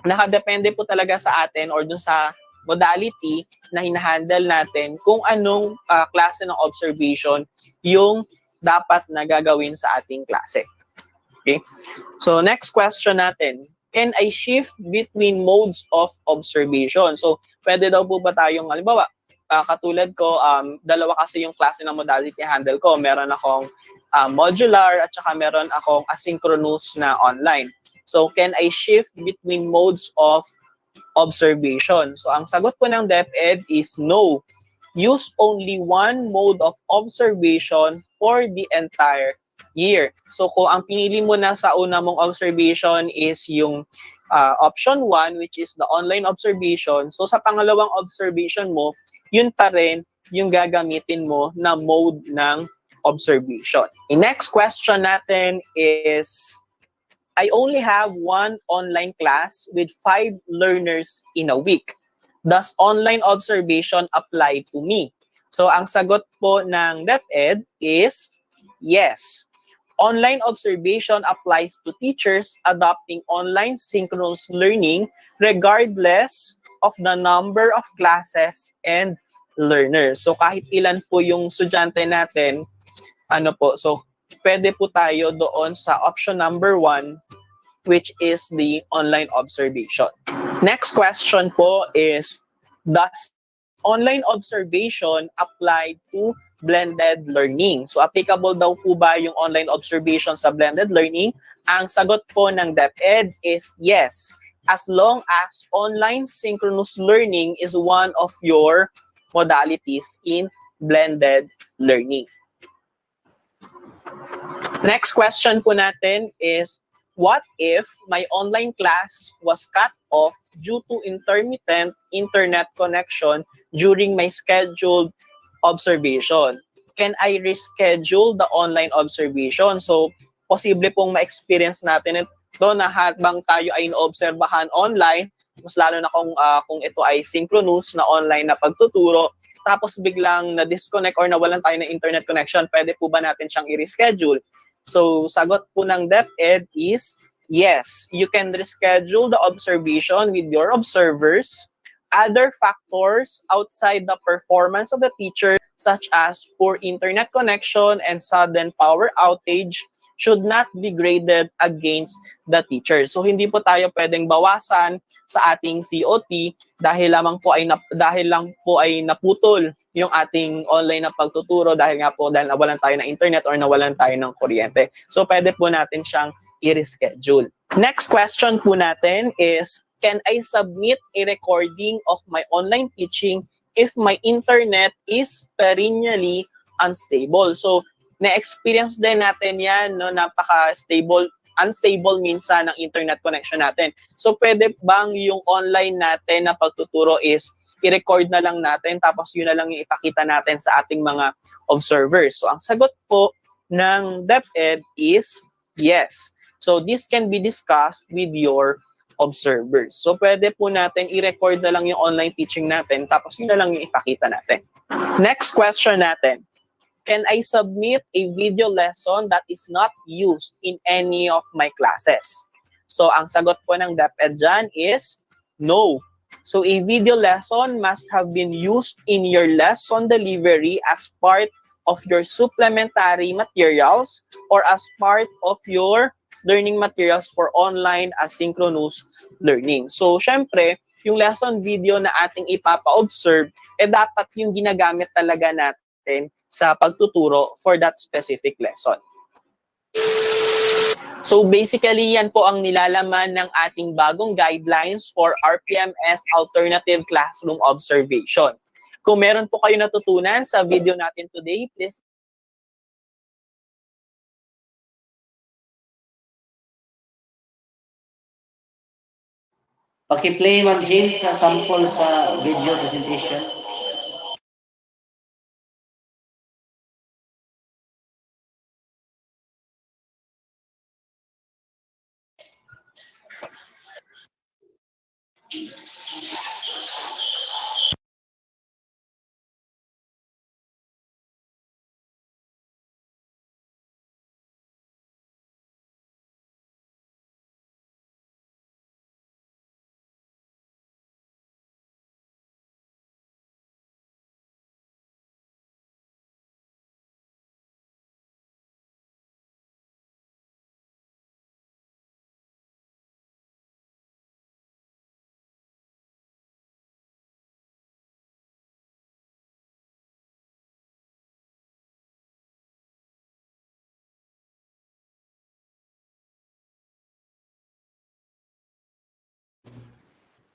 nakadepende po talaga sa atin or dun sa modality na hinahandle natin kung anong klase ng observation yung dapat na gagawin sa ating klase. Okay? So next question natin, can I shift between modes of observation? So pwede daw po ba tayong, halimbawa, katulad ko, dalawa kasi yung klase ng modality handle ko. Meron akong modular at saka meron akong asynchronous na online. So, can I shift between modes of observation? So, ang sagot po ng DepEd is no. Use only one mode of observation for the entire year. So, kung ang pinili mo na sa una mong observation is yung option 1, which is the online observation, so sa pangalawang observation mo, yun pa rin yung gagamitin mo na mode ng observation. The next question natin is, I only have one online class with 5 learners in a week. Does online observation apply to me? So, ang sagot po ng DepEd is yes. Online observation applies to teachers adopting online synchronous learning regardless of the number of classes and learners. So, kahit ilan po yung estudyante natin, so pwede po tayo doon sa option number 1, which is the online observation. Next question po is, does online observation apply to blended learning? So applicable daw po ba yung online observation sa blended learning? Ang sagot po ng DepEd is yes, as long as online synchronous learning is one of your modalities in blended learning. Next question po natin is, what if my online class was cut off due to intermittent internet connection during my scheduled observation? Can I reschedule the online observation? So, posible pong ma-experience natin ito na habang tayo ay inoobserbahan online, mas lalo na kung ito ay synchronous na online na pagtuturo, tapos biglang na-disconnect or nawalan tayo ng internet connection, pwede po ba natin siyang i-reschedule? So, sagot po ng DepEd is yes. You can reschedule the observation with your observers. Other factors outside the performance of the teacher, such as poor internet connection and sudden power outage, should not be graded against the teacher. So, hindi po tayo pwedeng bawasan sa ating COT dahil lang po ay naputol yung ating online na pagtuturo dahil nawalan tayo ng internet or nawalan tayo ng kuryente. So pwede po natin siyang i-reschedule. Next question po natin is, can I submit a recording of my online teaching if my internet is perennially unstable? So na-experience din natin yan, no, unstable minsan ng internet connection natin. So, pwede bang yung online natin na pagtuturo is i-record na lang natin tapos yun na lang yung ipakita natin sa ating mga observers? So, ang sagot po ng DepEd is yes. So, this can be discussed with your observers. So, pwede po natin i-record na lang yung online teaching natin tapos yun na lang yung ipakita natin. Next question natin. Can I submit a video lesson that is not used in any of my classes? So, ang sagot po ng DepEd dyan is no. So, a video lesson must have been used in your lesson delivery as part of your supplementary materials or as part of your learning materials for online asynchronous learning. So, syempre, yung lesson video na ating ipapa-observe, dapat yung ginagamit talaga natin sa pagtuturo for that specific lesson. So basically, yan po ang nilalaman ng ating bagong guidelines for RPMS Alternative Classroom Observation. Kung meron po kayo natutunan sa video natin today, please Paki-play man Jane sa sample sa video presentation.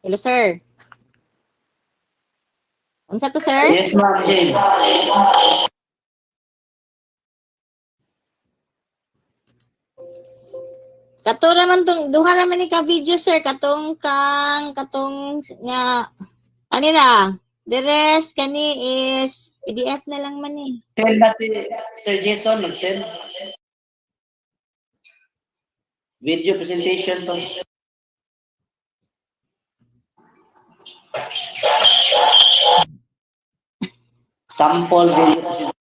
Hello, sir. Unsa to, sir? Yes, ma'am Jane. Kato naman tong duha naman ni ka video, sir. Katong nga kanira. The rest kani is PDF na lang man eh. Send na si Sir Jason, mag-send. Video presentation to. Sample video presentation.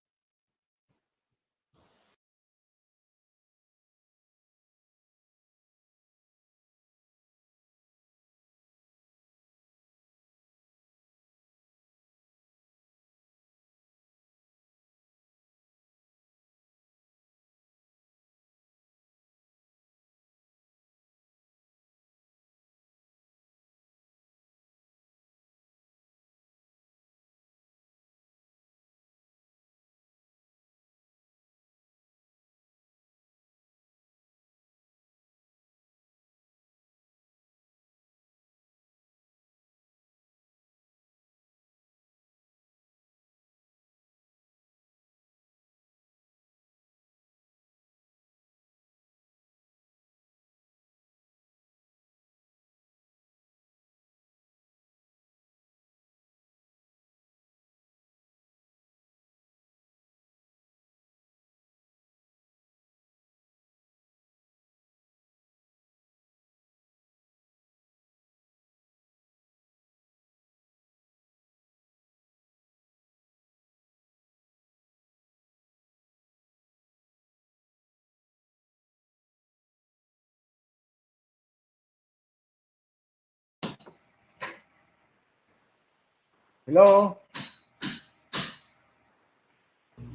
Hello?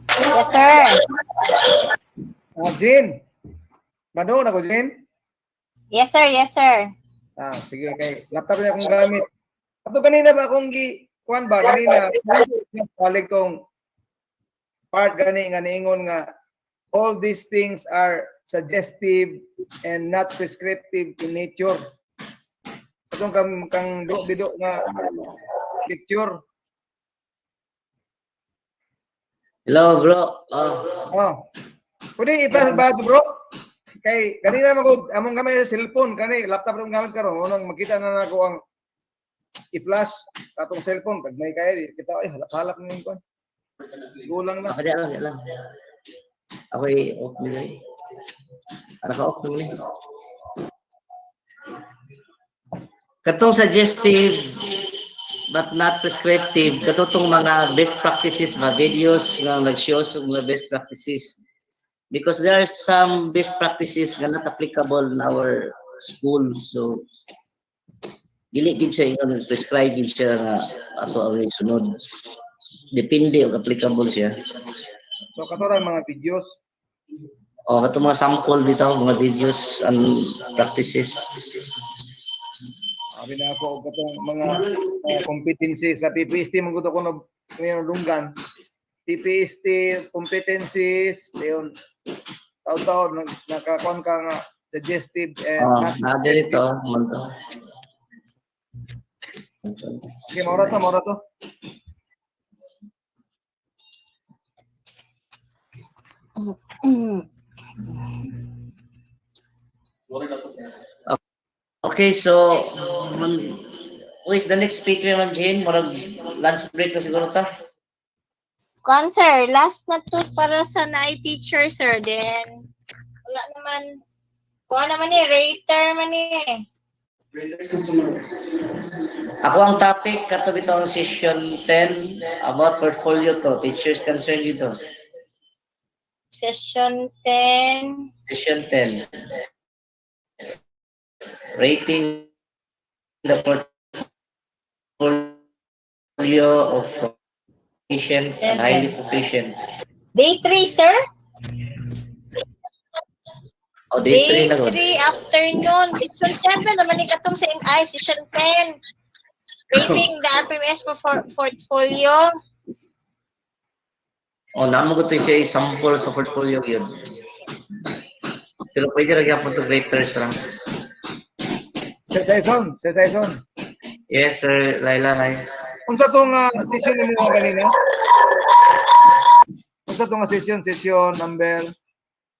Yes, sir. Jean? Manoon ako, Jean? Yes, sir. Yes, sir. Sige, kay laptop niya akong gamit. Ato kanina ba akong kuan ba? Kanina, balik kong part gani nga niingon nga all these things are suggestive and not prescriptive in nature. Atong kang do nga picture. Hello, bro. Pwede ipas ba ito, bro? Kay kanina magod among gamay sa cellphone kani laptop ron gamit karon unang makita na nako ang i-flash atong cellphone pag may kaya kita ay halap-halap ning kon. Gulang na. Ako lang. Ako off nila. Para ka off nila. Katong suggestive but not prescriptive, katong mga best practices ba videos nga nag-show sa mga best practices. Because there are some best practices that not applicable in our school. So, dili gid siya yung prescribe gid siya nga ato ang sunod. Depende kung applicable siya. So, katorang mga videos. Kato mga sample bitaw, mga videos and practices. Sabi na ako katong mga competency sa PPST man gud ako ngayon lunggan. PPST competencies, yun. Taon-taon nakakuan ka nga suggestive and not dito. Okay, maura to. Okay, so who is the next speaker, Ma'am Jane? Murag lunch break na siguro ta. Kwan, sir, last na to para sa na teacher, sir. Then, wala naman. Kuha naman rater man Ako ang topic kato bitong session 10 about portfolio to. Teachers concern dito. Session 10. Session 10. Rating the portfolio of proficient and highly proficient. Day 3, sir? O, day 3 na 3 afternoon. Session 7 naman ni katong sa NI. Session 10. Rating the RPMS portfolio. O, naman ko ito siya sample sa portfolio yun. Pero pwede lagi ako ito graders lang. Session. Yes, sir. Laila, hi. Unsa tong session mo kanina? Unsa tong session number?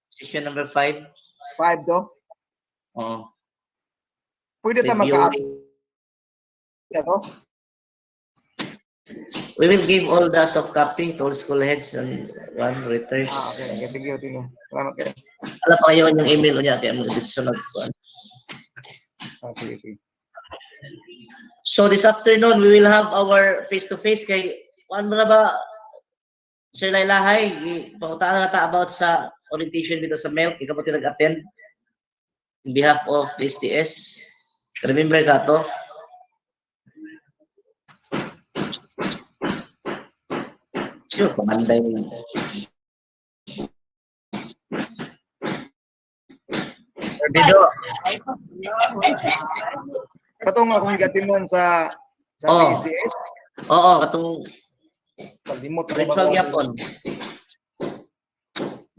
Session number 5. 5 to? Oo. Pwede ta maka-add ito? We will give all the soft copy to all school heads and readers. Okay. Thank you. Salamat kayo. Alam pa kayo yung email niya kaya mo dito sunod ko. Sige. So this afternoon we will have our face-to-face kay ano na ba Sir Lailahay, pangutaan na ta about sa orientation dito sa MELC, ikaw pati nag-attend in behalf of PPSTS. Remember ka to? Sure, pamanday mo. Video. Katong akong gatinan sa PPSTS. Oo, katong Paglimot virtual yapon.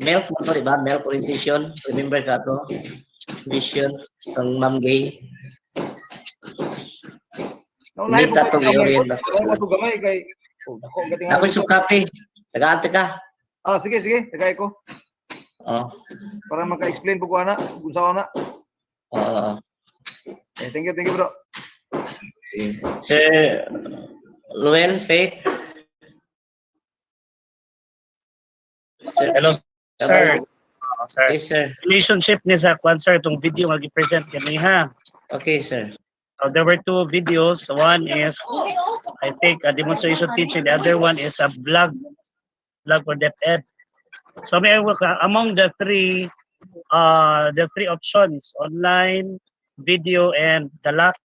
MELC mo to, diba? MELC orientation. Remember ka to? Vision ng Ma'am Gay. Need na to i-orient na to. Gamay kay Ako yung copy. Tagaante ka. Sige. Tagay ko. Para maka-explain po ko ana kung saan na. Thank you bro. Sir Luel, Faith. Sir, hello, sir. Sir. Yes, sir. Relationship niya sa kwan, sir, itong video nga gi-present kami, ha? Okay, sir. So there were 2 videos. One is, I think, a demonstration teaching. The other one is a blog for DepEd. So may among the three options, online, video, and the LAC.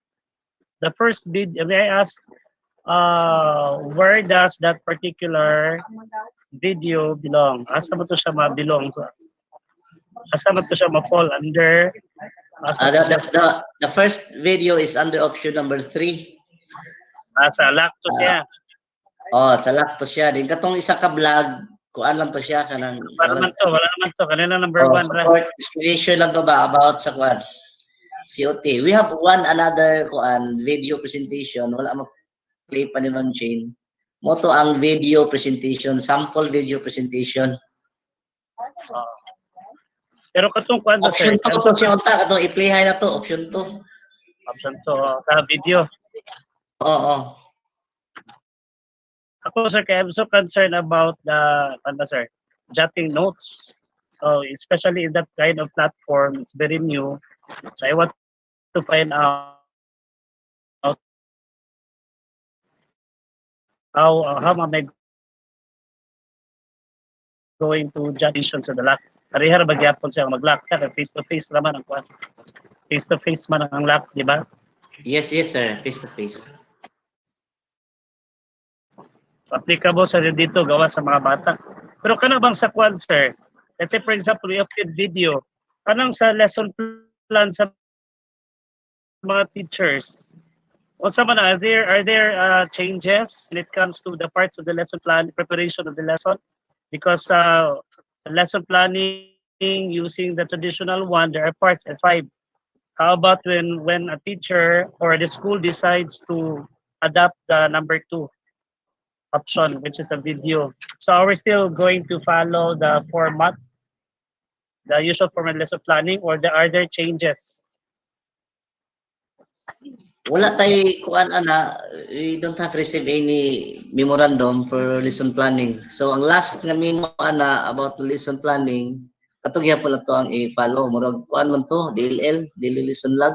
The first video, may I ask, where does that particular video belong? Asa mo to siya ma-belong? Asa mo to siya ma-fall under? The first video is under option number 3. Sa LAC to siya. Sa LAC to siya. Din katong isa ka vlog, kuan lang to siya kanang wala naman to. Kanina number 1 ra. Support explanation lang to ba about sa kuan COT. We have another kuan video presentation. Wala mo play pa ni Ma'am Jane. Mo to ang video presentation, sample video presentation. Pero katong kuan Option 2 to siya unta katong i-play na to, option 2. Option 2 sa video. Oo. Ako, sir, kaya I'm so concerned about the jotting notes. So especially in that kind of platform, it's very new. So I want to find out how am I going to jot issues sa the LAC. Parihar magyapon siya mag-LAC ka, face-to-face naman ang kuan. Face-to-face man ang LAC, di ba? Yes, sir. Face-to-face. Applicable sa dito gawa sa mga bata. Pero kana bang sa kuan, sir? Let's say for example, we upload video. Kanang sa lesson plan sa mga teachers, Also, man, are there changes when it comes to the parts of the lesson plan, preparation of the lesson? Because lesson planning using the traditional one, there are parts at 5. How about when a teacher or the school decides to adopt the number 2 option, which is a video? So are we still going to follow the format, the usual format lesson planning, or are there changes? Wala tay kuan ana, we don't have received any memorandum for lesson planning. So ang last nga memo ana about the lesson planning, katong gyapon na to ang i-follow. Murag kuan man to, DLL, daily lesson log.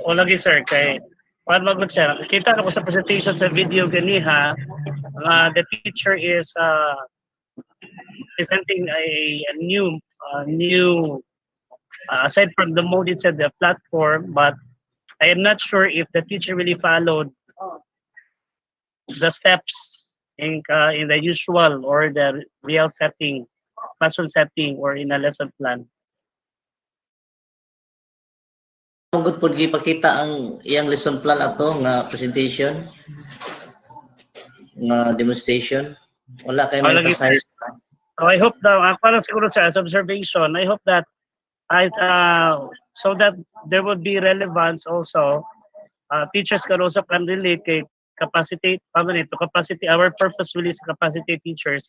O lagi sir, kay paano magod siya? Kita na ko sa presentation sa video ganiha, the teacher is presenting a new aside from the mode itself, the platform, but I am not sure if the teacher really followed the steps in the usual or the real setting, classroom setting, or in a lesson plan. Ang good pod gipakita ang iyang lesson plan ato nga presentation, nga demonstration. Wala kay may Lagi, emphasize. so I hope that, parang siguro sa as observation, I hope that so that there would be relevance also. Teachers can also can relate kay capacity, to capacity. Our purpose really is to capacitate teachers.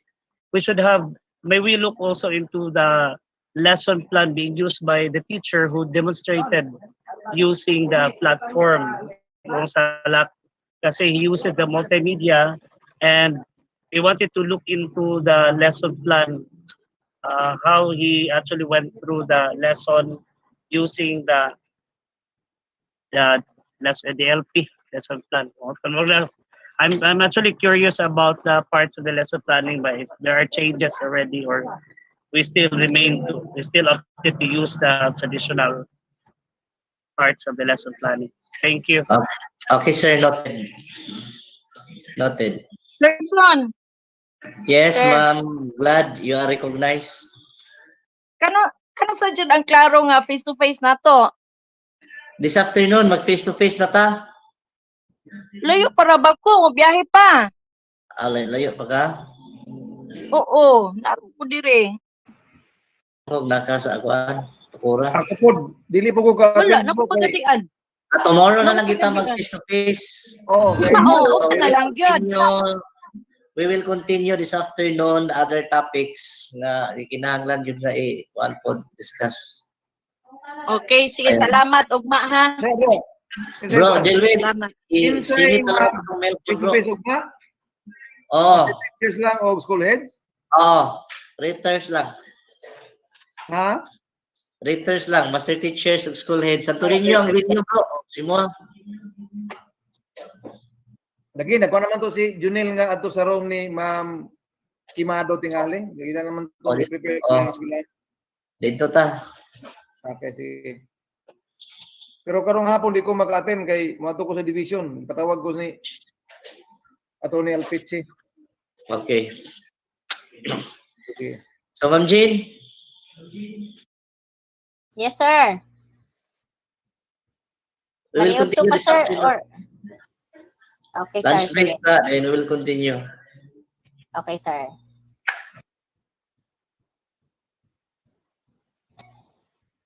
We should have, may we look also into the lesson plan being used by the teacher who demonstrated using the platform, yung Salak, kasi he uses the multimedia, and we wanted to look into the lesson plan, how he actually went through the lesson using the the LP lesson plan. I'm actually curious about the parts of the lesson planning, but if there are changes already, or we still opted to use the traditional parts of the lesson planning. Thank you. Okay, sir, noted. Noted. Next one. Yes, Sir. ma'am. Glad you are recognized. Kano sa jud ang klaro nga face to face nato? This afternoon, mag face-to-face na ta. Layo para ba ko, biyahe pa. Layo pa ka? Oo, naroon ko dire. Huwag naka sa akuan. Tukura. Ako po, dili po ko ka. Wala na ko pagadian. Tomorrow na lang kita mag face-to-face. Oo, okay. Oo, okay na lang gyud. We will continue this afternoon other topics na kinahanglan yun na one pod discuss. Okay, sige, salamat ugma ha. Bro, Jelwin, Salamat. sinit na lang ang mail ko, bro. Face-to-face ugma? Oh, Teachers lang o school heads? readers lang. Ha? Readers lang, master teachers of school heads. Santurin nyo ang video, bro. Simo. Lagi, nagkuha naman to si Junel nga ato sa room ni Ma'am Kimado tingali. Lagi na naman to i-prepare ko ng eskwela. Dito ta. Okay, sige. Pero karong hapon di ko mag-attend kay mato ko sa division. Patawag ko ni Atty. Alpici. Okay. Okay. So, Ma'am Jean? Yes, sir. We will Maniog to continue pa, this sir? afternoon. Or... Okay, Lunch sir. break Sige. na, then we will continue. Okay, sir.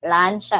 Lunch.